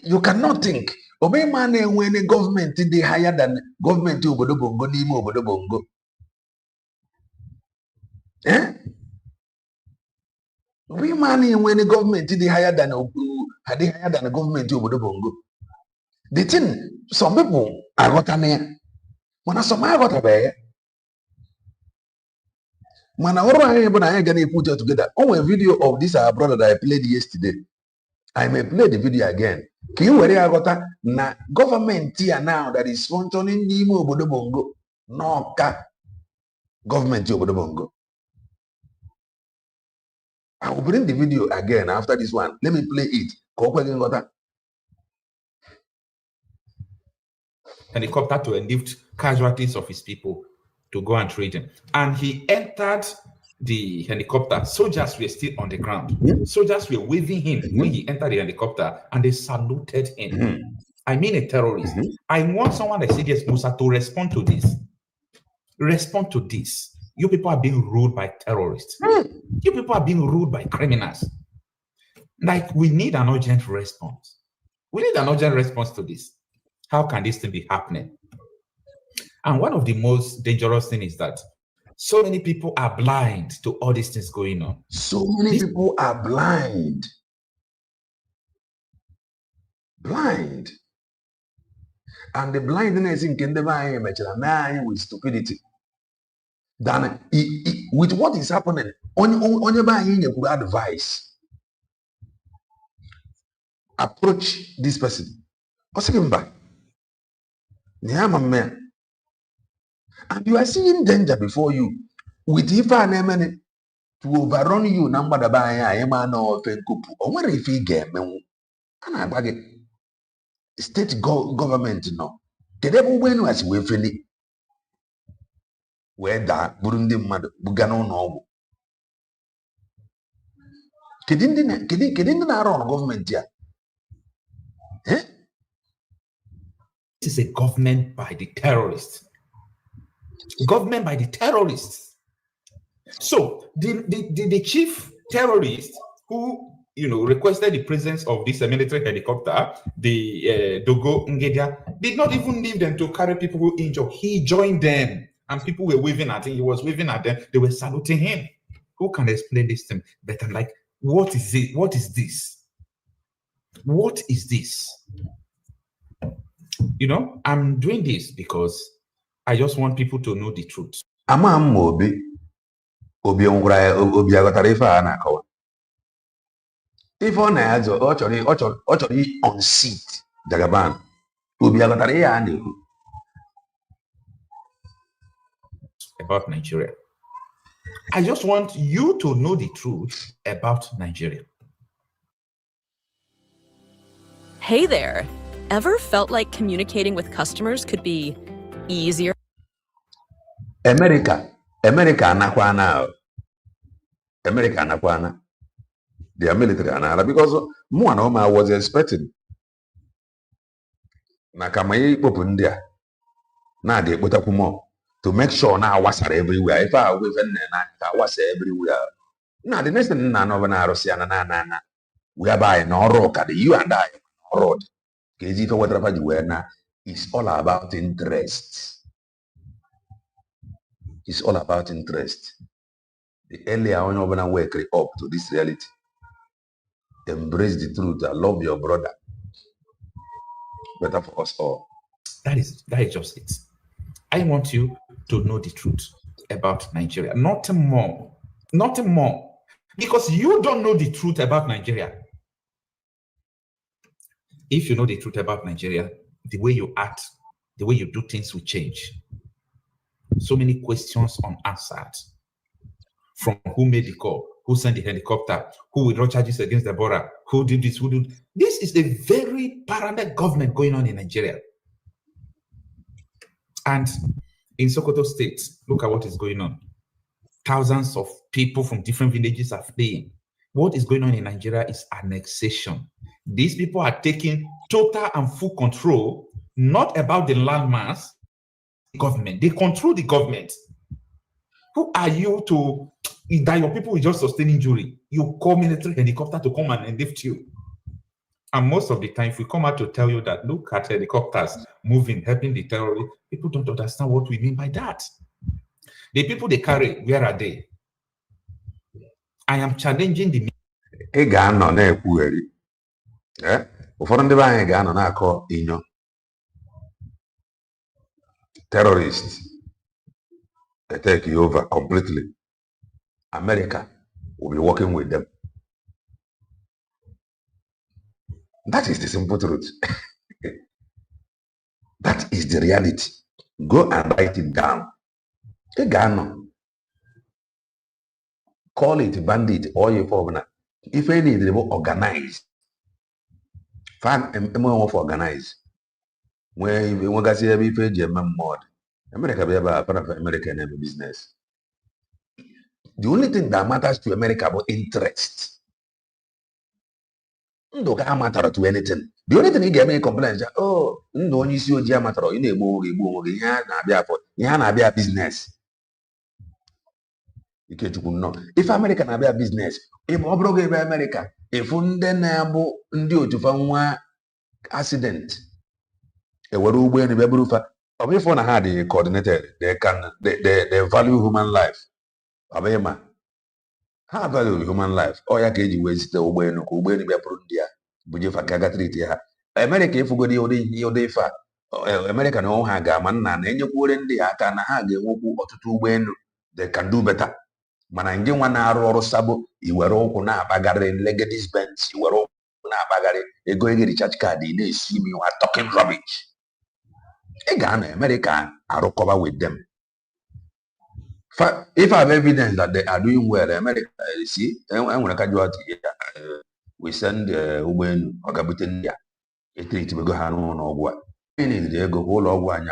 You cannot think. Obey man when a government is higher than government to Obodo Bongo, Nimo Obodo Bongo. Eh? Obey man when a government is higher than a government to Obodo Bongo. The thing, some people are got an air. When I saw my got a bear. When I gonna put it together. Oh, a video of this our brother that I played yesterday. I may play the video again. Can you worry about na government here now that is sponsoring Nimo Obodo Bongo? No government Obodo Bongo. I will bring the video again after this one. Let me play it. Helicopter to relieve casualties of his people to go and treat him. And he entered the helicopter. Soldiers were still on the ground. Soldiers were waving him when he entered the helicopter, and they saluted him. I mean, a terrorist. I want someone like CDS Musa to respond to this. Respond to this. You people are being ruled by terrorists. You people are being ruled by criminals. Like, we need an urgent response. We need an urgent response to this. How can this thing be happening? And one of the most dangerous things is that so many people are blind to all these things going on. So many people are blind. Blind. And the blindness in Kendeva with stupidity. Then with what is happening, only advice. Approach this person. And you are seeing danger before you. With Ifa and to overrun you, number the buy, I am an open couple. Or where if he get me? And I bag it. State government, no. The devil when was we feel where that Burundi mad Bugano no. Kidding our own government here. Eh? This is a government by the terrorists. Government by the terrorists. So the chief terrorist who requested the presence of this military helicopter, the Dogo Ngedia, did not even leave them to carry people who injured. He joined them, and people were waving at him. He was waving at them. They were saluting him. Who can explain this to me better? Like, what is it? What is this? What is this? I'm doing this because I just want people to know the truth. If on has on seat, Jagaban, about Nigeria. I just want you to know the truth about Nigeria. Hey there. Ever felt like communicating with customers could be easier? America anakwana. America anakwana. Their military anara because more and I was expecting. Na kama ikpopu ndị a na-aga ekpotakwu more to make sure na awasara everywhere. If I will even na awasa everywhere. Now the next thing na no na Russia na we are buying ọrụ ka you and I ọrụ ka ezi ife wetara ji wee na it's all about interest. It's all about interest. The earlier on you're gonna wake up to this reality. Embrace the truth. I love your brother. Better for us all. That is just it. I want you to know the truth about Nigeria. Nothing more. Nothing more. Because you don't know the truth about Nigeria. If you know the truth about Nigeria, the way you act, the way you do things will change. So many questions unanswered. From who made the call, who sent the helicopter, who withdraw charges against the border, who did this, who did this. Is a very parallel government going on in Nigeria. And in Sokoto State, look at what is going on. Thousands of people from different villages are fleeing. What is going on in Nigeria is annexation. These people are taking total and full control, not about the landmass, government. They control the government. Who are you to, that your people will just sustain injury? You call military helicopter to come and lift you. And most of the time, if we come out to tell you that, look at helicopters moving, helping the terrorists, people don't understand what we mean by that. The people they carry, where are they? I am challenging the terrorists. They take you over completely. America will be working with them. That is the simple truth. That is the reality. Go and write it down. Call it bandit or your formula. If any they will organize. Organize. Where you want to see every page mod. America be about American business. The only thing that matters to America about interest. Don't matter to anything. The only thing you get me complaints that no you see you matter you na be a business. You can't know. If America na be a business, if Obroge be America, if undenable ndio to find accident. A waru when the berufa. If one had the coordinated, they value human life. Abema. How value human life? Oh, ya keji waste the Ubeno, Ubeni Beprundia, Bujefa Gagatria. America, if you go the Yodefa, American no hagaman, and any wooden the Atana Hage, Woku or to when they can do better. Manangin 1 hour or sabo, you were all na bagare, legatis bench, you were all na bagare, a going to recharge card, they see me are talking rubbish. Ghana, America, I will cover with them. If I have evidence that they are doing well, America, see, and when I can we send Uben or Gabutin, a treat to go on or what. Meaning they go all over one.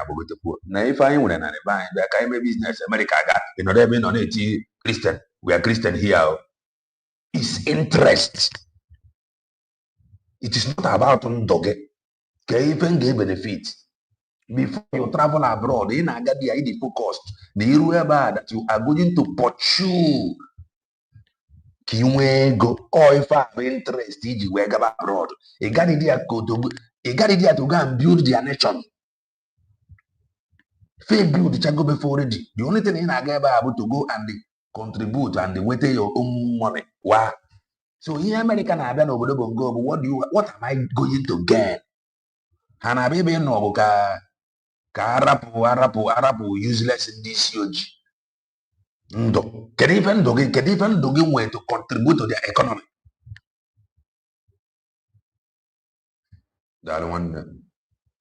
Now, if I want to buy that kind of business, America got, you know, they've been on it, Christian. We are Christian here. It's interest. It is not about Ndoge. Can even give benefits. Before you travel abroad, in Agadia, the focus, the Irueba that you are going to pursue. Kiwego, or if I have interest, you work abroad. A Gadidia to go and build their nation. Fair build the Chago before ready. The only thing in Agaba able to go and contribute and wait your own money. Wow. So in American Aban over the Bongo, what am I going to gain? Hana baby no Arapu useless in this huge. Can even dogi way to contribute to their economy. That one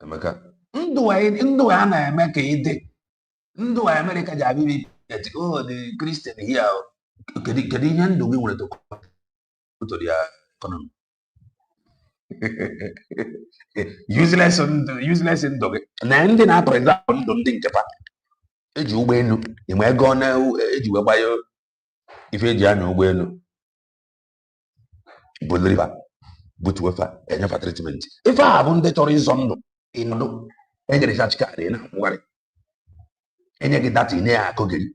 America. Ndo ana America ide. Ndo America jabi the Christian here. Can dogi way to contribute to their economy. Useless in dog. Nandi na for example, don't think about. eji ụgbọelu enwe ego na eji wee gbayo ife eji anya ụgbọelu buliriba butuwefa enyefa treatment ife a bụ ndị chọrọ ịzọ ndụ ịnọdụ enyere research card ị na-akwụgharị enye gị data ị na-akọgịrị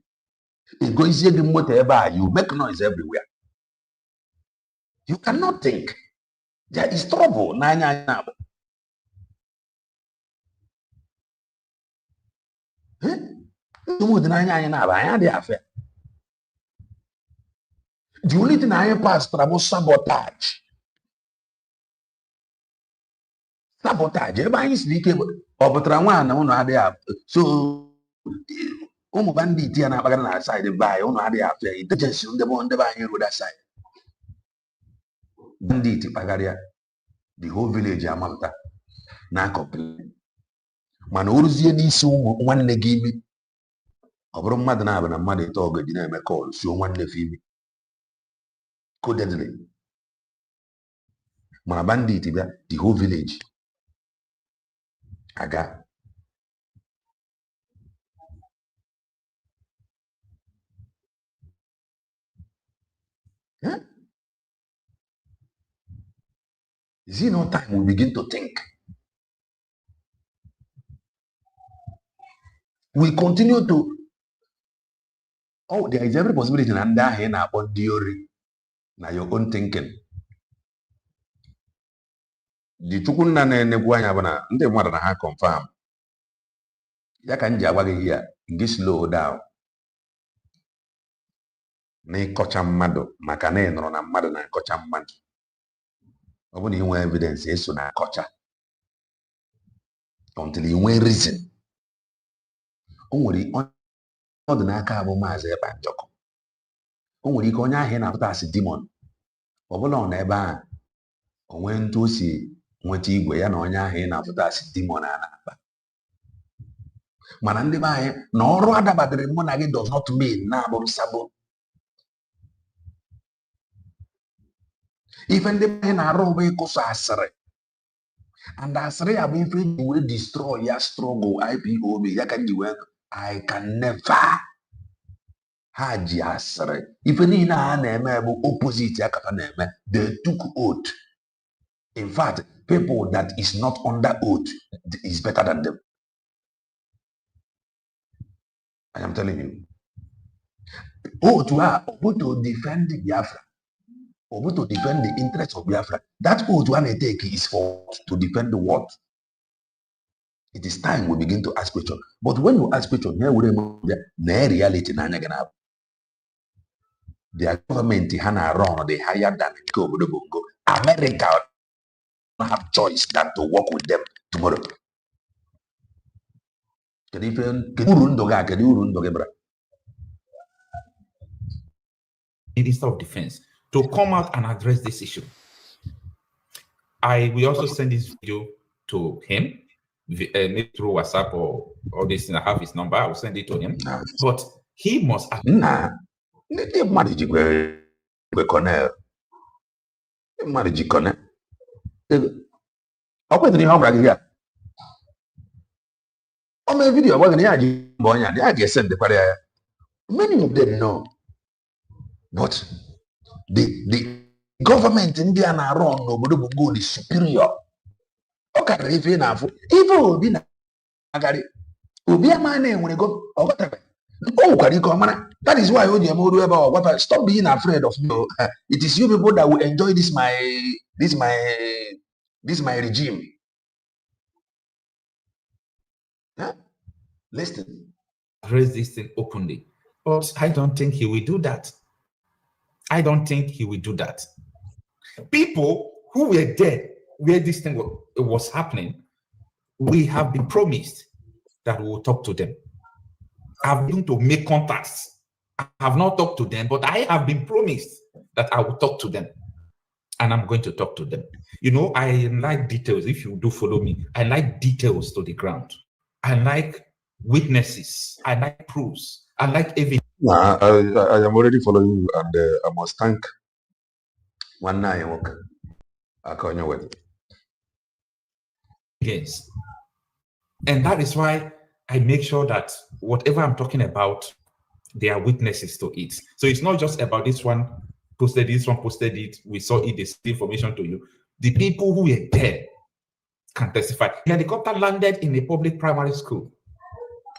egoizie gị moto ebe a you make noise everywhere you cannot think there is trouble n'anya anyị na-abụ nsogbu dị n'anya anyị na-abụ anyị adịghị afịa the only thing anyị pastara bụ sabotage ebe anyị siri ike ọ pụtara nwaanyị ụnụ adịghị so ụmụ bandit ya na-akpagara na side be anyị ụnụ adịghị afịa intelligence ndị be anyị ruo that side bandit kpagarịa the whole village amapụta na complain mana o ruzie n'isi ụmụ nwanne gị imi ọ bụrụ mmadụ na-abụ na mmadụ ịtọ ọgụ ji na-eme kọl suo nwanne fe imi codedly mana bandit bịa the whole village aga is it no time we begin to think? We continue to there is every possibility na ndị ahụ ị na-akpọ ndị ori na your own thinking. The Chukwunna na-enegwu anya bụ na ndị mmadụ na ha confirm ya ka m ji agwa gị ya gị slow down na ịkọcha mmadụ maka na ị nọrọ na mmadụ na nkọcha mmadụ ọ bụ na ị nwee evidence eso na akọcha until ị nwee reason. O nwere ọdụ n'aka bụ Maazị Ebanjọkụ. O nwere ike onye ahụ ị na-apụta asị demon ọ bụla ọ nọ ebe ahụ o nwee ntụ o si nweta igwe ya na onye ahụ ị na-apụta asị demon a na-akpa mana ndị be anyị na ọrụ adabadịrị mụ na gị does not mean na-abụrụ sabo. Ife ndị be anyị na-arụ bụ ịkụsọ asịrị and asịrị ya bụ ife eji wee destroy ya struggle IPOB ya ka ji wee I can never ha ji asịrị ife niile ha na-eme bụ opposite ya kafa na-eme. They took oath. In fact, people that is not under oath is better than them. I am telling you. Oath to defend Biafra, or to defend the interests of Biafra. That oath one they take is for to defend the what? It is time we begin to ask questions. But when you ask questions, here we remember the reality. Their government hana run they higher than Bongo. America don't have choice than to work with them tomorrow. Minister of Defense to come out and address this issue. I will also send this video to him, maybe through WhatsApp or this, and I have his number. I will send it to him. But he must. Many of them know, but the government in India na run obodo Bongo is superior. Okay, if you know, even Obi na agari Obi amane when go or whatever. Oh, that is why stop being afraid of me. It is you people that will enjoy this my regime. Huh? Listen. Raise this thing openly. But I don't think he will do that. I don't think he will do that. People who were there where this thing was happening, we have been promised that we will talk to them. I've been to make contacts. I have not talked to them, but I have been promised that I will talk to them. And I'm going to talk to them. You know, I like details. If you do follow me, I like details to the ground. I like witnesses. I like proofs. I like evidence. I am already following you, and I must thank one night work. Yes. And that is why I make sure that whatever I'm talking about, they are witnesses to it. So it's not just about this one posted it, we saw it, this information to you. The people who were there can testify. The helicopter landed in a public primary school.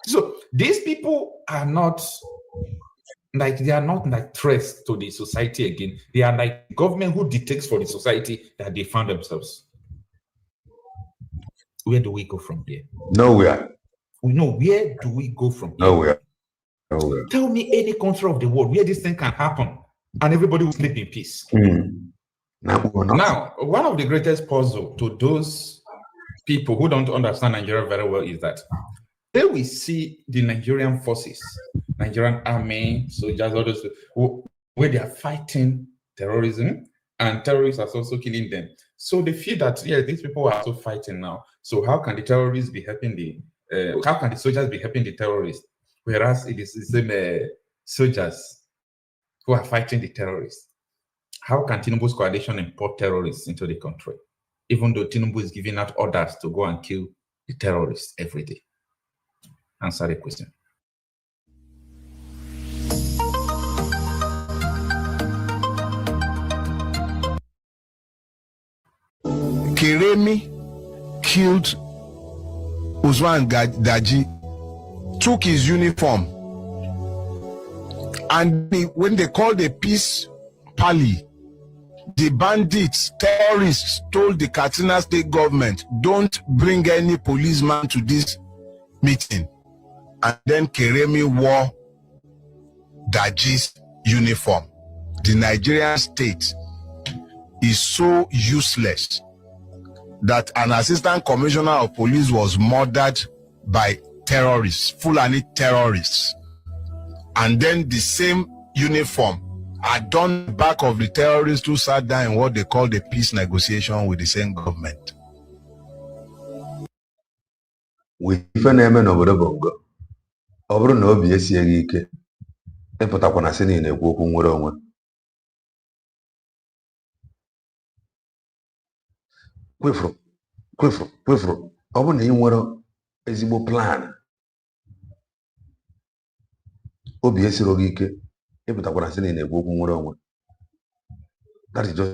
So these people are not like threats to the society again. They are like government who dictates for the society that they found themselves. Where do we go from here? Nowhere. We know, where do we go from here? Nowhere. Tell me any country of the world where this thing can happen and everybody will sleep in peace. Now, one of the greatest puzzle to those people who don't understand Nigeria very well is that there we see the Nigerian forces, Nigerian army, soldiers, all those where they are fighting terrorism, and terrorists are also killing them. So they feel that, yeah, these people are also fighting now. So how can the terrorists be helping how can the soldiers be helping the terrorists? Whereas it is the same soldiers who are fighting the terrorists. How can Tinubu's coalition import terrorists into the country, even though Tinubu is giving out orders to go and kill the terrorists every day? Answer the question. Keremi killed Usman Daji, took his uniform, and when they called the peace rally, the bandits, terrorists told the Katsina state government, don't bring any policeman to this meeting. And then Keremi wore Daji's uniform. The Nigerian state is so useless that an assistant commissioner of police was murdered by terrorists, Fulani terrorists. And then the same uniform adorned the back of the terrorists who sat down in what they call the peace negotiation with the same government. We na-eme n'obodo Bongo, ọ bụrụ na obi esighị ike ịpụtakwa na sị na-ekwu okwu nwere onwe. Kwefuru ọ bụrụ na ị nwere ezigbo plan, obi esiro gị ike ịpụtakwa na sị na-ekwu okwu nwere onwe. That is just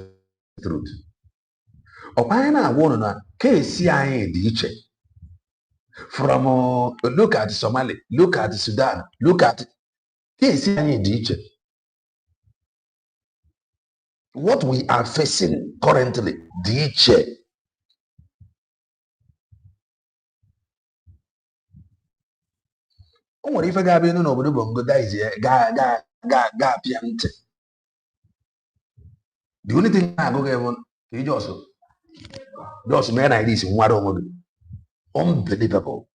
the truth. Ọkwa anyị na-agwa ụnụ na keesi anyị dị iche. From look at Somalia, look at Sudan, look at what we are facing currently, DH. O nwere ife ga-abịa inu n'obodo Bongo ga-apịa ntị. The only thing na-agụ gị bụ ka just mee na isi nwara onwe gị. Unbelievable.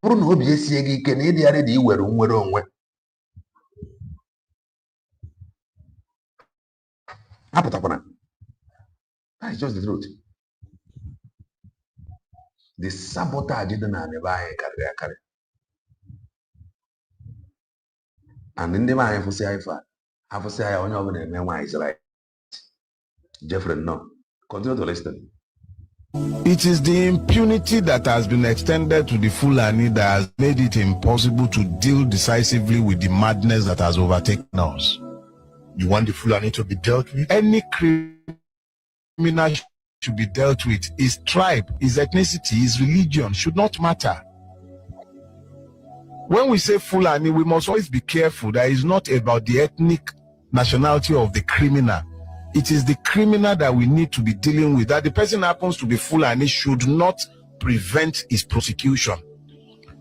Bụrụ na obi esie gị ike na ịdị arị dị iwere nwere onwe. Apụtakwana. That is just the truth. The sabotage dị na ebe anyị karịrị akarị. And ndị be anyị fụsị anyị afụsị anyị onye ọbụla eme nwaanyị Israel. Jeffrey, no. Continue to listen. It is the impunity that has been extended to the Fulani that has made it impossible to deal decisively with the madness that has overtaken us. You want the Fulani to be dealt with? Any criminal should be dealt with. His tribe, his ethnicity, his religion should not matter. When we say Fulani, we must always be careful that it's not about the ethnic nationality of the criminal. It is the criminal that we need to be dealing with. That the person happens to be Fulani should not prevent his prosecution.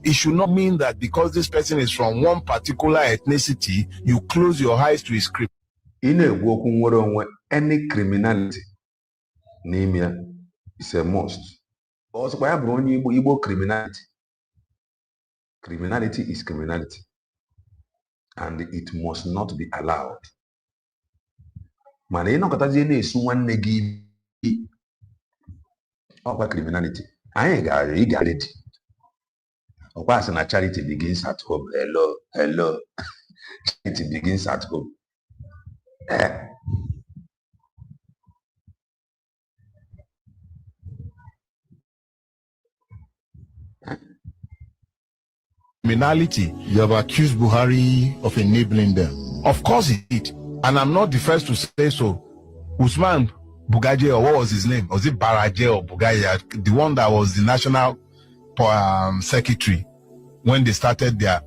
It should not mean that because this person is from one particular ethnicity, you close your eyes to his crime. Any criminality is a must. Also, Igbo criminality. Criminality is criminality, and it must not be allowed. Mana ịnọkọtazie na-esu nwanne gị ọkwa criminality. Anyị ga-ready. Ọkwa asị na charity begins at home. Hello. Charity begins at home. criminality. You have accused Buhari of enabling them. Of course he did. And I'm not the first to say so. Usman Bugaje, or what was his name? Was it Baraje or Bugaje? The one that was the national secretary when they started their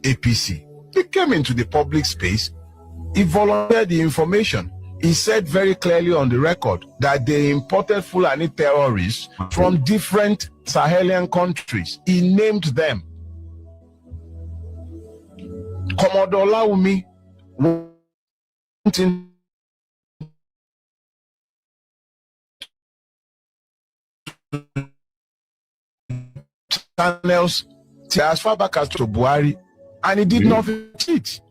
APC. He came into the public space. He volunteered the information. He said very clearly on the record that they imported Fulani terrorists from different Sahelian countries. He named them. Commodore Laumi went in channels as far back as to Buhari, and he did not cheat.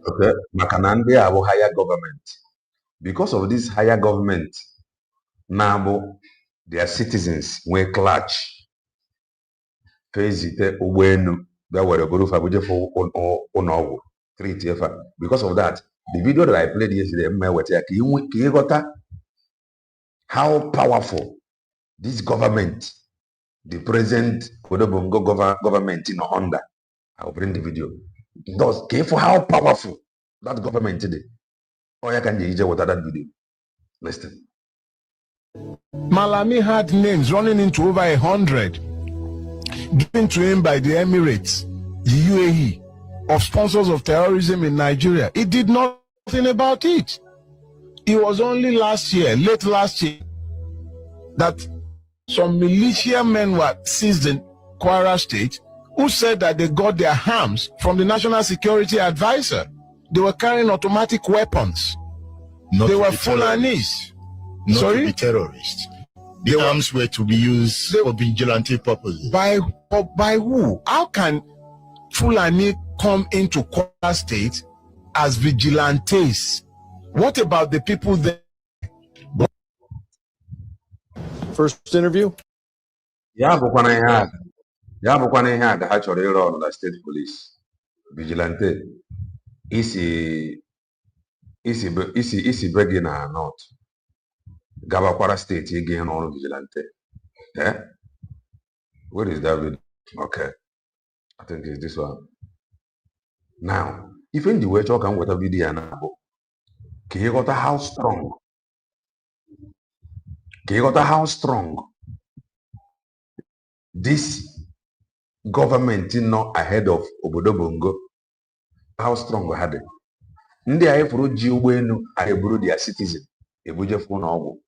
Okay, Makanande have higher government. Because of this higher government, now their citizens were clutch. Because of that, the video that I played yesterday, how powerful this government, the present government in Honda. I'll bring the video. Thus, for how powerful that government today. Or you can use what that video. Listen. Malami had names running into over 100 given to him by the Emirates, the UAE, of sponsors of terrorism in Nigeria. He did nothing about it. It was only late last year, that some militia men were seized in Kwara State who said that they got their arms from the National Security Advisor. They were carrying automatic weapons. They were Fulanis. Not Sorry? to be terrorists. The arms were to be used for vigilante purposes. By who? How can Fulani come into Kwara State as vigilantes? What about the people there? First interview? Yeah, but when I had the actual on the state police vigilante, isi begging or not. Gabakwara State again on vigilante. Yeah? Where is that video? Okay. I think it's this one. Now, if in the way you can with a video now, can you got a house strong? Can you got a house strong? This government is not ahead of Obodo Bongo. How strong we had it? Ndị anyị furu ji ụgbọelu anyị eburu their citizen ebuje fụ na ọgwụ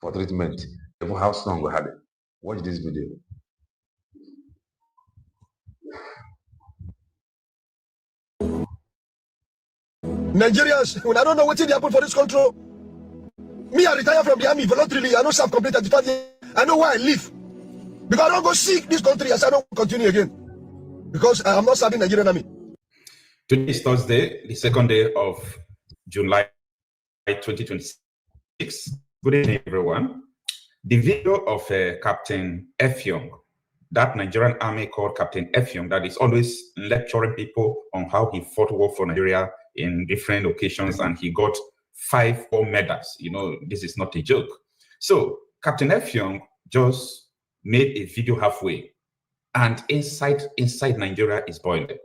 for treatment. How strong we had it. Watch this video. Nigerians, when I don't know what they happen for this country. Me, I retire from the army voluntarily. I know self-complete at 35 years. I know why I live. Because I don't go seek this country as I don't continue again. Because I'm not serving Nigerian army. Today is Thursday, the second day of July 2026. Good evening, everyone. The video of Captain Effiong, that Nigerian army called Captain Effiong, that is always lecturing people on how he fought war for Nigeria in different occasions, and he got 5 war medals. You know, this is not a joke. So Captain Effiong just made a video halfway, and inside Nigeria is boiling.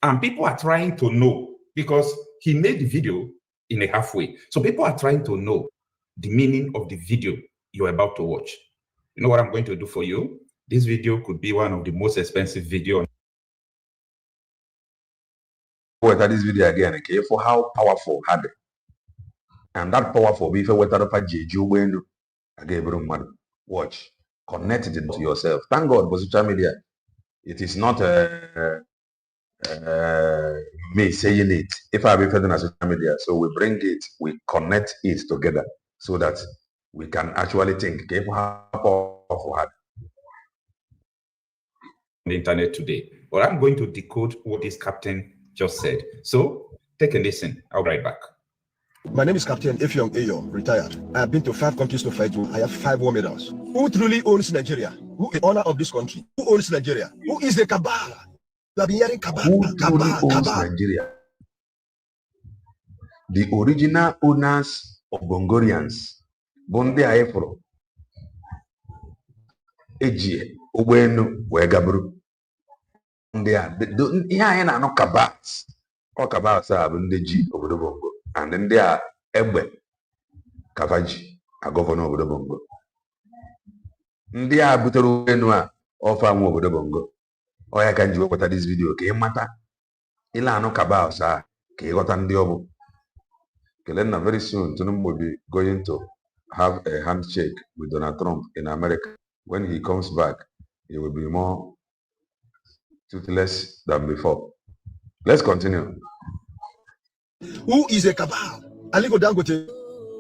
And people are trying to know, because he made the video in a halfway. So people are trying to know the meaning of the video you're about to watch. You know what I'm going to do for you? This video could be one of the most expensive videos. Wait at this video again, okay, for how powerful had it. And that powerful, if you wait at the again, watch, connect it to yourself. Thank God for social media. It is not me saying it. If I be present on social media, so we bring it, we connect it together so that we can actually think. Okay, for how powerful had the internet today. But I'm going to decode what this captain just said. So take a listen. I'll be right back. My name is Captain Effiong Eyo, retired. I have been to 5 countries to fight war. I have 5 war medals. Who truly owns Nigeria? Who is the owner of this country? Who owns Nigeria? Who is the cabal? You have been hearing cabal. Who truly owns Nigeria? The original owners of Bongorians, Bonde Aefro, Ejie, Ubenu, Wegabru. ihe anyị na-anụ kabals ọ kabals a bụ ndị ji obodo Bongo and ndị a egbe kavaji a gọvanọ obodo Bongo ndị a butere ụgbọelu a ọfa nwa obodo Bongo ọ ya ka nji wepụta this video ka ị mata ile anụ kabals a ka ị ghọta ndị ọ bụ. Kelenna, very soon Tinubu will be going to have a handshake with Donald Trump in America. When he comes back, he will be more toothless than before. Let's continue. Who is a cabal? Aliko Dangote.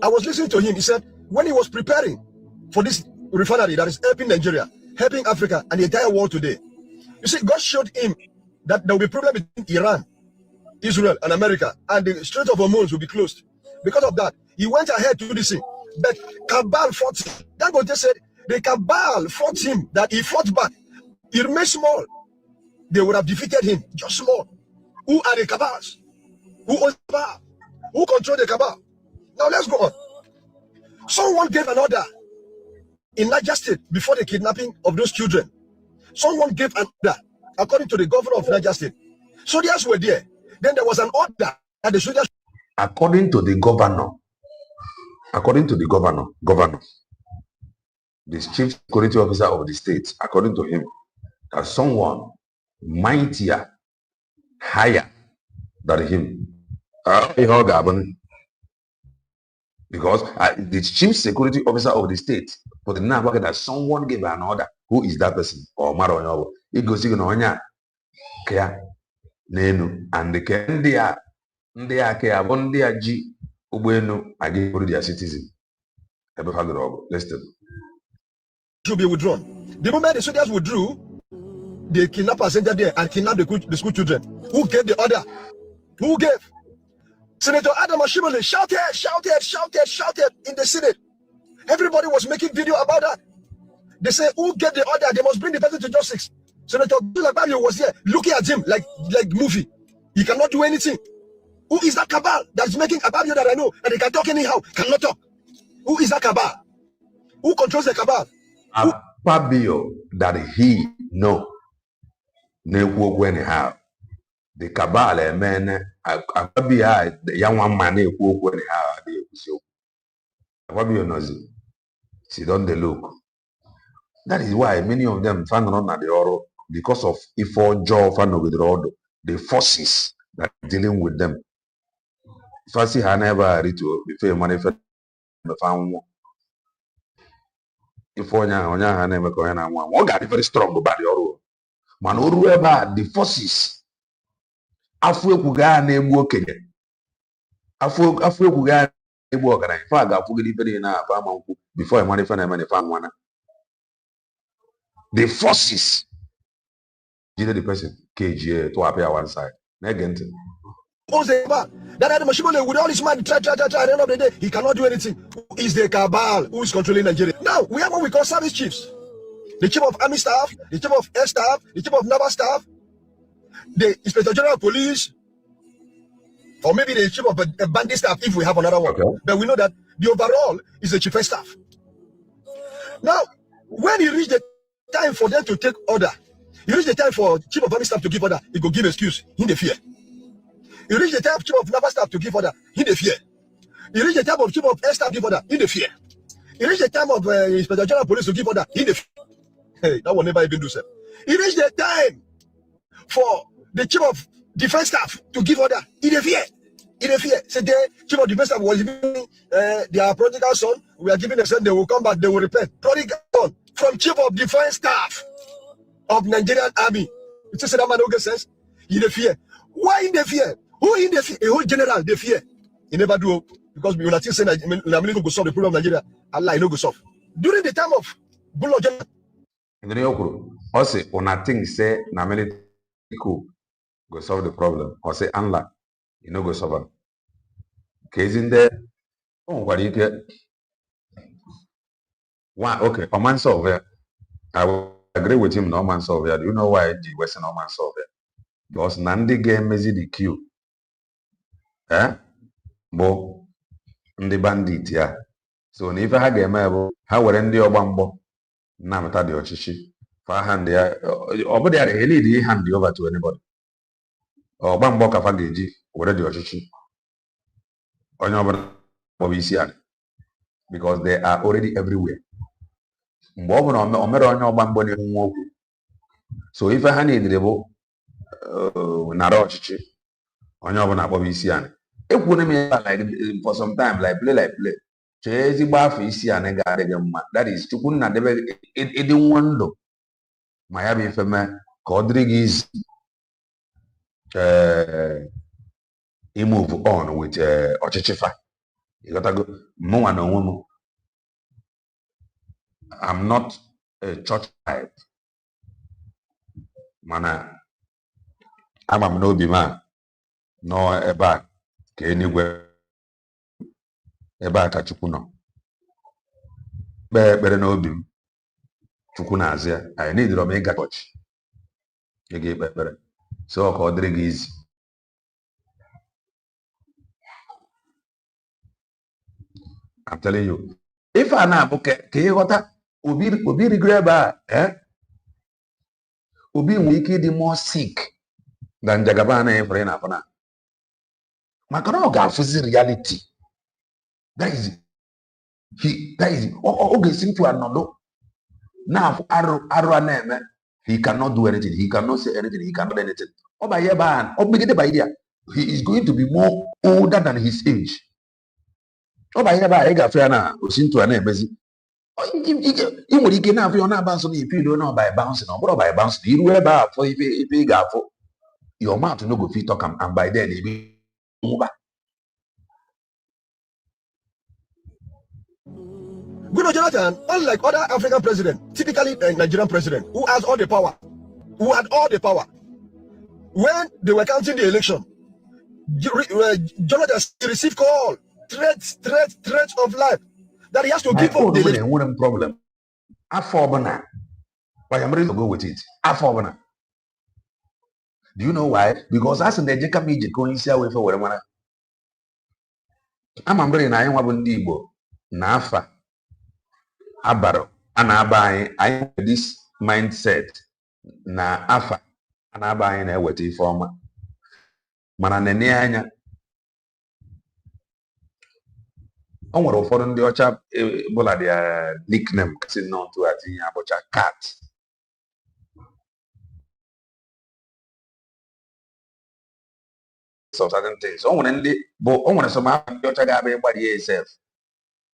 I was listening to him. He said when he was preparing for this refinery that is helping Nigeria, helping Africa and the entire world today, you see, God showed him that there will be problem between Iran, Israel, and America, and the Strait of Hormuz will be closed. Because of that, he went ahead to do this thing. But cabal fought him. Dangote said the cabal fought him, that he fought back. He remained small. They would have defeated him, just small. Who are the cabals? Who owns the cabal? Who control the cabal? Now let's go on. Someone gave an order in Niger State before the kidnapping of those children. Someone gave an order according to the governor of Niger State. Soldiers were there. Then there was an order that the soldiers. According to the governor, the chief security officer of the state, according to him, that someone mightier, higher than him, because the chief security officer of the state, but now that someone gave an order. Who is that person? Or Maronyo? It goes in on Kea Nenu and the Kendia. Ndị aka ya bụ ndị a ji ụgbọelu aga eburu their citizen. Ebe ha lụrụ ọgụ. Listen. Should be withdrawn. The moment the soldiers withdrew, the kidnappers entered there and kidnapped the school children. Who gave the order? Who gave? Senator Adam Ashimole shouted in the Senate. Everybody was making video about that. They say, who gave the order? They must bring the person to justice. Senator Abdullah was here looking at him like movie. He cannot do anything. Who is that cabal that's making about you that I know and they can talk anyhow, cannot talk? Who is that cabal? Who controls the cabal? Fabio that he know. Anyhow. The cabal, man, Fabio, the young one man, anyhow. Fabio knows it. She don't they look. That is why many of them found on at the Oro because of Ifo Joe fan with the forces that are dealing with them. Fasi ha never read to before money for the found if onya ha na emeko na nwa o got very strong about the oru man oru ebe the forces afu ekwuga na egbu okenye afu ekwuga na egbu ogara fa ga afugide ife na afa manku before money for na money fa nwana the forces the person KGA to appear one side na again that Adam Ashimole with all his money, try. At the end of the day, he cannot do anything. Who is the cabal who is controlling Nigeria? Now, we have what we call service chiefs. The chief of army staff, the chief of air staff, the chief of naval staff, the inspector general of police, or maybe the chief of bandit staff if we have another one. Okay. But we know that the overall is the chief of staff. Now, when you reach the time for them to take order, you reach the time for chief of army staff to give order, he go give excuse in the fear. You reach the time of chief of naval staff to give order, in the fear. You reach the time of chief of air staff to give order, in the fear. You reach the time of inspector general of police to give order, in the fear. Hey, that will never even do so. You reach the time for the chief of defense staff to give order, in the fear. In the fear. So the chief of defense staff was giving their prodigal son, we are giving the son, they will come back, they will repent. Prodigal son from chief of defense staff of Nigerian army. It says that man who says, in the fear. Why in the fear? Who in the fear? A whole general, they fear. He never do, because when I think say Nigeria go solve the problem of Nigeria, Allah no go solve. During the time of Bulo General. Or say, on a thing say, na military go solve the problem. Or say, Allah, you know go solve it. Case in there, oh, what do you get? One, okay, a man solve it. I will agree with him, no man solve it. Do you know why the Western no man solve it? Because Nandi game is the queue. Bo ndị bandit ya. So na ife ha ga-eme bụ ha were ndị ọgba mgbọ na-amụta dị ọchịchị fa hand ya obodo ya he need hand over to anybody ọgba mgbọ ka fa ga-eji were dị ọchịchị onye ọbụla kpọbụ isi ala because they are already everywhere mgbe ọ bụla o mere onye ọgba mgbọ na-enwe nwa okwu so ife ha na-edere bụ nara ọchịchị onye ọbụla akpọbụ isi ala ekwuru m ya like for some time like play chee ezigbo afọ isi ala ga-adịghị mma that is chukwu nna debe ịdị nwa ndụ ma ya bụ ife mee ka ọ dịrị gị izi move on with ọchịchị fa ịghọtago mụnwa na onwe m I'm not a church type mana ama m n'obi m a nọ ebe a ka enigwe ebe a ka chukwu nọ kpee ekpere n'obi m chukwu na-azụ ya anyị niile m ịga chọọchị ịga ikpe ekpere so ka ọ dịrị gị izi I'm telling you ife a na-abụ ka ịghọta obi rigoro ebe a obi nwere ike ịdị more sick na njagaba anaghị efere na afọ na maka na ọ ga-afụzi reality that is ọ ga-esi ntụ anọdụ na-afụ arụ a na-eme he cannot do anything he cannot say anything he cannot do anything ọ ba ebe a ọ megide by idea he is going to be more older than his age ọ ba ebe a ị ga-afụ ya na osi ntụ a na-emezi ị nwere ike na-afụ ya ọ na-aba nsọ na ifido na ọba bounce na ọ bụrụ ọba bounce na iru ebe a afọ ife ị ga-afụ your mouth no go fit talk am and by then ebe nwụba. Goodluck Jonathan, unlike other African presidents, typically a Nigerian president, who has all the power, who had all the power, when they were counting the election, Jonathan received call, threats of life, that he has to give up the election. One problem. Afobana. But I'm ready to go with it. Afobana. Do you know why? Because as in the Jeka Mijik going away for whatever. I'm bringing I want Igbo. Nafa. Abaro. Anabai. I have this mindset. Na afa. Anabai na weti forma. Mana nene anya. O nwere ụfọdụ ndị ọcha bụla their nickname kasi known to atinye abụcha cat. So certain things. O nwere some ndị ọcha ga-abịa ịgbadi ya esef.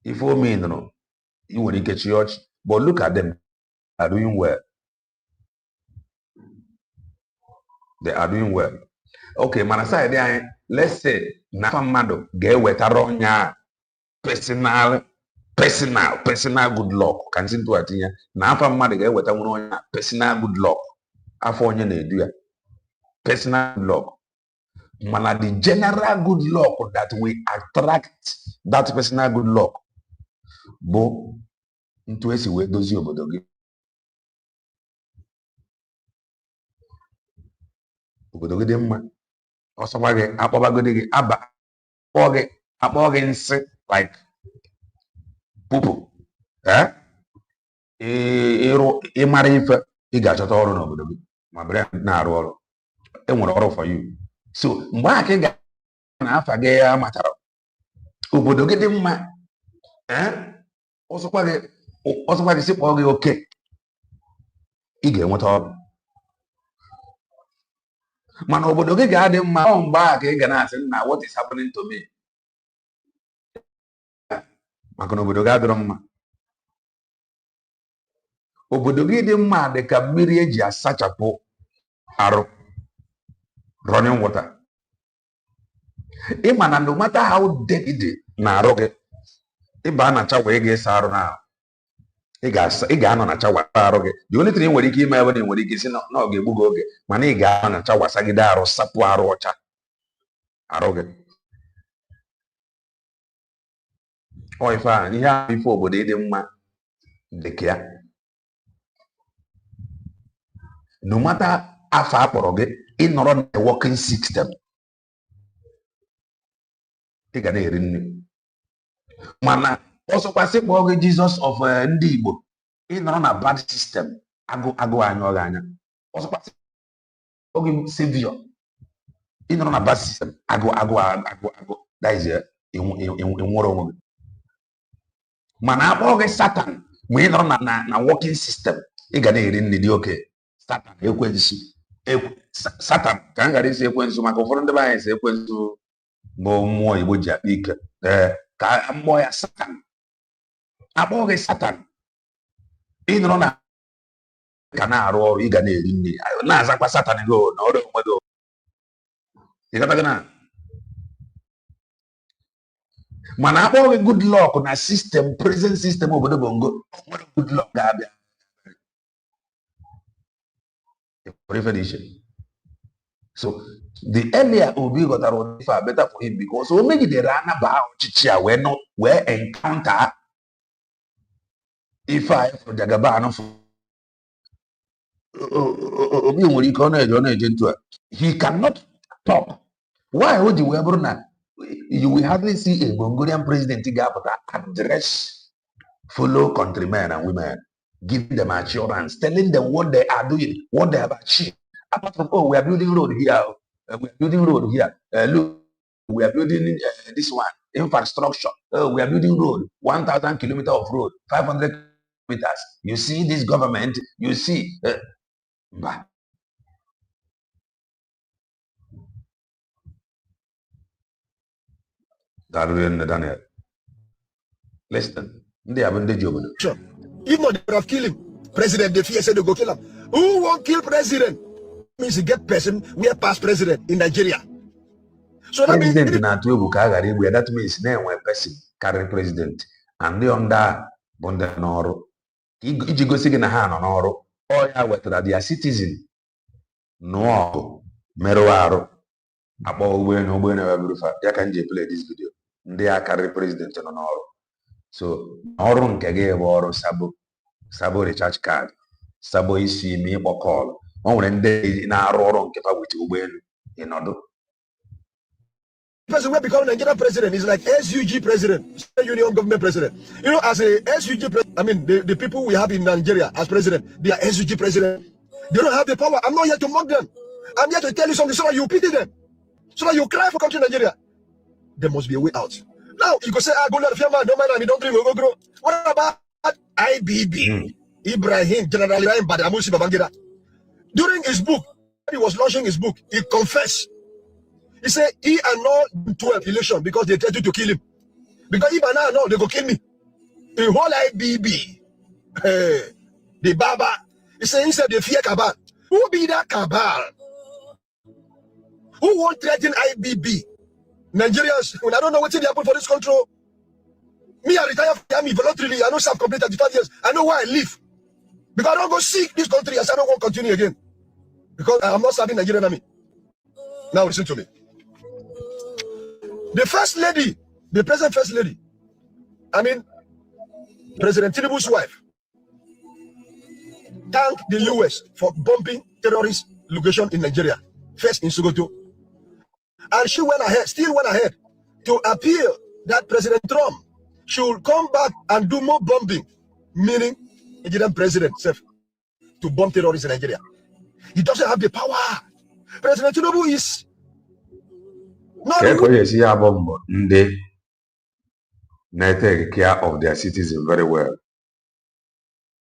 If o mean you nwere ike chi ọchị. But look at them. They are doing well. They are doing well. Okay, mana side anyị, let's say na afa mmadụ ga-ewetara ọnya personal good luck. Can see to atinya na afa mmadụ ga-eweta nwere ọnya personal good luck. Afọ onye na-edu ya. Personal good luck. Mana the general good luck that will attract that personal good luck bụ ntu esi wee dozie obodo gị. Obodo gị dị mma. Ọsọkwa gị akpọbagodi gị akpọ gị nsị like pupu. Ịmara ife ị ga-achọta ọrụ n'obodo gị ma bere na-arụ ọrụ. Enwere ọrụ for you. So mgbe aka ị ga na afa gị ya matara obodo gị dị mma. Ọsọkwa gị sikpọ gị oke. Ị ga-enweta ọrụ. Mana obodo gị ga-adị mma ọ mgbe a ka ị ga na-asị na what is happening to me. Maka na obodo gị adịrọ mma. Obodo gị dị mma dị ka mmiri eji asachapụ arụ. Running water. Ị ma na no matter how dirty na arụ gị, ịba na chawa ị ga-esa arụ na ị ga-anọ na chawa arụ gị. The only thing ị nwere ike ime ebe na ị nwere ike isi na ọ ga-egbu gị oge mana ị ga-anọ na chawa sagide arụ sapụ arụ ọcha arụ gị. Ọ ife a ihe ahụ ife obodo ịdị mma dị ka ya. No matter afọ akpọrọ gị ịnọrọ na working system ị ga na-eri nri. Mana ọsọkwasị kpọọ gị Jesus of ndị Igbo ịnọrọ na bad system agụ anya ọ ga-anya ọzọkwa oge savior ịnọrọ na bas system agụ that is enwere onwe gị mana akpọrọ gị satan ma ị nọrọ na working system ị ga na-eri nri dị oke satan ekwensu satan ka m gara isi ekwensu maka ụfọdụ ndị be anyị si ekwensu bụ mmụọ Igbo ji akpa ike ka mmụọ ya satan akpọrọ gị satan ị nọrọ na ka na-arụ ọrụ ị ga na-eri nri na-azakwa satan gị na ọrụ onwe gị ịgataghị na mana akpọ gị good luck na system present system obodo bongo nwere good luck ga-abịa so the earlier Obi ghọtara ụdị ife a better for him because o megidere anaba ọchịchị a wee encounter ife a efuru Jagaban Obi nwere ike ọ na-eje ntu a he cannot talk why o ji wee bụrụ na you will hardly see a Mongolian president ga-apụta address fellow countrymen and women, giving them assurance, telling them what they are doing, what they have achieved. Apart from, oh, we are building road here, we are building road here. Look, we are building this one, infrastructure. We are building road, 1,000 kilometers of road, 500 kilometers. You see this government, you see. Daniel, listen, they haven't the job. Sure. If not, they would have killed him. President, the fear said they go kill him. Who won't kill president? Means you get person, we are past president in Nigeria. So that means that means now one person carry president and they under Bonda Noro. Iji go sig in a hand on Oro, or whether they are citizen. No, Meruaro. About when no one ever can play this video. They are carry president on Oro. So Oron Kage or Sabo recharge card. Sabo is me or call. On day in our Oron Kepa with Uben in order. Person will become Nigerian president is like SUG president, Union Government president. You know, as a SUG president, I mean the people we have in Nigeria as president, they are SUG president. They don't have the power. I'm not here to mock them. I'm here to tell you something so that you pity them. So that you cry for country Nigeria. There must be a way out. Now you go say, go let the man, don't mind me, don't drink, go grow. What about IBB? Ibrahim, General Ibrahim Badamusi Babangida. During his book, he was launching his book, he confessed. He said he annulled 12 election because they tried to kill him. Because if I now they go kill me. The whole IBB, the Baba, he said they fear cabal. Who be that cabal? Who won't threaten IBB? Nigerians, when I don't know what they happen for this control. Me, I retire from the army voluntarily. I know I've completed 35 years. I know why I live. Because I don't go seek this country as I don't want to continue again. Because I'm not serving Nigerian army. Now listen to me. The first lady, the present first lady, I mean, President Tinubu's wife, thanked the US for bombing terrorist location in Nigeria, first in Sokoto. And she went ahead, still went ahead to appeal that President Trump should come back and do more bombing, meaning Nigerian president self to bomb terrorists in Nigeria. He doesn't have the power. President Tinubu is not they take care of their citizens very well.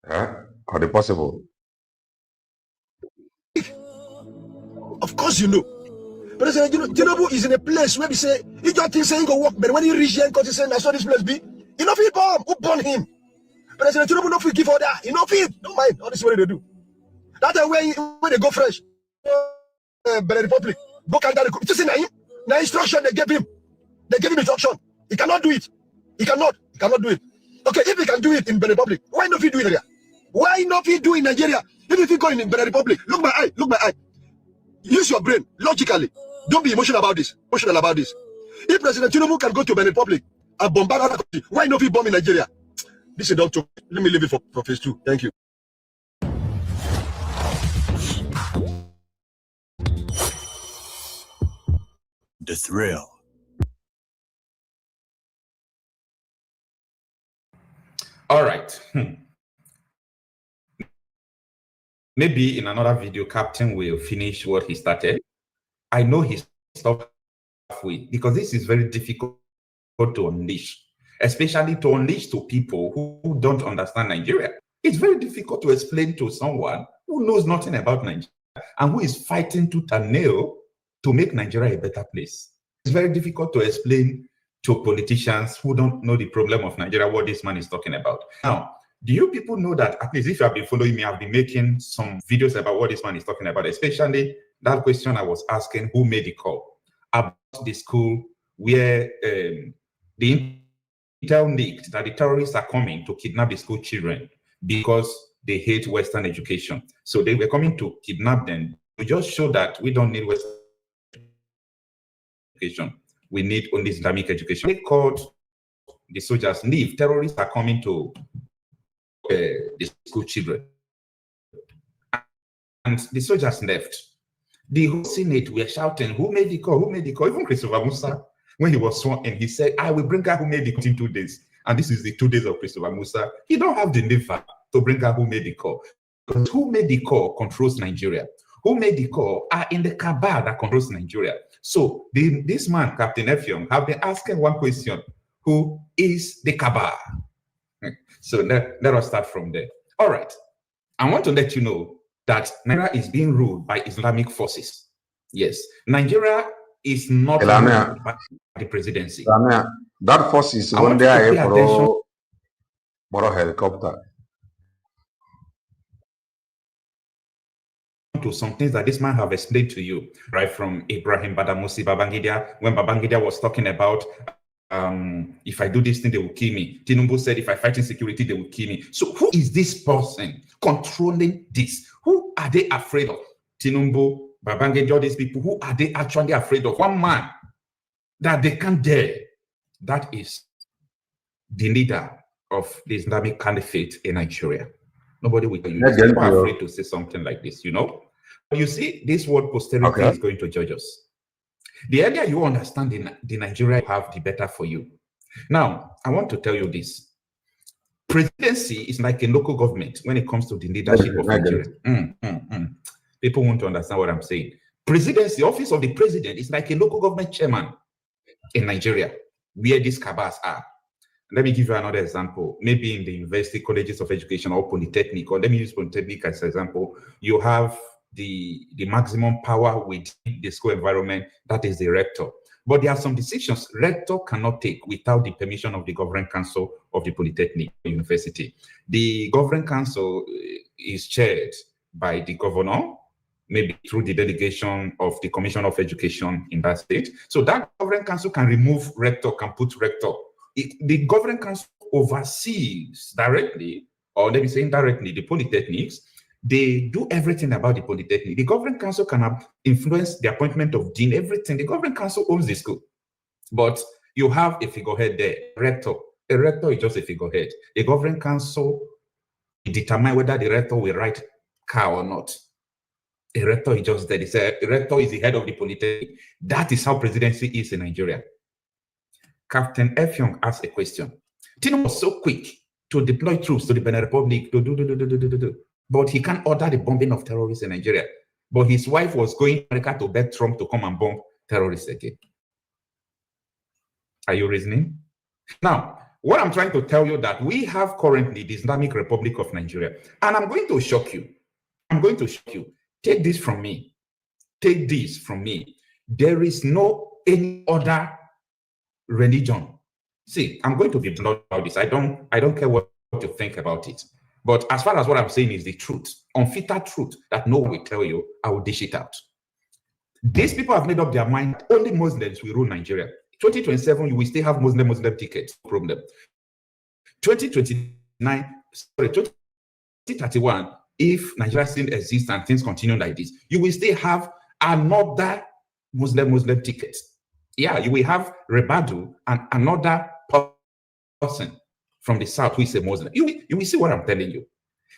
Are they possible? Of course you know. President Tinubu is in a place where we say he just thinks saying go work, but when he reach here, because he say, I saw this place be, he no fit bomb. Who burn him? President Tinubu no fit give order. He no fit. Don't mind. All this what they do. That's when they go fresh. Benin Republic. Go Canada. You see now instruction they gave him. They gave him instruction. He cannot do it. He cannot do it. Okay, if he can do it in Benin Republic, why not he do it here? Why not he do it in Nigeria? If he go in Benin Republic, look my eye. Use your brain logically. Don't be emotional about this. If President Tinubu can go to Benin Republic and bombard other country, why not he bomb in Nigeria? This is don't talk. Let me leave it for phase 2. Thank you. The thrill. All right. maybe in another video, Captain will finish what he started. I know he stopped halfway because this is very difficult to unleash, especially to unleash to people who don't understand Nigeria. It's very difficult to explain to someone who knows nothing about Nigeria and who is fighting tooth and nail to make Nigeria a better place. It's very difficult to explain to politicians who don't know the problem of Nigeria what this man is talking about. Now, do you people know that, at least if you have been following me, I've been making some videos about what this man is talking about, especially that question I was asking, who made the call about the school where the intel leaked that the terrorists are coming to kidnap the school children because they hate Western education. So they were coming to kidnap them. We just show that we don't need Western education. We need only Islamic education. They called the soldiers, leave. Terrorists are coming to the school children. And the soldiers left. The whole Senate were shouting, who made the call? Who made the call? Even Christopher Musa, when he was sworn in, he said, I will bring out who made the call in 2 days. And this is the 2 days of Christopher Musa. He don't have the liver to bring out who made the call. Because who made the call controls Nigeria. Who made the call are in the cabal that controls Nigeria. So this man, Captain Effiong, have been asking one question: who is the cabal? So let us start from there. All right. I want to let you know that Nigeria is being ruled by Islamic forces. Yes. Nigeria is not ruled by the presidency. That force is one day I borrow helicopter. To some things that this man have explained to you, right from Ibrahim Badamasi Babangida, when Babangida was talking about if I do this thing, they will kill me. Tinubu said, if I fight insecurity, they will kill me. So who is this person controlling this? Who are they afraid of? Tinubu, Babangida, all these people, who are they actually afraid of? One man that they can't dare. That is the leader of the Islamic Caliphate in Nigeria. Nobody will tell you. People are afraid to say something like this, you know? You see, this word posterity is going to judge us. The earlier you understand the Nigeria you have, the better for you. Now, I want to tell you this. Presidency is like a local government when it comes to the leadership of Nigeria. People want to understand what I'm saying. Presidency, office of the president, is like a local government chairman in Nigeria, where these cabals are. Let me give you another example. Maybe in the university, colleges of education, or polytechnic, or let me use polytechnic as an example. You have the maximum power within the school environment, that is the rector. But there are some decisions rector cannot take without the permission of the governing council of the polytechnic university. The governing council is chaired by the governor, maybe through the delegation of the Commission of Education in that state. So that governing council can remove rector, can put rector. The governing council oversees directly, or let me say indirectly, the polytechnics. They do everything about the polytechnic. The governing council can influence the appointment of dean, everything. The governing council owns the school. But you have a figurehead there, rector. A rector is just a figurehead. The governing council determine whether the rector will write car or not. A rector is just there. A rector is the head of the polytechnic. That is how presidency is in Nigeria. Captain Effiong asked a question. Tinubu was so quick to deploy troops to the Benin Republic, but he can't order the bombing of terrorists in Nigeria. But his wife was going to America to beg Trump to come and bomb terrorists again. Are you reasoning? Now, what I'm trying to tell you that we have currently the Islamic Republic of Nigeria, and I'm going to shock you. I'm going to shock you. Take this from me. Take this from me. There is no any other religion. See, I'm going to be blunt about this. I don't care what you think about it. But as far as what I'm saying is the truth, unfiltered truth that no one will tell you, I will dish it out. These people have made up their mind, only Muslims will rule Nigeria. 2027, you will still have Muslim tickets, no problem. 2031, if Nigeria still exists and things continue like this, you will still have another Muslim ticket. Yeah, you will have Rebadu and another person from the south who is a Muslim. You will see what I'm telling you.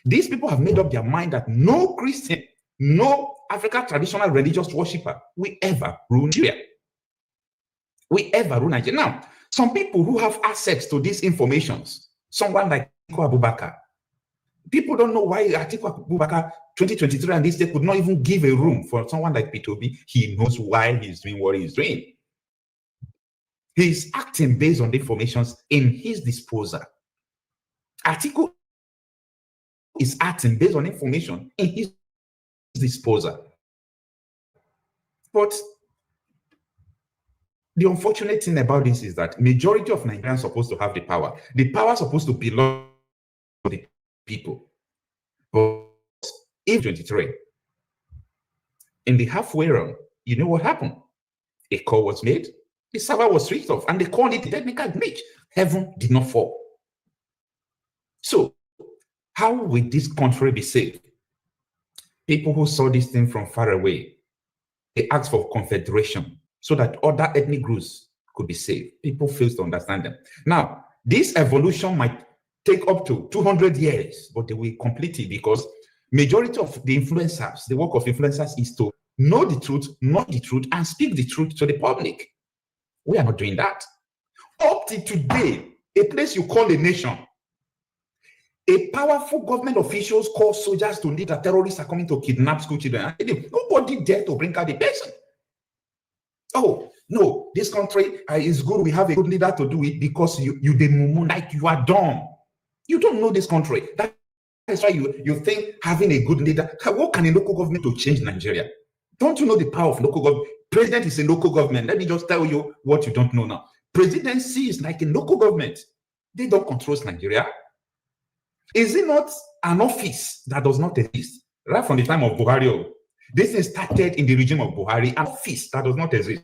These people have made up their mind that no Christian, no African traditional religious worshipper will ever rule Nigeria. Now, some people who have access to these informations, someone like Iko Abubakar, People don't know why Atiku Abubakar 2023 and this day could not even give a room for someone like P2B. He knows why he's doing what he's doing. He's acting based on the informations in his disposal. Atiku is acting based on information in his disposal. But the unfortunate thing about this is that majority of Nigerians are supposed to have the power. The power is supposed to belong to the people. But in 23, in the halfway run, you know what happened? A call was made, the server was switched off, and they called it a technical glitch. Heaven did not fall. So, how will this country be saved? People who saw this thing from far away, they asked for confederation so that other ethnic groups could be saved. People fail to understand them. Now, this evolution might take up to 200 years, but they will complete it because majority of the influencers, the work of influencers is to know the truth, and speak the truth to the public. We are not doing that. Up to today, a place you call a nation, a powerful government officials call soldiers to lead that terrorists are coming to kidnap school children. Nobody dare to bring out the person. Oh, no, this country is good. We have a good leader to do it because you the mumu, like you are dumb. You don't know this country. That's why you think having a good leader, what can a local government to change Nigeria? Don't you know the power of local government? President is a local government. Let me just tell you what you don't know now. Presidency is like a local government. They don't control Nigeria. Is it not an office that does not exist? Right from the time of Buhari, this thing started in the regime of Buhari, an office that does not exist.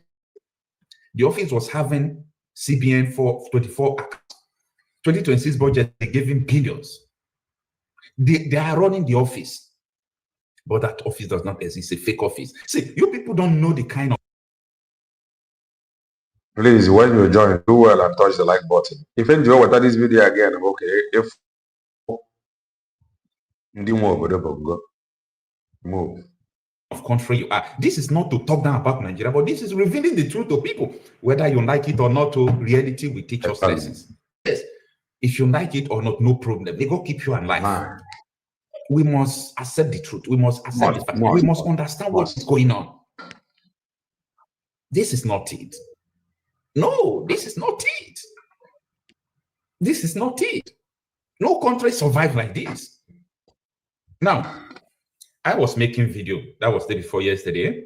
The office was having CBN for 24 accounts. 2026 budget, they gave him billions. They are running the office, but that office does not exist. It's a fake office. See, you people don't know the kind of. Please, when you join, do well and touch the like button. If you enjoy what this video again, okay. If move. Of country you are. This is not to talk down about Nigeria, but this is revealing the truth to people. Whether you like it or not, reality will teach us lessons. Yes. If you like it or not, no problem. They go keep you alive. Man. We must accept the truth. We must accept the fact. We must understand what is going on. This is not it. No, this is not it. This is not it. No country survive like this. Now, I was making video. That was the day before yesterday.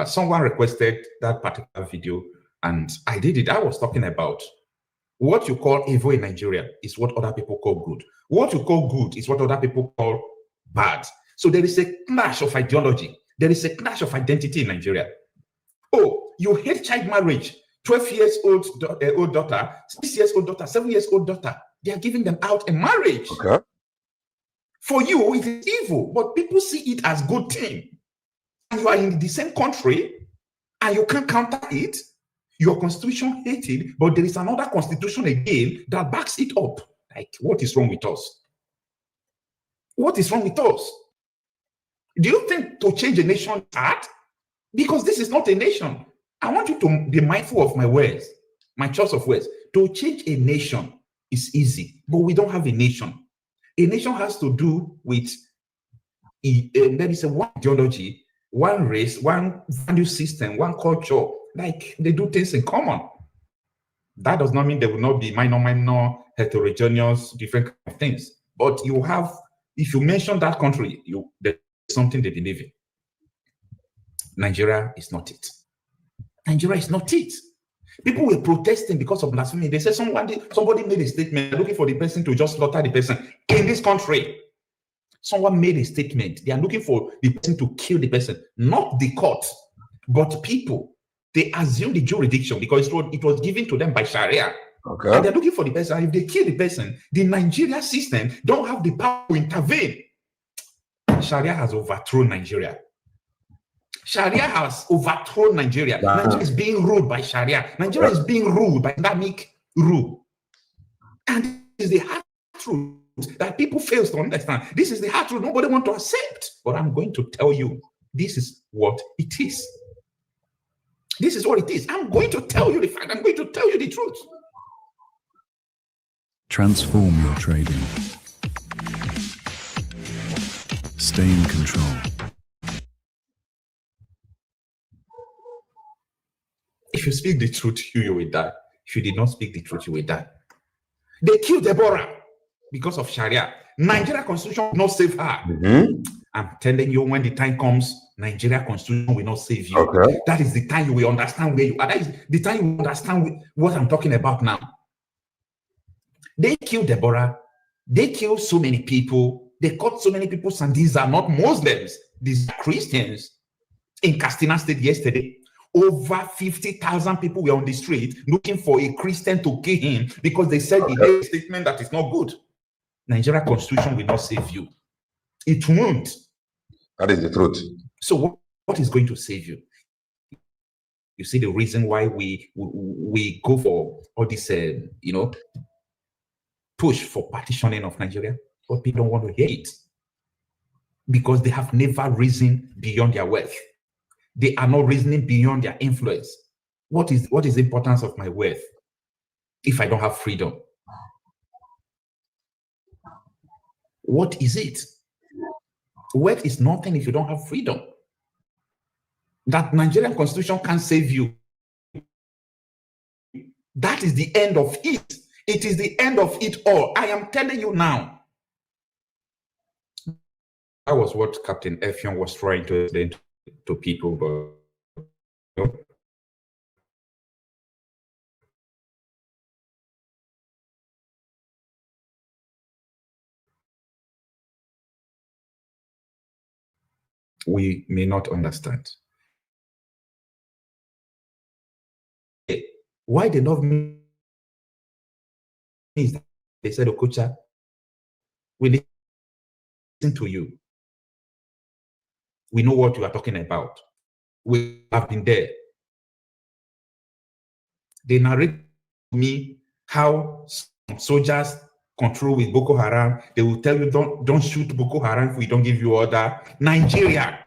Someone requested that particular video, and I did it. I was talking about what you call evil in Nigeria is what other people call good. What you call good is what other people call bad. So there is a clash of ideology. There is a clash of identity in Nigeria. Oh, you hate child marriage. 12 years old daughter, 6 years old daughter, 7 years old daughter. They are giving them out in marriage. Okay. For you, it is evil, but people see it as good thing. And you are in the same country, and you can't counter it. Your constitution hates it, but there is another constitution again that backs it up. Like, what is wrong with us? What is wrong with us? Do you think to change a nation is hard? Because this is not a nation. I want you to be mindful of my words, my choice of words. To change a nation is easy, but we don't have a nation. A nation has to do with, let me say, one ideology, one race, one value system, one culture. Like, they do things in common. That does not mean there will not be minor, heterogeneous, different kind of things. But you have, if you mention that country, there's something they believe in. Nigeria is not it. Nigeria is not it. People were protesting because of blasphemy. They said somebody made a statement looking for the person to just slaughter the person in this country. Someone made a statement. They are looking for the person to kill the person, not the court, but people. They assume the jurisdiction because it was given to them by Sharia. Okay. And they're looking for the person. If they kill the person, the Nigeria system don't have the power to intervene. Sharia has overthrown Nigeria. Sharia has overthrown Nigeria. Wow. Nigeria is being ruled by Sharia. Nigeria is being ruled by Islamic rule. And this is the hard truth that people fail to understand. This is the hard truth nobody wants to accept. But I'm going to tell you, this is what it is. This is what it is. I'm going to tell you the fact. I'm going to tell you the truth. Transform your trading. Stay in control. If you speak the truth, you will die. If you did not speak the truth, you will die. They killed Deborah because of Sharia. Nigeria constitution will not save her. I'm telling you, when the time comes, Nigeria constitution will not save you. Okay. That is the time you will understand where you are. That is the time you understand what I'm talking about now. They killed Deborah. They killed so many people. They caught so many people, and these are not Muslims. These are Christians. In Katsina State yesterday, over 50,000 people were on the street looking for a Christian to kill him because they said he made a statement that is not good. Nigeria constitution will not save you. It won't. That is the truth. So what is going to save you? You see the reason why we go for all this, push for partitioning of Nigeria, but people don't want to hear it because they have never risen beyond their wealth. They are not reasoning beyond their influence. What is the importance of my wealth if I don't have freedom? What is it? Wealth is nothing if you don't have freedom. That Nigerian constitution can't save you. That is the end of it. It is the end of it all. I am telling you now. That was what Captain Effiong was trying to explain to people, but we may not understand. Why they love me is they said, Okocha, we listen to you. We know what you are talking about. We have been there. They narrate to me how some soldiers control with Boko Haram. They will tell you, don't shoot Boko Haram if we don't give you order. Nigeria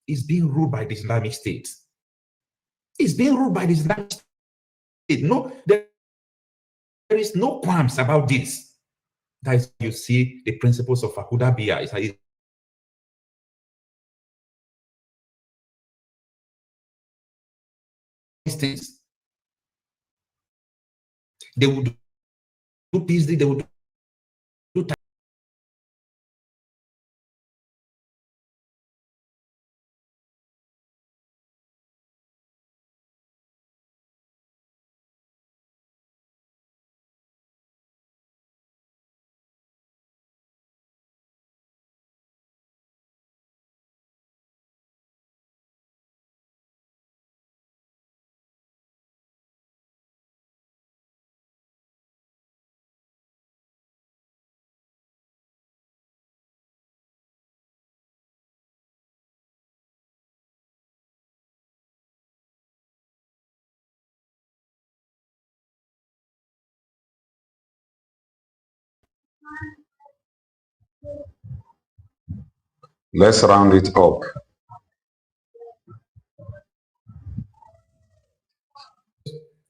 is being ruled by the Islamic State. It's being ruled by the Islamic State. No, there is no qualms about this. That is, you see the principles of Hudaybiyah. It's like things. They would do peace, they would do time. Let's round it up.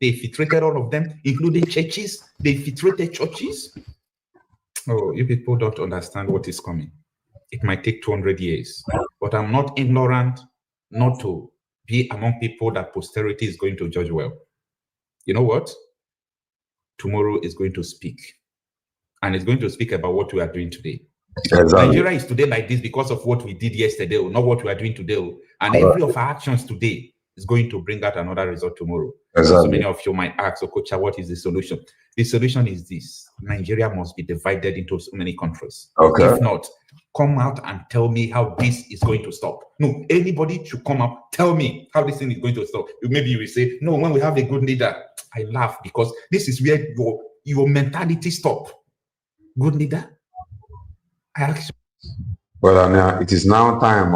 They infiltrated all of them, including churches. They infiltrated churches. Oh, you people don't understand what is coming. It might take 200 years, but I'm not ignorant not to be among people that posterity is going to judge well. You know what? Tomorrow is going to speak, and it's going to speak about what we are doing today. Exactly. Nigeria is today like this because of what we did yesterday, not what we are doing today. And every of our actions today is going to bring out another result tomorrow. Exactly. So many of you might ask, Okocha, what is the solution? The solution is this: Nigeria must be divided into so many countries. Okay. If not, come out and tell me how this is going to stop. No, anybody should come up, tell me how this thing is going to stop. Maybe you will say, no, when we have a good leader. I laugh because this is where your mentality stop. Good leader. Well, now it is now time.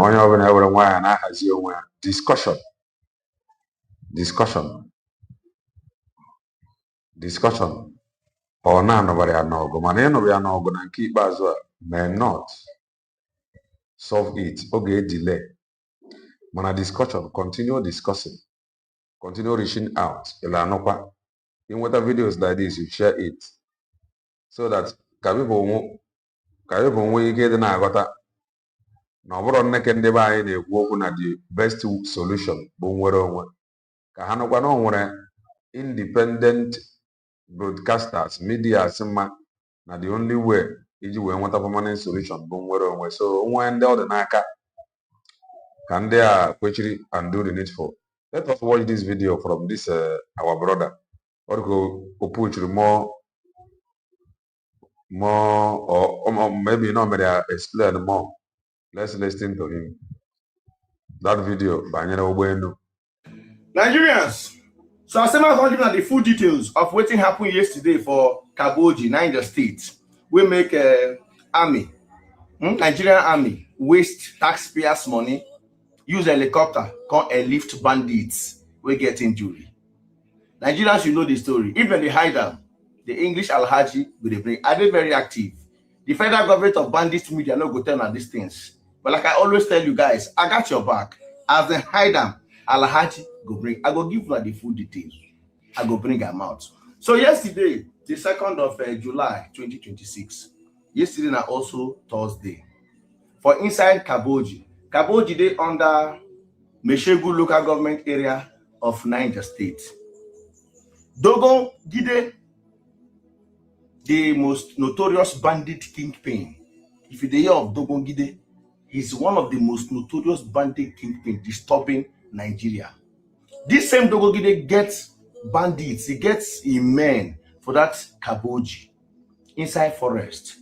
Discussion. Or nobody may not solve it. Okay, delay. Mana discussion, continue discussing, continue reaching out. In whatever videos like this, you share it so that people ka anyị bụ nwee ike dị na-aghọta na ọ bụrụ nneke ndị be anyị na-ekwu okwu na the best solution bụ nnwere onwe, ka ha nụkwa na o nwere independent broadcasters media mma na the only way iji wee nweta permanent solution bụ nnwere onwe. So nwee ndị ọ dị n'aka ka ndị a kwechiri and do the needful. Let us watch this video from this our brother. Or go push more or maybe not may explain more. Let's listen to him. That video by Nigerians. So I said I'm giving the full details of what happened yesterday for Kaboji, Niger State. We make army, Nigerian army, waste taxpayers' money, use helicopter, come and lift bandits, we get injury. Nigerians, you know the story. Even they hide them, the English Alhaji will bring. Are they very active? The federal government of bandit media no go tell on these things. But like I always tell you guys, I got your back. As they hide them, Alhaji go bring. I go give you the full details. I go bring them out. So yesterday, the 2nd of July 2026. Yesterday and also Thursday. For inside Kaboji. Kaboji, they under Meshegu local government area of Niger State. Dogon Gide, the most notorious bandit kingpin. If you hear of Dogon Gide, he's one of the most notorious bandit kingpin disturbing Nigeria. This same Dogon Gide gets bandits, he gets a man for that Kaboji inside forest.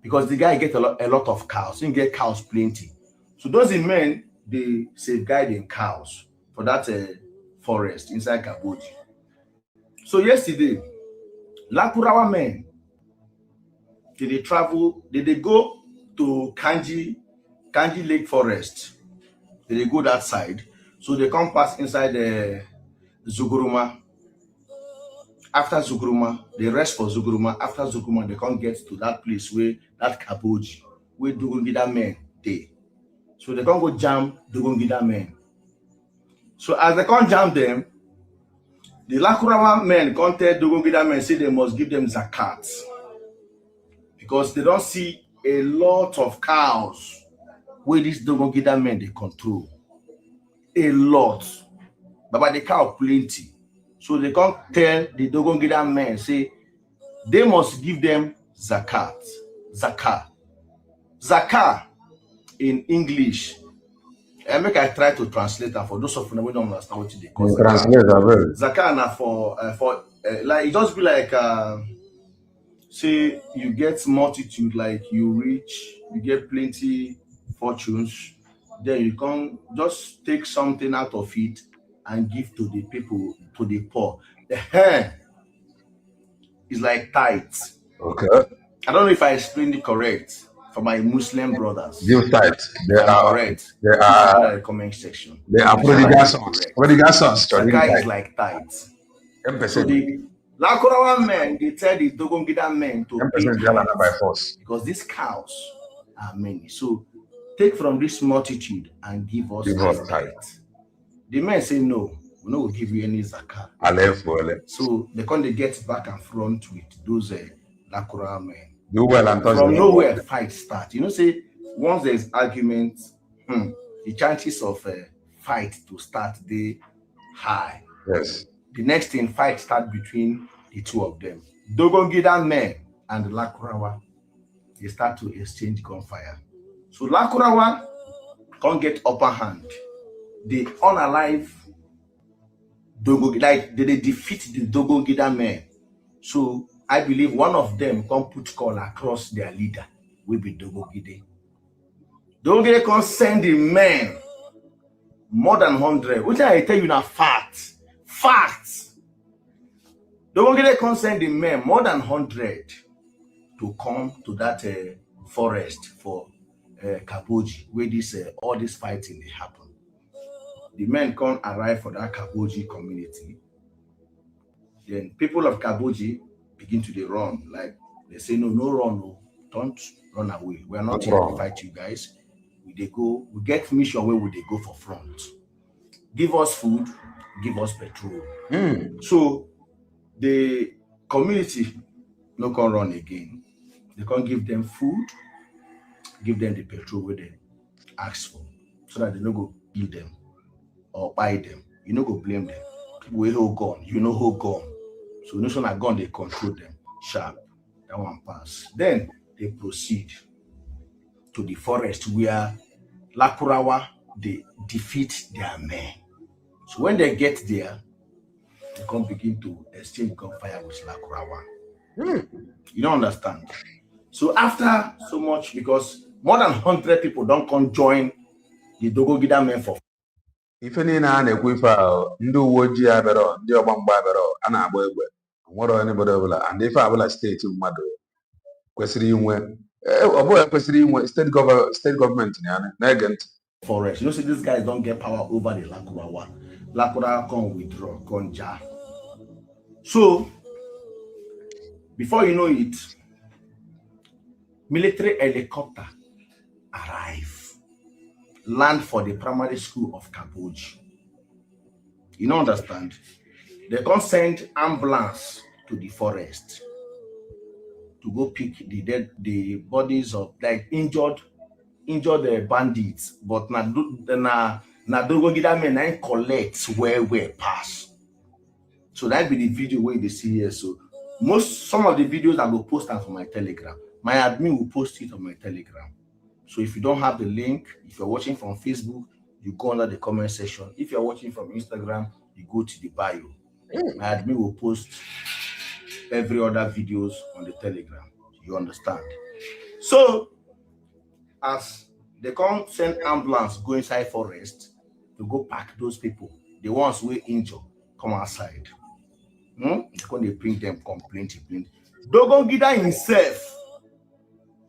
Because the guy gets a lot of cows. He get cows plenty. So those men, they safeguarding cows for that forest inside Kaboji. So yesterday, Lakurawa men, did they travel? Did they go to Kanji Lake Forest? Did they go that side? So they come pass inside the Zuguruma. After Zuguruma, they rest for Zuguruma. After Zuguruma, they can't get to that place where that Kaboji, where Dugungida men they. So they can't go jam Dugungida men. So as they can't jam them, the Lakurawa men can't tell Dugungida men, say they must give them zakat. Because they don't see a lot of cows where these Dugungida men they control. A lot. But by the cow plenty. So they can't tell the Dogongida men, say, they must give them zakat. Zakah. Zakah in English. I try to translate that for those of you who don't understand what they call zakah. Zakah na for like it just be like say you get multitude, like you rich, you get plenty fortunes, then you can just take something out of it and give to the people, to the poor. The hair is like tithes. Okay. I don't know if I explained it correct for my Muslim brothers. Give tithes. They are correct. They are in the comment section. They are prodigal sons. Prodigal sons. Zakah is like tithes. So the Lakurawa men, they tell the Dogongida men to pay by force. Because these cows are many. So take from this multitude and give us tithes. The men say no, we no will give you any zakat. So they can't get back and front with those Lakurawa men. Do well and from nowhere fight start. You know, say once there's argument, the chances of fight to start they high. Yes. The next thing fight start between the two of them. Dogongida men and Lakurawa, they start to exchange gunfire. So Lakurawa can't get upper hand. They unalive Dogongida, like they defeat the Dogongida men. So I believe one of them can put call across their leader, will be Dogongide. Dogongide can send the men more than 100. Which I tell you now, fact. Dogongide can send the men more than 100 to come to that forest for Kaboji, where this all this fighting they happen. The men can't arrive for that Kaboji community. Then people of Kaboji begin to run. Like they say, no run, no, don't run away. We are not here to fight you guys. We get mission where they go for front. Give us food, give us petrol. So the community no can run again. They can't give them food, give them the petrol where they ask for, so that they no go kill them or buy them. You no go blame them. People will hold gun, you know hold gun. So no son a gun, they control them. Sharp. That one pass. Then they proceed to the forest where Lakurawa, they defeat their men. So when they get there, they come begin to exchange gunfire with Lakurawa. You don't understand. So after so much, because more than 100 people don't come join the Dogogida men for. If any na na-ekwu ife ahụ ndị uwe ojii abịara ndị ọgba mgba abịara a na-agba egbe nwere anybody ọbụla and ife abụla steeti mmadụ kwesịrị inwe ọ bụghị kwesịrị inwe state government na-ege ntị. Forest, you know, see, these guys don't get power over the Lakurawa. Lakurawa can withdraw, can jar. So before you know it, military helicopter arrive, land for the primary school of Kaboji. You don't understand? They can send ambulance to the forest to go pick the bodies of like injured bandits, but na Dogogida men and collect where pass. So that be the video where they see here. So some of the videos I will post on my Telegram. My admin will post it on my Telegram. So if you don't have the link, if you're watching from Facebook, you go under the comment section. If you're watching from Instagram, you go to the bio. My admin will post every other videos on the Telegram. You understand? So as they can't send ambulance go inside forest to go pack those people, the ones who injured, come outside. They bring them complaint. Dogogida himself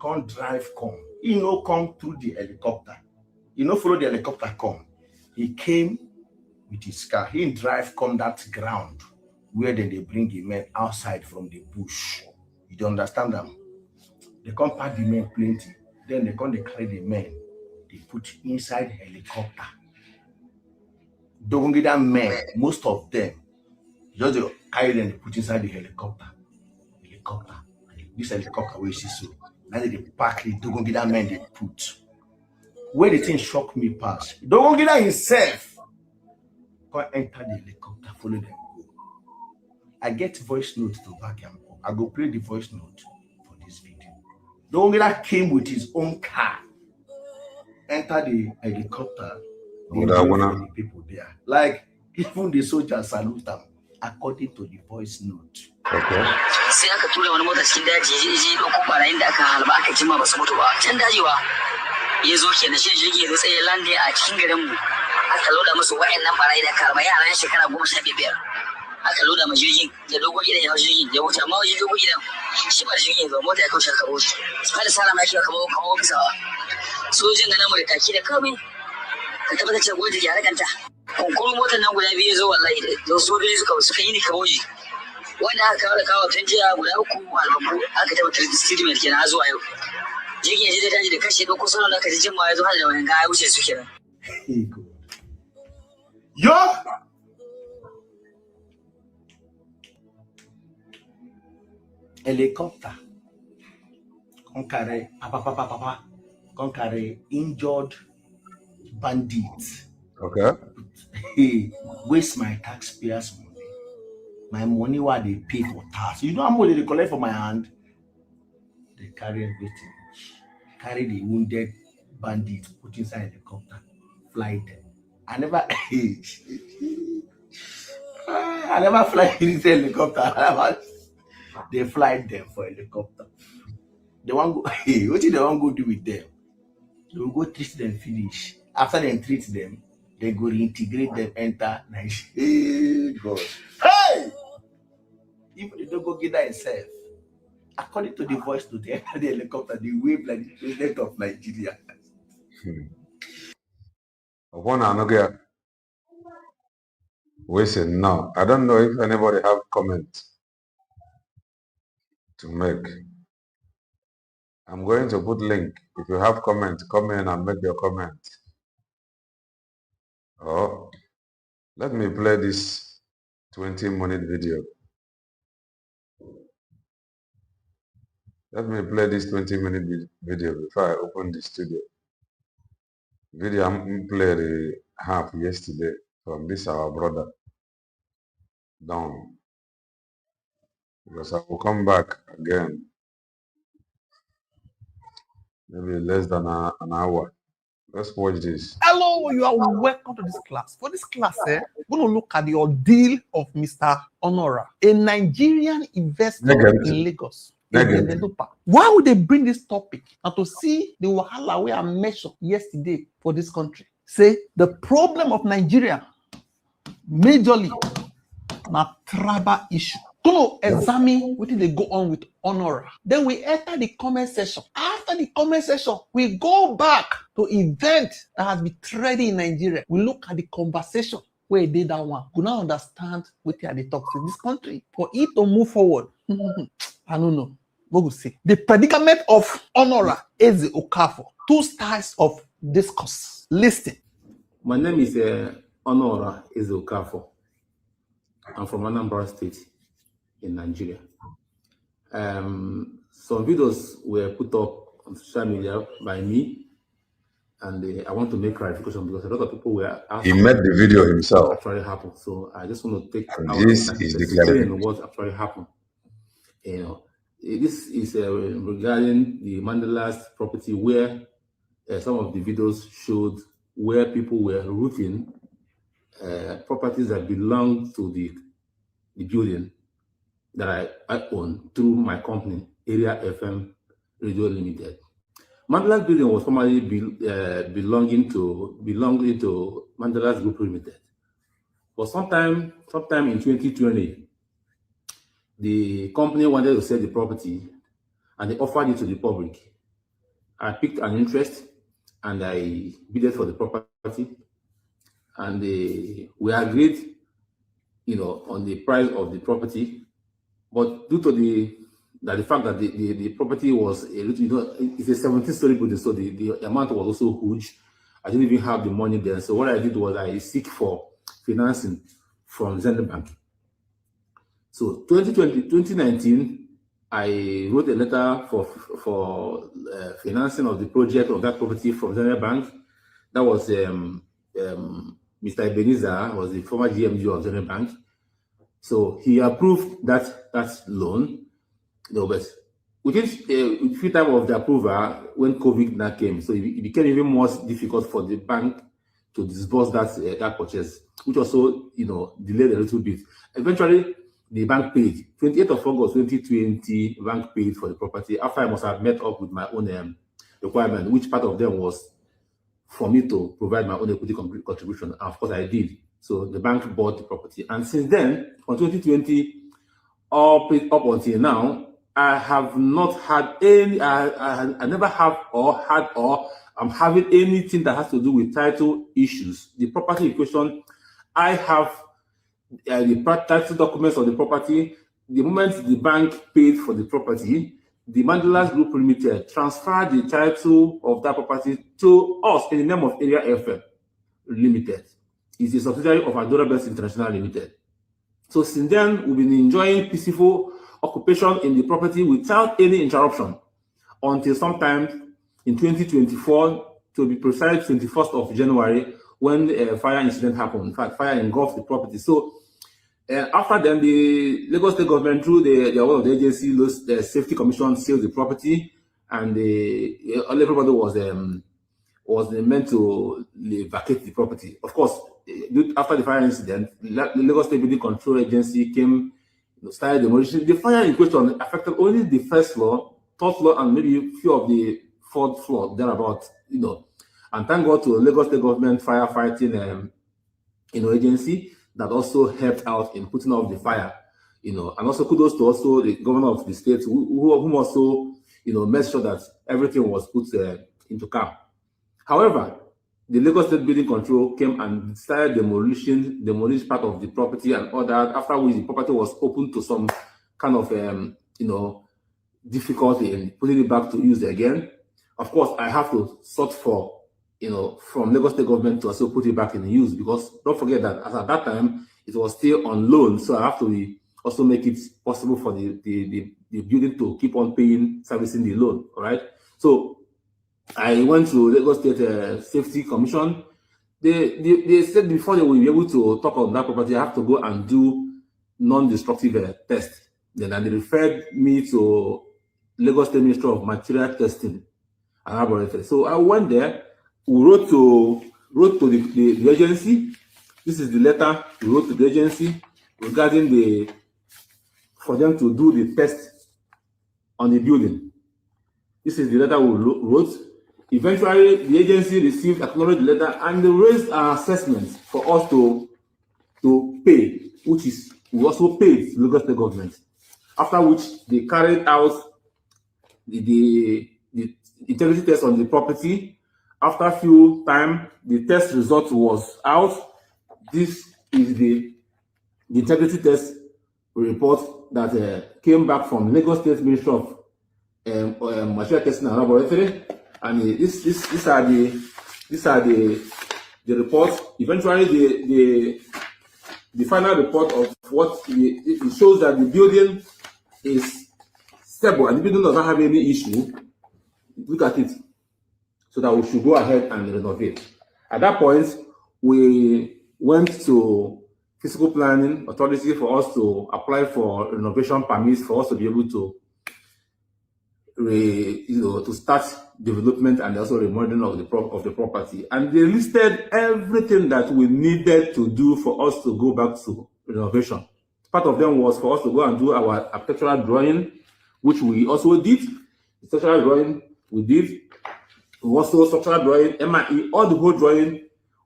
can't drive come. He no come through the helicopter. He no follow the helicopter come. He came with his car. He drive come that ground where then they bring the men outside from the bush. You don't understand them? They come pack the men plenty. Then they carry the men. They put inside helicopter. Dogogida men, most of them, just carry them, they put inside the helicopter. This helicopter where you see so. Now they pack the Dogogida men they put. Where the thing shocked me past. Dogogida himself can enter the helicopter, follow them go. I get voice note to back him up. I go play the voice note for this video. Dogogida came with his own car, enter the helicopter. The people there, like even the soldiers salute them according to the voice note. Okay. Sai aka tura wani mota cikin daji je dauko barayin da aka halba aka jima ba su mutu ba. Can dajewa ya zo kenan shi jirgi ya tsaye lande a cikin garin mu. Aka loda musu wa'annan barayi da aka halba yaran shekara 15. Aka loda ma jirgin da dogo gidan ya jirgin ya wuce amma wajen dogo gidan shi ba jirgin ya mota ya kaushe ka boshi. Sai da sala mai kiwa kamar bisawa. Sojin ganin mu da kaki da kawai ka tabbatar cewa goji ya raganta. Kunkurun motar nan guda biyu zo wallahi da sojoji suka yi ni kaboji. Wanda aka kawo tun jiya guda 3 albabu aka tabbatar da statement kenan har zuwa yau. Jirgin ya je daji da kashe ɗauko sauran da aka ji jimma ya zo har da wani ya wuce su kenan. Yo! Helicopter. Come carry injured bandits. Okay. Hey, waste my taxpayers' money. My money where they pay for tax. You know how much they collect from my hand? They carry everything. Carry the wounded bandits, put inside the helicopter, fly them. I never fly in the helicopter. They fly them for helicopter. They want go. Hey, what did they want go do with them? They will go treat them finish. After they treat them, they go reintegrate them, enter Nigeria. Hey! Even the Dogogida himself, according to the voice to the enter the helicopter, they wave like the president of Nigeria. We say no. I don't know if anybody have comments to make. I'm going to put link. If you have comments, come in and make your comment. Oh, let me play this 20-minute video. Let me play this 20-minute video before I open the studio. Video I played half yesterday from this our brother Don. Because I will come back again. Maybe less than an hour. Let's watch this. Hello, you are welcome to this class. For this class, we're going to look at the ordeal of Mr. Honora, a Nigerian investor in Lagos. Why would they bring this topic? And to see the wahala we are mentioned yesterday for this country. Say the problem of Nigeria, majorly, na tribal issue. To examine what they go on with Honora. Then we enter the comment section. After the comment section, we go back to event that has been trending in Nigeria. We look at the conversation where he did that one. We now understand what they are talking in this country. For it to move forward, I don't know. What we say? The predicament of Honora Eze Okafor. Two styles of discourse. Listen. My name is Honora Eze Okafor. I'm from Anambra State in Nigeria. Some videos were put up on social media by me, and I want to make clarification because a lot of people were asking. He made the video himself. What actually happened. So I just want to take this is the clarification. What actually happened. You know, this is regarding the Mandela's property where some of the videos showed where people were rooting properties that belong to the building that I own through my company, Area FM Radio Limited. Mandela's building was formerly belonging to Mandela's Group Limited. But sometime in 2020, the company wanted to sell the property and they offered it to the public. I picked an interest and I bid for the property, and we agreed, you know, on the price of the property. But due to the fact that the property was a little, you know, it's a 17-story building, so the amount was also huge. I didn't even have the money then. So what I did was I seek for financing from Zenith Bank. So 2019, I wrote a letter for financing of the project of that property from Zenith Bank. That was Mr. Ebenezer, was the former GMD of Zenith Bank. So he approved that loan. No, but within a few times of the approval, when COVID now came, so it became even more difficult for the bank to disburse that purchase, which also, you know, delayed a little bit. Eventually, the bank paid. 28th of August 2020, bank paid for the property after I must have met up with my own requirement, which part of them was for me to provide my own equity contribution. And of course, I did. So the bank bought the property. And since then, from 2020 up until now, I have not had any, I never have or had or I'm having anything that has to do with title issues. The property in question, I have the title documents of the property. The moment the bank paid for the property, the Mandela's Group Limited transferred the title of that property to us in the name of Area FM Limited. It's a subsidiary of Adorabest International Limited. So since then, we've been enjoying peaceful occupation in the property without any interruption until sometime in 2024, to be precise, 21st of January, when a fire incident happened. In fact, fire engulfed the property. So after then, the Lagos State government, through one of the agency, the Safety Commission, sealed the property, and everybody was meant to vacate the property. Of course, after the fire incident, the Lagos State Building Control Agency came, started demolition. The fire in question affected only the first floor, third floor, and maybe a few of the fourth floor, thereabout, you know. And thank God to the Lagos State government firefighting agency that also helped out in putting out the fire, you know. And also kudos to also the governor of the state who also, you know, made sure that everything was put into calm. However, the Lagos State Building Control came and started demolish part of the property and all that, after which the property was open to some kind of, you know, difficulty in putting it back to use again. Of course, I have to sort for, you know, from Lagos State government to also put it back in use, because don't forget that as at that time, it was still on loan. So I have to be also make it possible for the building to keep on servicing the loan. All right. So I went to Lagos State Safety Commission. They said before they will be able to talk on that property, I have to go and do non-destructive test. Then they referred me to Lagos State Ministry of Material Testing and Laboratory. So I went there. We wrote to the agency. This is the letter we wrote to the agency regarding for them to do the test on the building. This is the letter we wrote. Eventually, the agency received, acknowledged the letter, and they raised an assessment for us to pay, which is we also paid the Lagos State government. After which they carried out the integrity test on the property. After a few time, the test result was out. This is the integrity test report that came back from Lagos State Ministry of Material Testing and Laboratory, and these are the reports. Eventually, the final report of what it shows that the building is stable and the building does not have any issue. Look at it, so that we should go ahead and renovate. At that point, we went to Physical Planning Authority for us to apply for renovation permits for us to be able to to start development and also remodeling of the property. And they listed everything that we needed to do for us to go back to renovation. Part of them was for us to go and do our architectural drawing, which we also did. The structural drawing we did. We also structural drawing, MIE, all the whole drawing,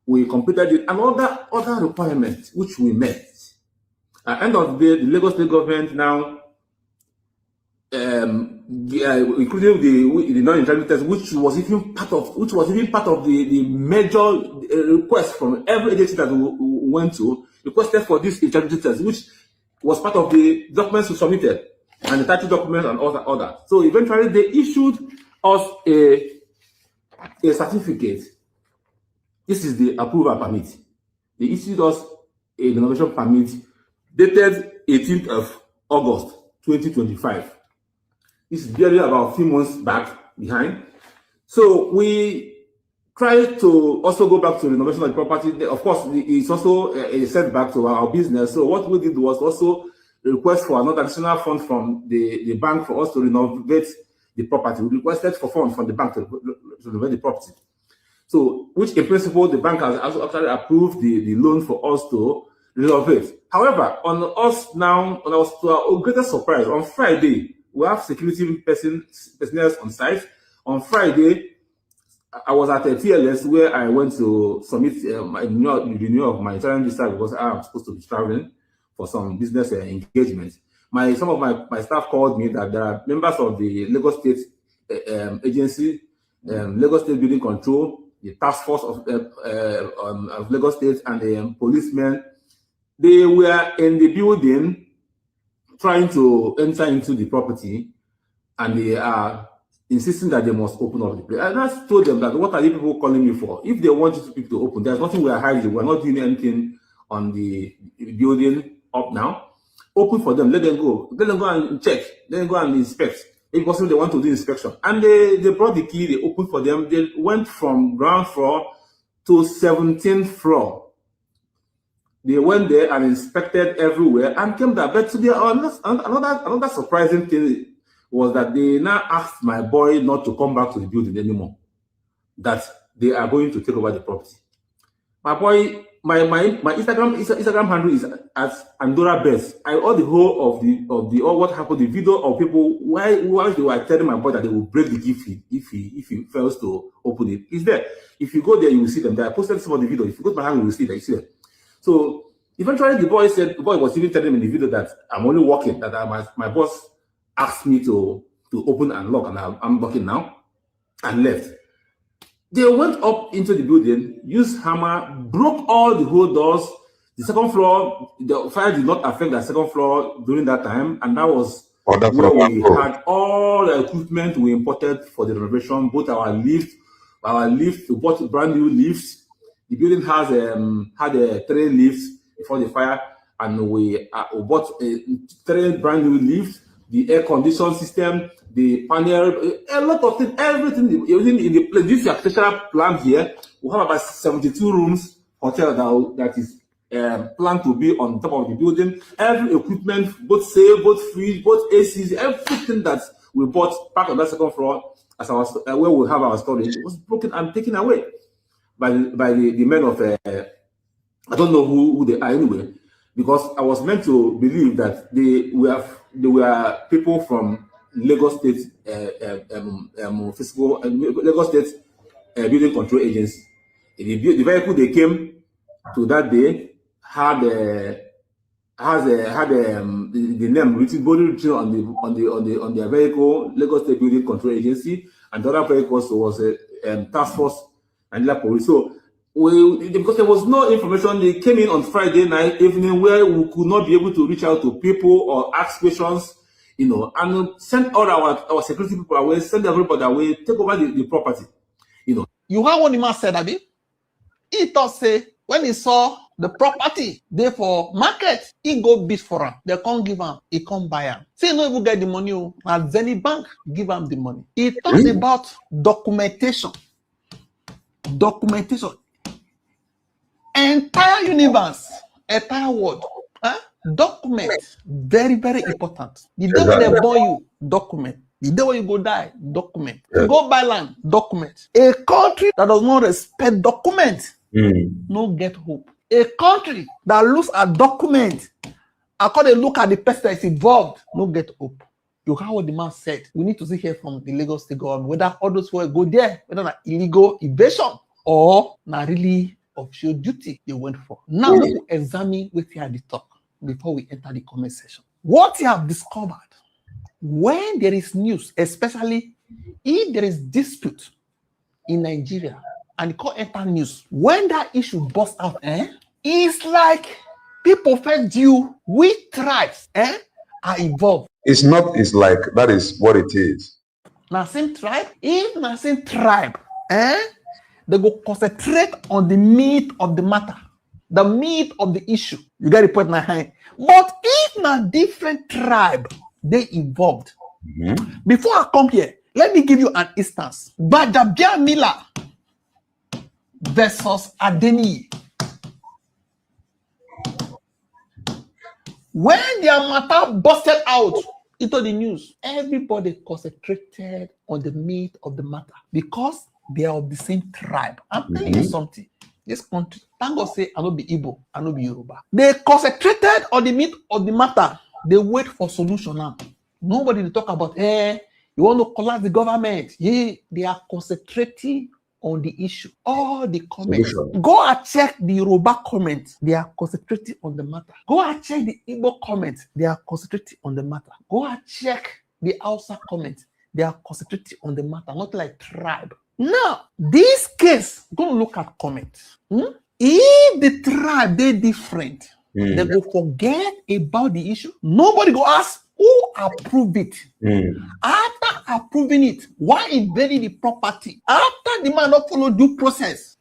we completed it, and other requirements which we met. At the end of the day, the Lagos State government now, including the non-integrity test, which was even part of the major request from every agency that we went to, requested for this integrity test, which was part of the documents we submitted and the title document and all that. So eventually they issued us a certificate. This is the approval permit. They issued us a renovation permit dated 18th of August 2025. This is barely about a few months behind. So we tried to also go back to renovation of the property. Of course, it's also a setback to our business. So what we did was also request for another additional fund from the bank for us to renovate the property. We requested for funds from the bank to renovate the property. So, which in principle, the bank has also actually approved the loan for us to renovate. However, on us now, to our greatest surprise, on Friday, we have security personnel on site. On Friday, I was at a TLS where I went to submit my renewal of my Italian visa because I'm supposed to be traveling for some business engagement. Some of my staff called me that there are members of the Lagos State agency, Lagos State Building Control, the task force of Lagos State, and the policemen. They were in the building trying to enter into the property, and they are insisting that they must open up the place. I just told them that, what are you people calling me for? If they want you people to open, there's nothing we are hiding. We're not doing anything on the building up now. Open for them, let them go. Let them go and check. Let them go and inspect. If possible, they want to do inspection. And they brought the key, they opened for them. They went from ground floor to 17th floor. They went there and inspected everywhere and came back. But today, another surprising thing was that they now asked my boy not to come back to the building anymore. That they are going to take over the property. My boy, my Instagram handle is at Andorra Best. I all the whole of the all what happened, the video of people why they were telling my boy that they will break the gift if he fails to open it. It's there. If you go there, you will see them there. I posted some of the video. If you go to my handle, you will see that. You see them. So eventually the boy was even telling me in the video that I'm only working, that my boss asked me to open and lock, and I'm working now, and left. They went up into the building, used hammer, broke all the whole doors. The second floor, the fire did not affect the second floor during that time, and that was where we had all the equipment we imported for the renovation, both our lift, we bought brand new lifts. The building had 3 lifts before the fire, and we bought 3 brand new lifts, the air conditioning system, the panel, a lot of things, everything in the place. This architectural plan here, we have about 72 rooms hotel that is planned to be on top of the building. Every equipment, both sail, both fridge, both ACs, everything that we bought back on that second floor as our where we have our storage was broken and taken away by the men of I don't know who they are anyway, because I was meant to believe that they were people from Lagos State Lagos State Building Control Agency. The vehicle they came to that day had the name written on their vehicle, Lagos State Building Control Agency, and the other vehicle was a task force and the police. So because there was no information, they came in on Friday night evening where we could not be able to reach out to people or ask questions, and send all our security people away, send everybody away, take over the property, You heard what the man said, Abi? He thought say when he saw the property there for market, he go bid for him. They can't give him, he can't buy him. Say no even get the money, and Zenith Bank give him the money. He talked about documentation. Entire universe, entire world. Document, very, very important. The day when they born you, document. The day when you go die, document. You go buy land, document. A country that does not respect document, no get hope. A country that looks at document, according to look at the person that is involved, no get hope. You heard what the man said. We need to see here from the Lagos State government whether all those who go there, whether not illegal evasion or not really official duty they went for. Now we will examine what you had the talk before we enter the comment section. What you have discovered when there is news, especially if there is dispute in Nigeria and it can't enter news, when that issue bursts out, it's like people first you which tribes are involved. It's like that is what it is. Now same tribe, if na same tribe, they go concentrate on the meat of the matter, the meat of the issue. You get the point now. But if na different tribe they involved, before I come here, let me give you an instance. Gbajabiamila versus Adeniyi. When their matter busted out into the news, everybody concentrated on the meat of the matter because they are of the same tribe. I'm telling you something. This country, thank God say, I don't be Igbo, I don't be Yoruba. They concentrated on the meat of the matter. They wait for solution now. Nobody to talk about, you want to collapse the government. Yeah, they are concentrating on the issue. All the comments. Go and check the Yoruba comments. They are concentrating on the matter. Go and check the Igbo comments. They are concentrating on the matter. Go and check the Hausa comments. They are concentrating on the matter, not like tribe. Now, this case, go look at comments. If the tribe, they're different, they go forget about the issue. Nobody go ask who approved it. After approving it, why invading the property? After the man not follow due process.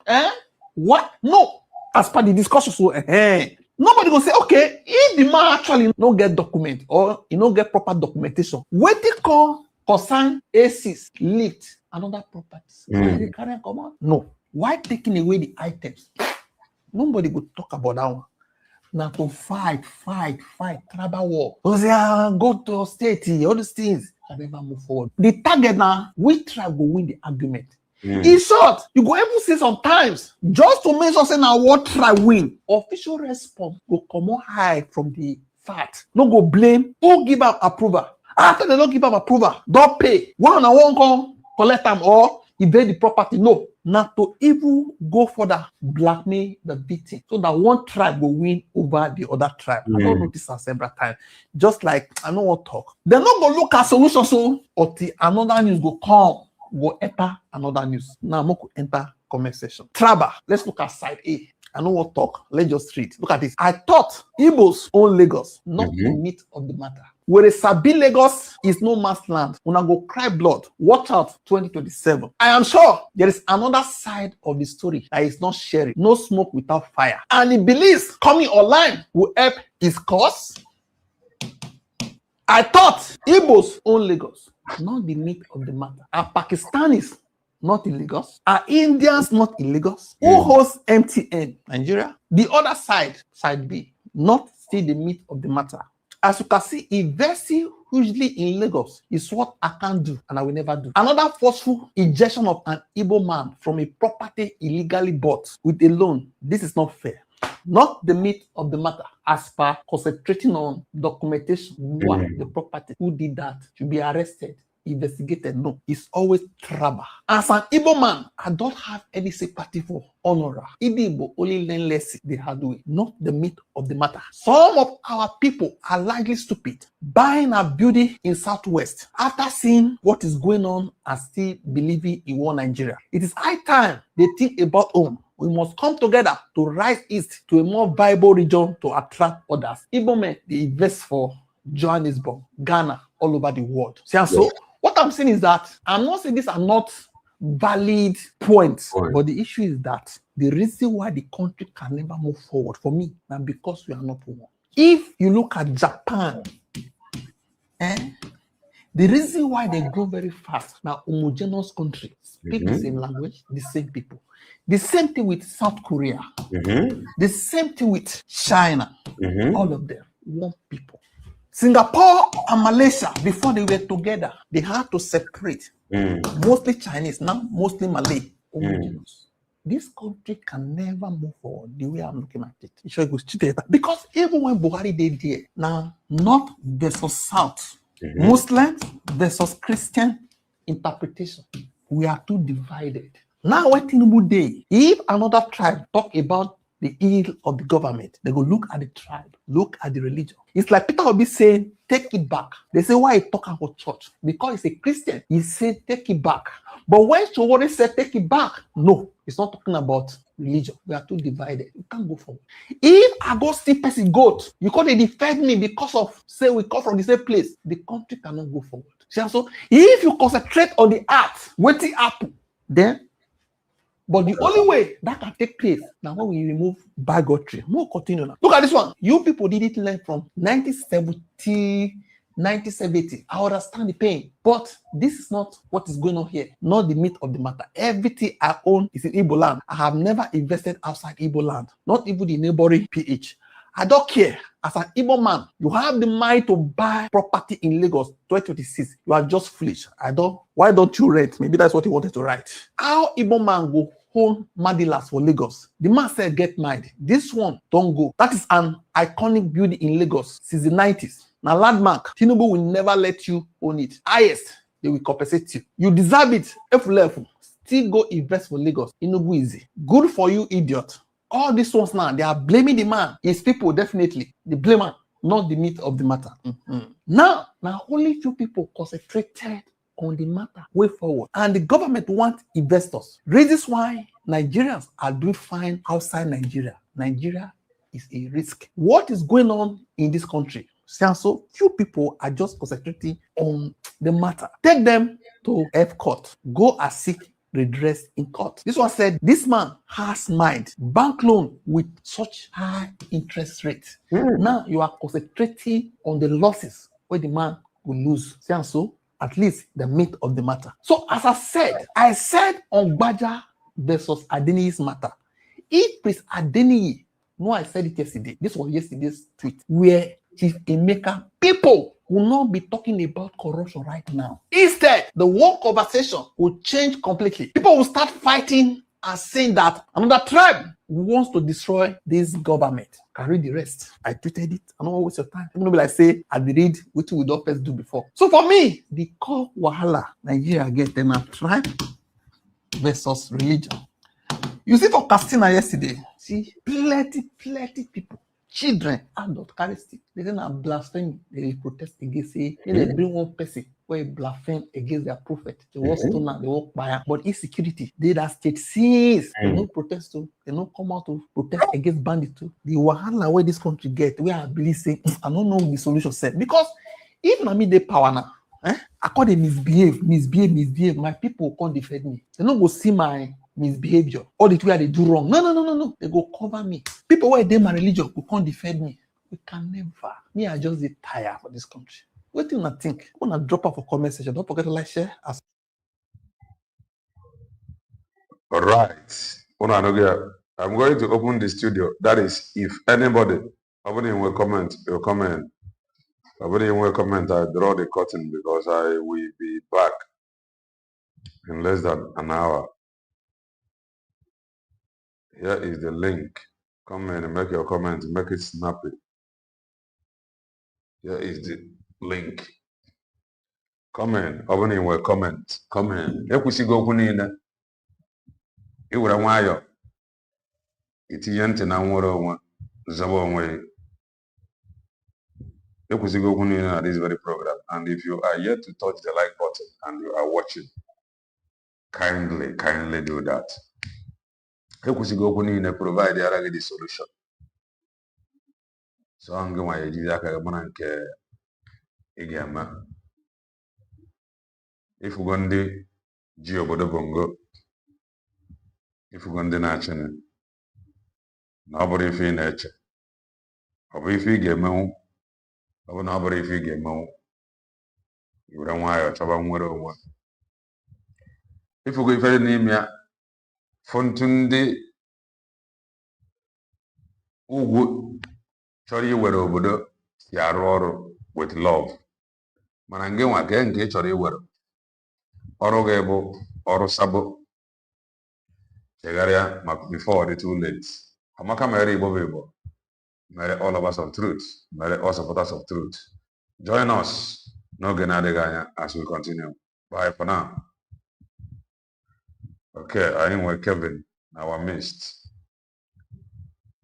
What? No. As per the discussion, so nobody go say, okay, if the man actually no get document or you no get proper documentation, what they call concern ACs, lift, another properties. Why they carry come on? No. Why taking away the items? Nobody would talk about that one. Now to fight, tribal war. Go to state, all these things. I never move forward. The target now, which tribe will win the argument? In short, you go able to say sometimes, just to make sure say now what tribe win, official response will come on high from the fact. No go blame who give up approval. After they don't give up approval, don't pay. One on one come collect them or evade the property. No. Not to even go further, blackmail the victim so that one tribe will win over the other tribe. I don't notice that several times. Just like I know what talk. They're not gonna look at solutions so until another news go come, go enter another news. Now I'm going to enter comment section. Traba, let's look at side A. I know what talk. Let's just read. Look at this. I thought Igbos own Lagos, not the meat of the matter. Where a Sabi Lagos is no man's land. Una go cry blood. Watch out 2027. I am sure there is another side of the story that is not sharing. No smoke without fire. And he believes coming online will help his cause. I thought Igbos own Lagos, not the meat of the matter. Are Pakistanis not in Lagos? Are Indians not in Lagos? Who hosts MTN? Nigeria. The other side, side B, not still the meat of the matter. As you can see, investing hugely in Lagos is what I can't do and I will never do. Another forceful injection of an Igbo man from a property illegally bought with a loan. This is not fair. Not the meat of the matter, as per concentrating on documentation. Why the property, who did that, should be arrested, investigated. No, it's always trouble. As an Igbo man, I don't have any sympathy for Honora. Igbo only learn less the hard way, not the meat of the matter. Some of our people are largely stupid, buying a building in Southwest after seeing what is going on and still believing in one Nigeria. It is high time they think about home. We must come together to rise east to a more viable region to attract others. Igbo men, they invest for Johannesburg, Ghana, all over the world. See, and so what I'm saying is that I'm not saying these are not valid points, but the issue is that the reason why the country can never move forward for me is because we are not one. If you look at Japan, the reason why they grow very fast now, homogeneous country, speak the same language, the same people. The same thing with South Korea. The same thing with China. All of them, one people. Singapore and Malaysia, before they were together, they had to separate. Mostly Chinese, now mostly Malay. This country can never move forward the way I'm looking at it. Because even when Buhari did there, now North versus South, Muslims versus Christian interpretation, we are too divided. Now, when Tinubu Day, if another tribe talk about the ill of the government, they go look at the tribe, look at the religion. It's like Peter Obi saying, take it back. They say, why he talk about church? Because he's a Christian. He said, take it back. But when Showore said, take it back, no, it's not talking about religion. We are too divided. You can't go forward. If I go see person goat, you can't defend me because of, say, we come from the same place. The country cannot go forward. So, if you concentrate on the art, waiting happen, then but the only way that can take place now when we remove bigotry. We'll continue now. Look at this one. You people didn't learn from 1970, 1970. I understand the pain, but this is not what is going on here. Not the meat of the matter. Everything I own is in Igbo land. I have never invested outside Igbo land, not even the neighboring PH. I don't care. As an Igbo man, you have the mind to buy property in Lagos 2026. You are just foolish. Why don't you rent? Maybe that's what he wanted to write. How Igbo man go own Madilas for Lagos? The man said, get mind. This one, don't go. That is an iconic building in Lagos since the 90s. Now, landmark, Tinubu will never let you own it. Highest, they will compensate you. You deserve it. If level, still go invest for Lagos. Tinubu easy. Good for you, idiot. All these ones now, they are blaming the man. His people, definitely. The blamer, not the meat of the matter. Now only few people concentrated on the matter way forward. And the government wants investors. Reasons why Nigerians are doing fine outside Nigeria. Nigeria is a risk. What is going on in this country? So few people are just concentrating on the matter. Take them to F court. Go and seek redress in court. This one said, this man has mind. Bank loan with such high interest rate. Now you are concentrating on the losses where the man will lose. So at least the meat of the matter. So as I said on Gbaja versus Adeniyi's matter. If Prince Adeniyi, no, I said it yesterday. This was yesterday's tweet, where Chief Emeka, people will not be talking about corruption right now. Instead, the whole conversation will change completely. People will start fighting and saying that another tribe wants to destroy this government. I read the rest. I tweeted it. I don't want to waste your time. Even though I say I read what we don't first do before. So for me, the core wahala Nigeria get them a tribe versus religion. You see for Castina yesterday, see plenty people. Children, adults, carry stick. They say na blasphemy. They protest against it. They bring one person where blaspheme against their prophet. They walk stone and they walk by. But insecurity, they that state since they no protest to, they no come out to protest against bandits too. The wahala where this country get, where I believe say, I don't know the solution set. Because If na me dey power now, I call them misbehave. My people can't defend me. They don't go see my misbehavior. All the way they do wrong. No. They go cover me. People who dey my religion who can't defend me. We can never. Me, I just get tired for this country. What do you not think? When I drop off a comment section, don't forget to like, share. All right. I'm going to open the studio. That is, if anybody will comment, will comment. Nobody will comment. I draw the curtain because I will be back in less than an hour. Here is the link. Come in and make your comment. Make it snappy. Here is the link. Come in. Nobody will comment. Come in. If we see go kunina, it would have wire. It's yent and I want Zabon way. If we see go kunina this very program, and if you are yet to touch the like button and you are watching, kindly do that. If we see go kunina provide the solution. So I'm going to do that. If we're going to do obodo bongo, if we're going to national, nobody feel nature. Or if you get me, or nobody if you get me, you don't want to have one. If we go for name ya, Fontundi Ugu, sorry, you were obodo, ya with love. Manange again get sorry, you were. Orogebo, Orosabo, Chegaria, before the too late. Amaka Mary Bobebo, marry all of us of truth, marry all supporters of truth. Join us, no Genadeganya, as we continue. Bye for now. Okay, I am with Kevin, our midst.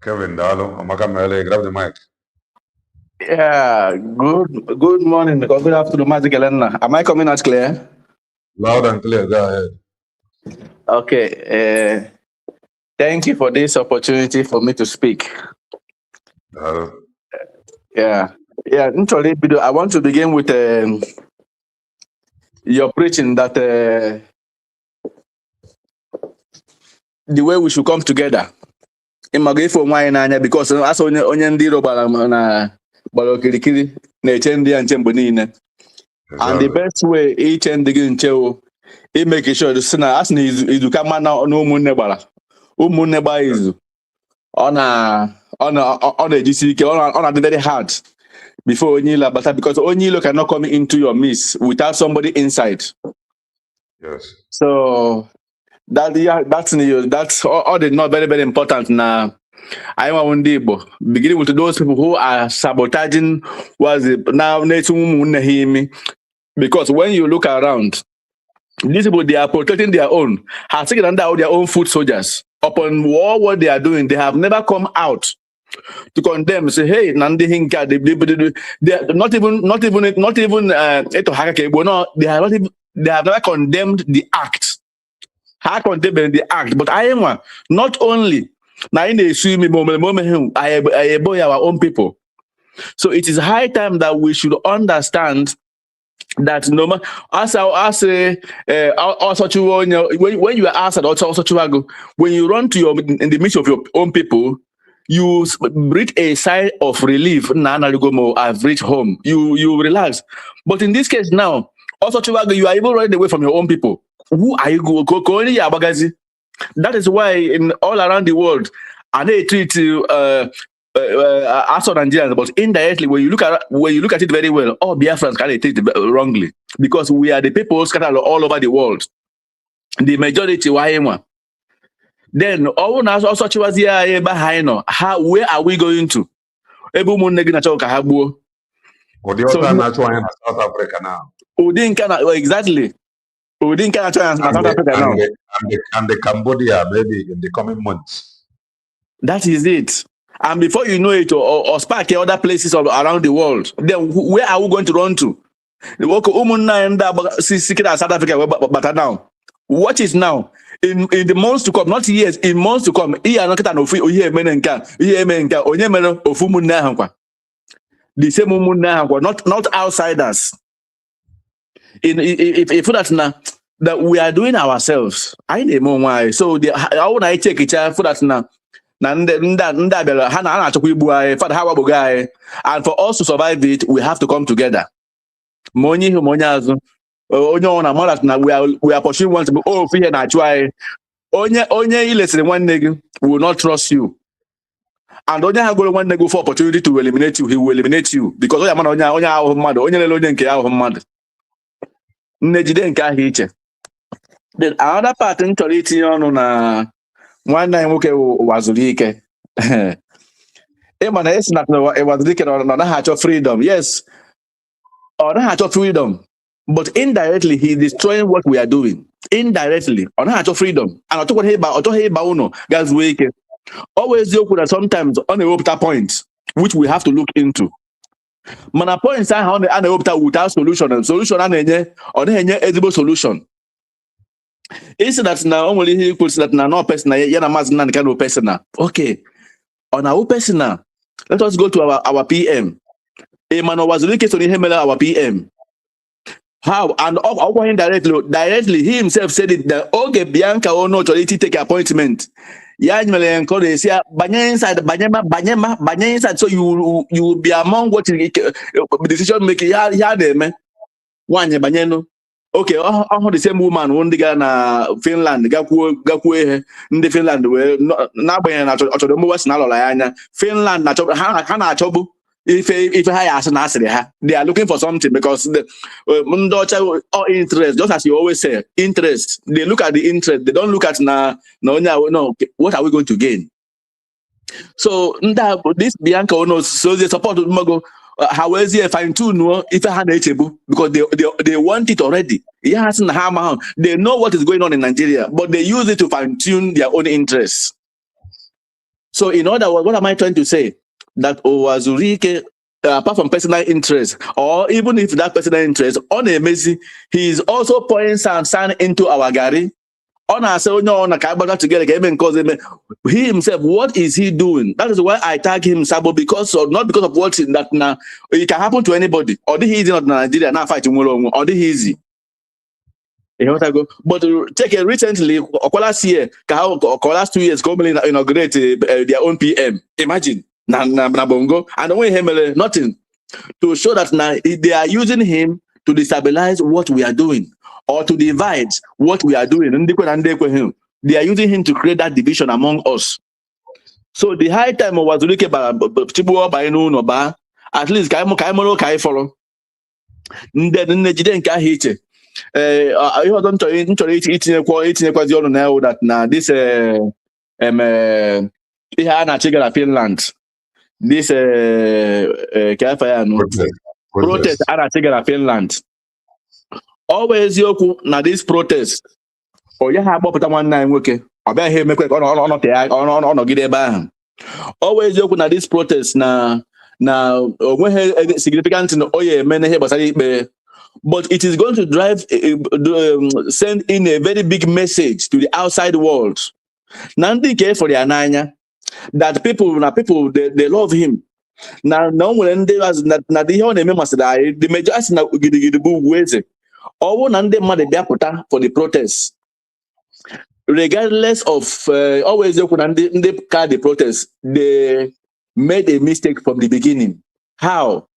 Kevin Dalo, Amaka Mary, grab the mic. Yeah, good morning, or good afternoon, Magic Elena. Am I coming out clear? Loud and clear, go ahead. Okay, thank you for this opportunity for me to speak. Yeah, I want to begin with your preaching that the way we should come together. Because as onye ndị Igbo na Okirikiri na-eche ndị a nche mgbe niile. And the best way iche ndị gị nche make sure si na as na izu ka mma na ụmụnne gbara izu ọ na-ejisi ike ọ na-adị very hard before onye ilo abata, because onye ilo cannot come into your midst without somebody inside. Yes. So that's all the not very important now. I want Igbo, beginning with those people who are sabotaging because when you look around, these people, they are protecting their own, have taken under their own foot soldiers. Upon what they are doing, they have never come out to condemn, say, hey, Nandi Hinka, they are not even they have never condemned the act. Have condemned the act, but I am not only now in the boy our own people. So it is high time that we should understand that no matter when you are asked also when you run to in the midst of your own people, you reach a sigh of relief. I've reached home. You relax. But in this case now, also you are even running away from your own people. Who are you going? That is why in all around the world, and they treat us Nigerians, but indirectly, when you look at it very well, all Biafrans can take it wrongly, because we are the people scattered all over the world. The majority, then all also where are we going to? South Africa now. Exactly. We didn't South Africa now. And the Cambodia, maybe in the coming months. That is it. And before you know it, or spark other places around the world, then where are we going to run to? South Africa, but now, what is now? In the months to come, not years, in months to come, the same umunna, not outsiders. If that now that we are doing ourselves, I know why. So I want to take it for that now. And for us to survive it, we have to come together. We are pursuing one to oh fear na try. Onye listen one nigga will not trust you. And onye have one nigga for opportunity to eliminate you, he will eliminate you because then another part in on one night was leaking. Emma is not it was leaking on a hatch of freedom. Yes, on a hatch of freedom. But indirectly, he's destroying what we are doing. Indirectly, on a hatch of freedom. And I talk about guys waking. Always joke that sometimes on a opta point, which we have to look into. Mana points are on the opta without solution and solution and any edible solution. Is that now only he puts that now no person yana mazna kind of person. Okay. On our person, let us go to our PM. A man was looking to him our PM. How? And directly, he himself said it that okay, Bianca or no authority take appointment. Banya inside, so you will be among what decision making. One Banyano. Okay, the same woman one guy na Finland, Gakwe, in the Finland where now Finland if I ask an answer, they are looking for something because the or interest, just as you always say, interest. They look at the interest, they don't look at no, what are we going to gain? So this Bianca knows, so they support Mago. How is he fine tune if I had because they want it already. He hasn't hammer. They know what is going on in Nigeria, but they use it to fine tune their own interests. So in other words, what am I trying to say? That Owazurike, apart from personal interest, or even if that personal interest on a Messi, he is also pouring sand into our gari. On our together, he himself, what is he doing? That is why I tag him Sabo not because of what that now it can happen to anybody. Or the easy not Nigeria now fighting or the easy. But take it recently, last year, last 2 years, Commonly inaugurate their own PM. Imagine. Bongo and the way nothing to show that now they are using him to destabilize what we are doing or to divide what we are doing. They are using him to create that division among us. So the high time was looking by noon or bar at least Kaimoro follow. Then I don't know that now this Finland. This protest at Finland. Always yoku na this protest. Or you have up one nine okay. About him make on gide ba. Always yoku na this protest na when significant in oye men here but it is going to send in a very big message to the outside world. Nandi care for the ananya. That people they love him. Now when they was not the majority na gidi or one and mother for the protests. Regardless of always they call the protests, they made a mistake from the beginning. How?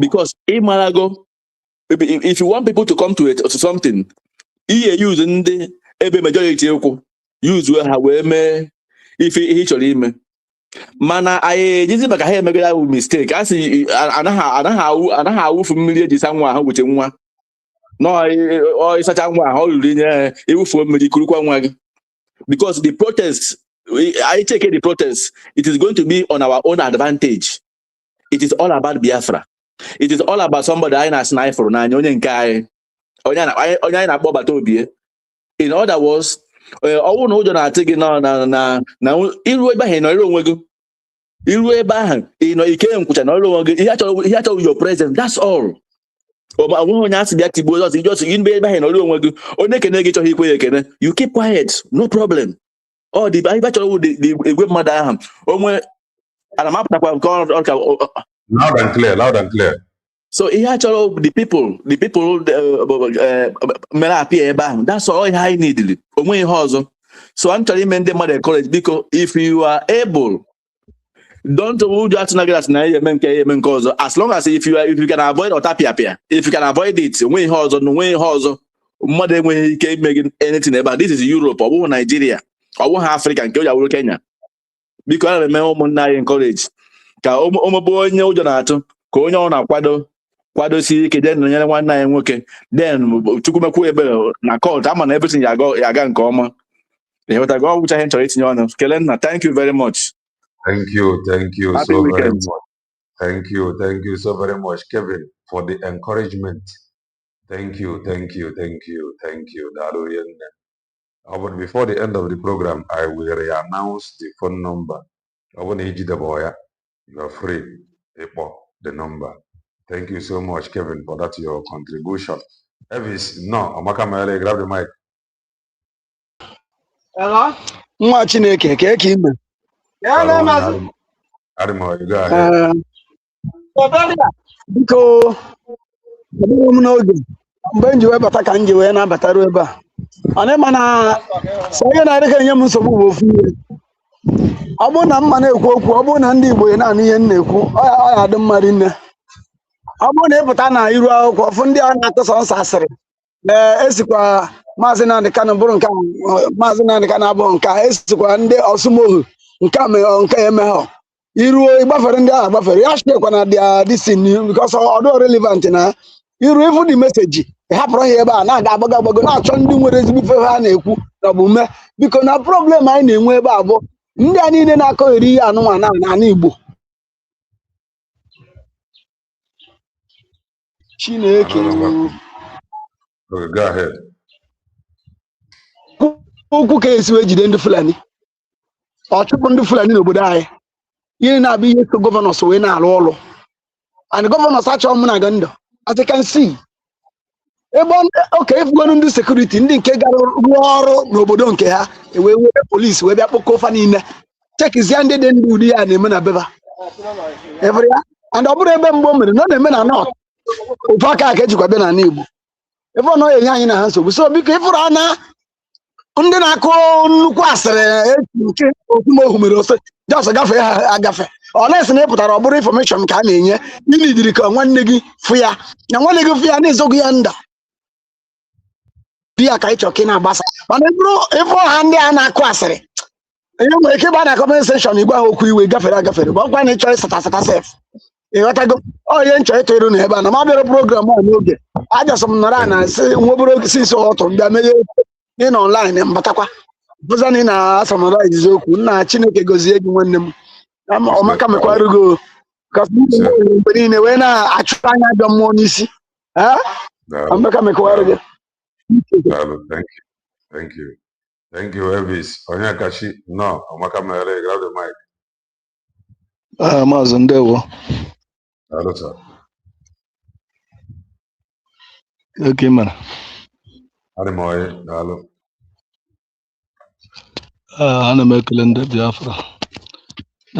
Because in Malago, if you want people to come to it or to something, use the every majority use where if he actually mana I just make a mistake. I see how familiar this someone with one. No, or such a one because the protests, I take it the protests, it is going to be on our own advantage. It is all about Biafra. It is all about somebody I na sniper na guy. In other words, I know you're taking now iru ebe ahụ nọrọ onwe gị iru ebe ahụ ike nkwucha nọrọ onwe gị ihe achọghị your presence, that's all. Onye asị bịa tigbuo ọsọ ijọsọ ebe ahụ nọrọ onwe gị onye kene gị chọghị ikwe ekene, you keep quiet, no problem. Ọ dị ibe chọrọ the egwe mmadụ ahụ onwe ana mapụtakwa nke Loud and clear, loud and clear. So he actually the people that's all I needed. So I'm telling you, the college because if you are able, don't hold that as long as if you can avoid otapia, if you can avoid it, when mother when he came making anything about this is Europe or Nigeria or Africa and Kenya. Because I remember in college. Ka boy Jonathan, ka onye ọ na-akwado si ike den nyere nwanne anyị nwoke then chukwumekwu ebe na court ama na everything ya aga nke ọma ịghọta go ọgwụcha ihe nchọrọ itinye ọnụ Kelenna, thank you very much. Thank you Happy so weekend. very much. Thank you so very much, Kevin, for the encouragement. Thank you. But before the end of the program, I will re-announce the phone number. You are free. The number. Thank you so much, Kevin, for that your contribution. Elvis, no, Amaka Mele, grab the mic. Hello? Nwa Chineke, ka eke ime. Adimo, you go ahead. Biko, ọbụrụ m n'oge mgbe m ji wee bata ka m ji wee na-abataru ebe a. Ọ na-ema na sọ ihe na-adịghị enye m nsogbu bụ ofu ihe. Ọ bụrụ na mma na-ekwu okwu, ọ bụrụ na ndị Igbo na-anụ ihe m na-ekwu, ọ ya adị mma rinne. Ọ bụrụ na ịpụta na iru akwụkwọ fụ ndị a na-atụsọ nsọ asịrị esikwa Maazị Nnamdi Kanu bụrụ nke Maazị Nnamdi Kanu abụọ nke esikwa ndị Ọsụmohu nke emeghọ iruo ịgbafere ndị ahụ agbafere ya shekwa na disin because ọdụ relevant na iru ifu dị meseji hapụrụ ha ebe a na-aga agbago na-achọ ndị nwere ezigbo ife ha na-ekwu na ọbụme biko na problem anyị na-enwe ebe a bụ ndị a niile na-akọgheri ihe anụnwa n'ala Igbo Chineke Okay, go ahead. Okwu ka esi wee jide ndị Fulani ọ chụpụ ndị Fulani n'obodo anyị ihe na-abụ ihe so gọvanọs wee na-alụ ọrụ and gọvanọs achọghị mụ na ndụ as you can see ebe oke ifugonu ndị sekuriti ndị nke gara rụọ ọrụ n'obodo nke ha wee were polisi wee bịa kpokọ ofa niile chekizie ndị dị ndụ ụdị ya na-eme na beba every ya and ọ bụrụ ebe mgbe o mere na ọ na-eme na nọt ofu aka ka ejikwa bịa n'ala Igbo ebe ọ nọ enye anyị na ha nsogbu so biko ịfụrụ ana ndị na-akụ nnukwu asịrị nke Ọsụmohu mere ose jọs gafee ha agafe ọ na-esi na ịpụtara ọ bụrụ infọmeshọn ka a na-enye ịnidiri ka nwanne gị fụ ya na nwanne gị fụ ya na-ezoghị ya nda ya ka ịchọ ka ị na-agbasa mana ịfụ ha ndị a na-akụ asịrị ihe nwere ike ịba na kọmenseshọn igwe ahụ okwu iwe gafere agafere bụ ọkwa na ịchọ ịsata sef ịghọtago onye nchọ ịtụ iru na ebe a na m abịara program a n'oge ajọsọ m nọrọ na nwebụrụ oge si ọtụ bịa meghe ị nọ online mbatakwa bụza na ị na-asọmarize okwu nna Chineke gozie gị nwanne m ọmaka mekwarugo mgbe niile wee na-achụta anya ajọ mmụọ n'isi ọmaka mekwarụ gị. Thank you, Elvis. Onyekachi, no, Amaka Mele, grab the mic. Maazị Ndewo. Hello, sir. Okay, man. Adimoye, hello. Ana m ekele ndị Biafra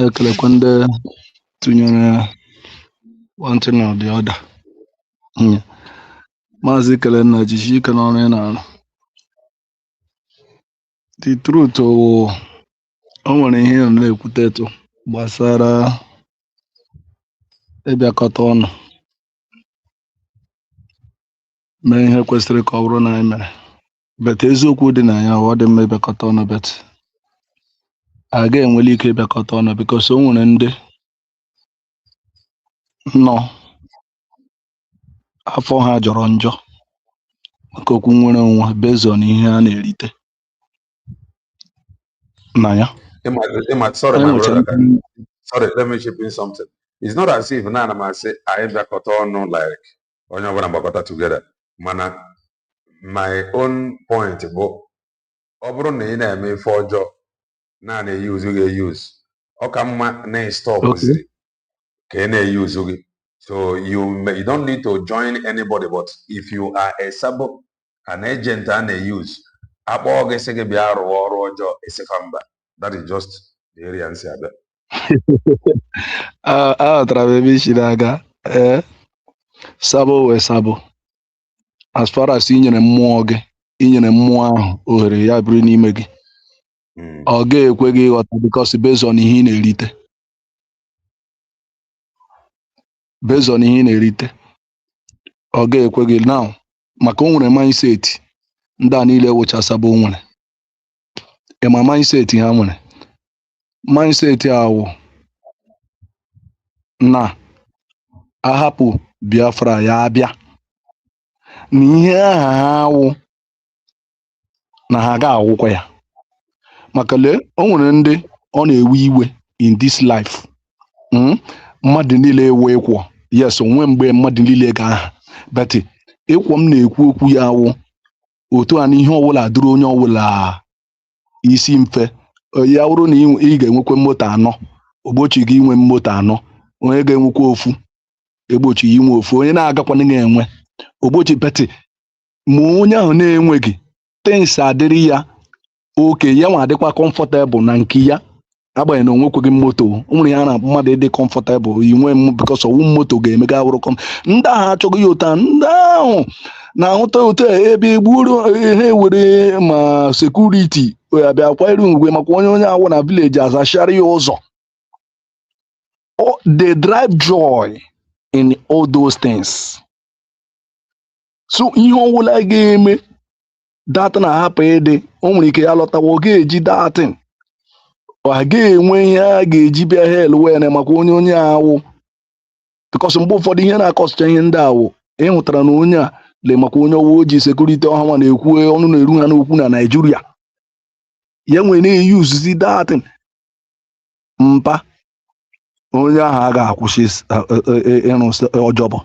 ekelekwa ndị tụnyere one thing or the other. Maazị Kelenna jishi ike n'ọrụ ị na-arụ. The truth o nwere ihe ị na-ekwute etu gbasara ịbịakọta ọnụ mee ihe kwesịrị ka ọ bụrụ na anyị mere bet eziokwu dị na ya ọ dị mma ịbịakọta ọnụ bet a ga-enwele ike ịbịakọta ọnụ bikos o nwere ndị nọ afọ ha jọrọ njọ maka okwu nwere onwe bezo na ihe a na-erite na ya. Sorry, my brother. Sorry, let me chip in something. It's not as if now I'm say I no like on your together. Mana my own point, but over na me for job. Now they use. Okama na stop. Can they use? So you don't need to join anybody, but if you are a sub, an agent and they use, that is just the area answer. aghọtara m ebe isi na-aga. Sabo wee sabo, as far as inyere mmụọ gị, inyere mmụọ ahụ ohere ya biri n'ime gị, ọ ga-ekwe gị ịghọta because based on ihe ị na-erite, based on ihe ị na-erite, ọ ga-ekwe gị now maka o nwere mindset ndị a niile wụcha sabo nwere. Ịma mindset ha nwere, mindset ahụ na ahapụ Biafra ya abịa na ihe aha ha wụ na ha ga-awụkwa ya. Maka lee, o nwere ndị ọ na-ewe iwe in this life. Mmadụ niile ewe ịkwọ, yes, onwe mgbe mmadụ niile ga-aha, but ịkwọ m na-ekwu okwu ya wụ otu a na ihe ọbụla dịrị onye ọbụla isi mfe. Ya wụrụ na ị ga-enwekwa moto anọ, ogbochi gị inwe moto anọ, onye ga-enwekwa ofu egbochi inwe ofu, onye na-agakwana ga-enwe ogbochi. Beti ma onye ahụ na-enweghị things adịrị ya oke, ya nwa adịkwa comfortable na nke ya, agbanyeghị na onwekweghị moto. O nwere ya na mmadụ ịdị comfortable inwe because ọwụ moto ga-emega wụrụ ndị ahụ achọghị ya ụta. Ndị ahụ na-ahụta otu ebe egburu ha ewere ma sekuriti abịa kwanyere ugwe maka onye awụ na vileji azachara ya ụzọ. They drive joy in all those things. So ihe ọwụla ga-eme datin ahapụ ịdị, o nwere ike ya lọtawa, ọ ga-eji datin, ọ ga-enwe ihe a ga-eji bịa hel wee maka onye awụ. Because mgbe ụfọdụ ihe na-akọsịcha ihe ndị awụ ịhụtara na onye a le maka onye ọwụ ojii sekuriti ọha nwa na-ekwu ọnụ na-eru ha n'okwu na Naijiria, ya nwere na-eyuzuzi datin mpa, onye ahụ a ga-akwụsị ịrụ ọjọbọ,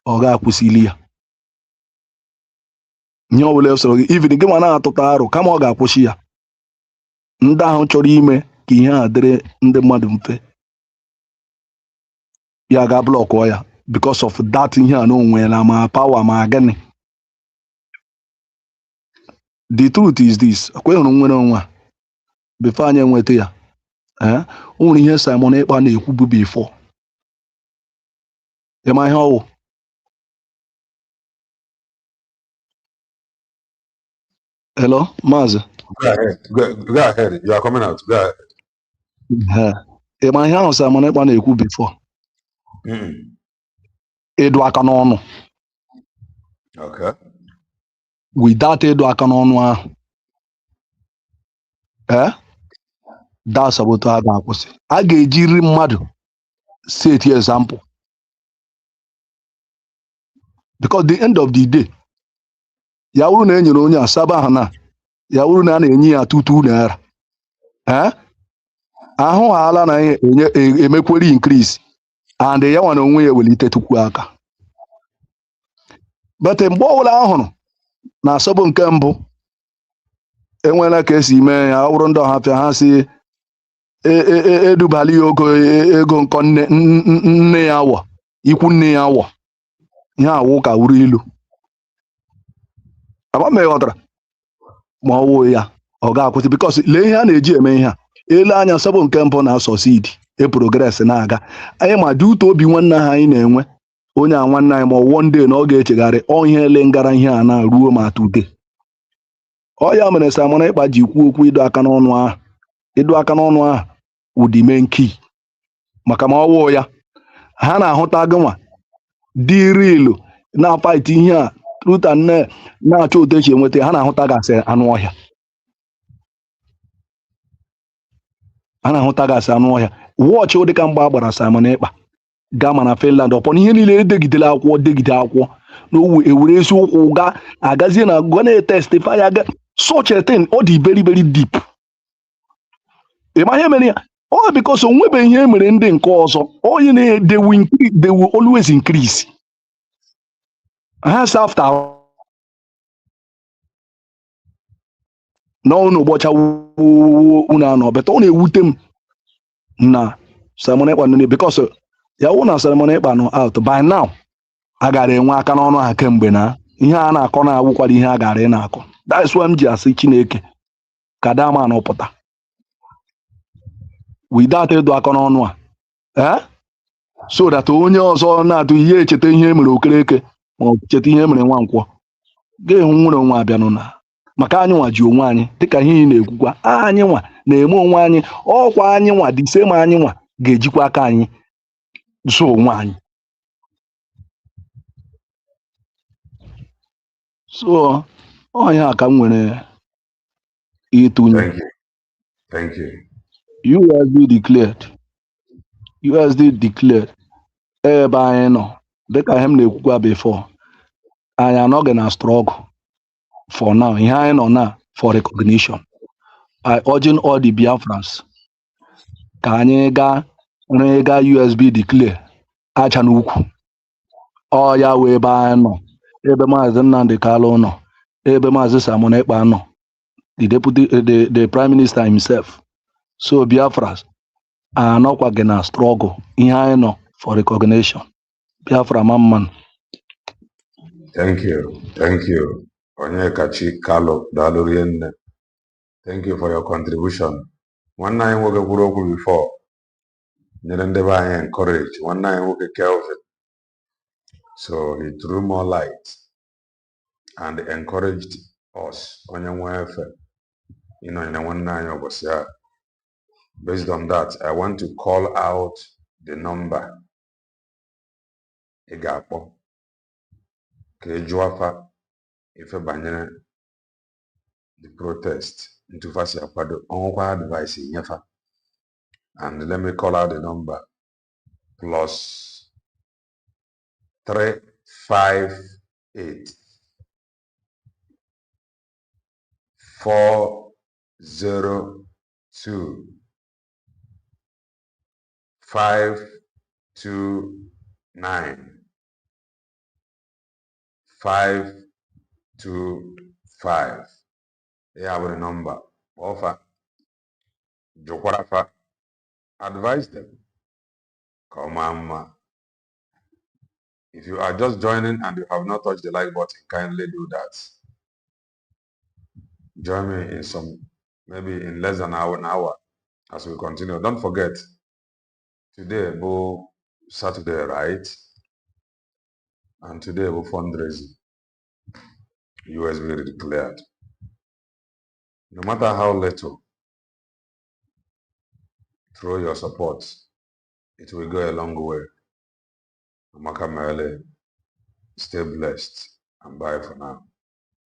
ọ ga-akwụsịli ya. Nye ọbụla sọrọ gị even gị ma na-atụta arụ kama ọ ga-akwụsị ya. Ndị ahụ chọrọ ime ka ihe a dịrị ndị mmadụ mfe, ya ga blọkụọ ya because of that ihe a na onwe na ma power ma gịnị. The truth is this, akweghịrụ nwere onwe a before anyị enweta ya. O nwere ihe Simon Ekpa na-ekwu bụ before. Ịma ihe ọwụ? Hello, Maazị. Go ahead. You are coming out. Go ahead. Ịma ihe ahụ Simon Ekpa na-ekwu before. Ịdụ aka n'ọnụ. Okay. Without ịdụ aka n'ọnụ ahụ, that's about a ga-akwụsị. A ga-ejiri mmadụ set example, because the end of the day, ya wụrụ na enyere onye asaba ahụ na ya wụrụ na a na-enye ya 2 naira, ahụ ala na emekweri increase and ya nwa na onwe ya welite tukwu aka. But mgbe ọbụla ahụrụ na asọbụ nke mbụ enwela ka esi mee ya, ọ bụrụ ndị ọhafịa ha si edubali ego nkọ nne ya wọ, ikwu nne ya wọ, ihe awụ ka wuru ilu. Agbamaghọtara ma ọ wụ ya ọ ga-akwụsị because lee ihe a na-eji eme ihe a. Ele anya asọbụ nke mbụ na-asọsidi progress na-aga. Anyị ma dị ụtọ obi nwanne ha anyị na-enwe onye a nwanne anyị ma one day na ọ ga-echegharị ihe ele ngara ihe a na-ruo ma today. Ọ ya mere Simon Ekpa ji kwuo okwu ịdọ aka n'ọnụ ahụ. Ịdọ aka n'ọnụ ahụ ụdị main key, maka ma ọ wụ ya ha na-ahụta gịnwa dị real na fight ihe a truth and na-achọ otu esi enweta, ha na-ahụta gasị anụ ọhịa, ha na-ahụta gasị anụ ọhịa. Wọchị ụdị ka mgbe a gbara Simon Ekpa gama na Finland ọpọ ihe niile edegidela akwụkwọ degide akwụkwọ na owu ewere ezi ụkwụ ga agazie na gwa na-etestify ya such a thing. Ọ dị very very deep. Ịma ihe mere ya ọ because o nwebe ihe mere ndị nke ọzọ onye na they will always increase. Has after na unu ụbọcha unu anọ beta ọ na-ewute m na Simon Ekpa nne because ya wụ na Simon Ekpa nọ out by now, a gara enwe aka n'ọnụ ha kemgbe na ihe a na-akọ na-awụkwara ihe a gara ị na-akọ. That's why m ji asị Chineke ka dama anọpụta without ịdụ aka n'ọnụ a so that onye ọzọ na-atụ ihe echeta ihe emere Okereke ma ọ cheta ihe emere Nwankwọ ga-ehụ nwere onwe abịanụ na maka anyị nwa ji onwe anyị dịka ihe ị na-ekwukwa anyị nwa na-eme onwe anyị ọkwa anyị nwa dị ise ma anyị nwa ga-ejikwa aka anyị zụọ onwe anyị. So onye a ka m nwere ịtụnye. Thank you. USD declared ebe anyị nọ dịka ihe m na-ekwukwa before anyị anọghị na struggle for now. Ihe anyị nọ na for recognition. I urging all the Biafrans ka anyị gaa USB declare acha n'ukwu ọ ya wee ebe anyị nọ ebe Maazị Nnamdi Kalu nọ ebe Maazị Simon Ekpa nọ the Prime Minister himself. So Biafras anọkwa gị na struggle ihe anyị nọ for recognition. Biafra man. Thank you. Onyekachi Kalu daalụ rienne. Thank you for your contribution. Nwanne anyị nwoke kwuru okwu before nyere ndị be anyị encourage nwanne anyị nwoke Kelvin. So he threw more light and encouraged us onye nwe efe ịnọnyere nwanne anyị ụbọchị a. Based on that, I want to call out the number ị ga-akpọ ka ị jụọ afa ife banyere the protest ntụfa si akwado ọnwụkwa advice nyefa. And let me call out the number plus 358 402 529 525. Yeah, with a number. Offer. Jokwarafa. Advise them. Come, if you are just joining and you have not touched the like button, kindly do that. Join me in maybe in less than an hour as we continue. Don't forget, today is Saturday, right? And today we fundraising. USB declared. No matter how little, through your support, it will go a long way. Amaka Mele, stay blessed and bye for now.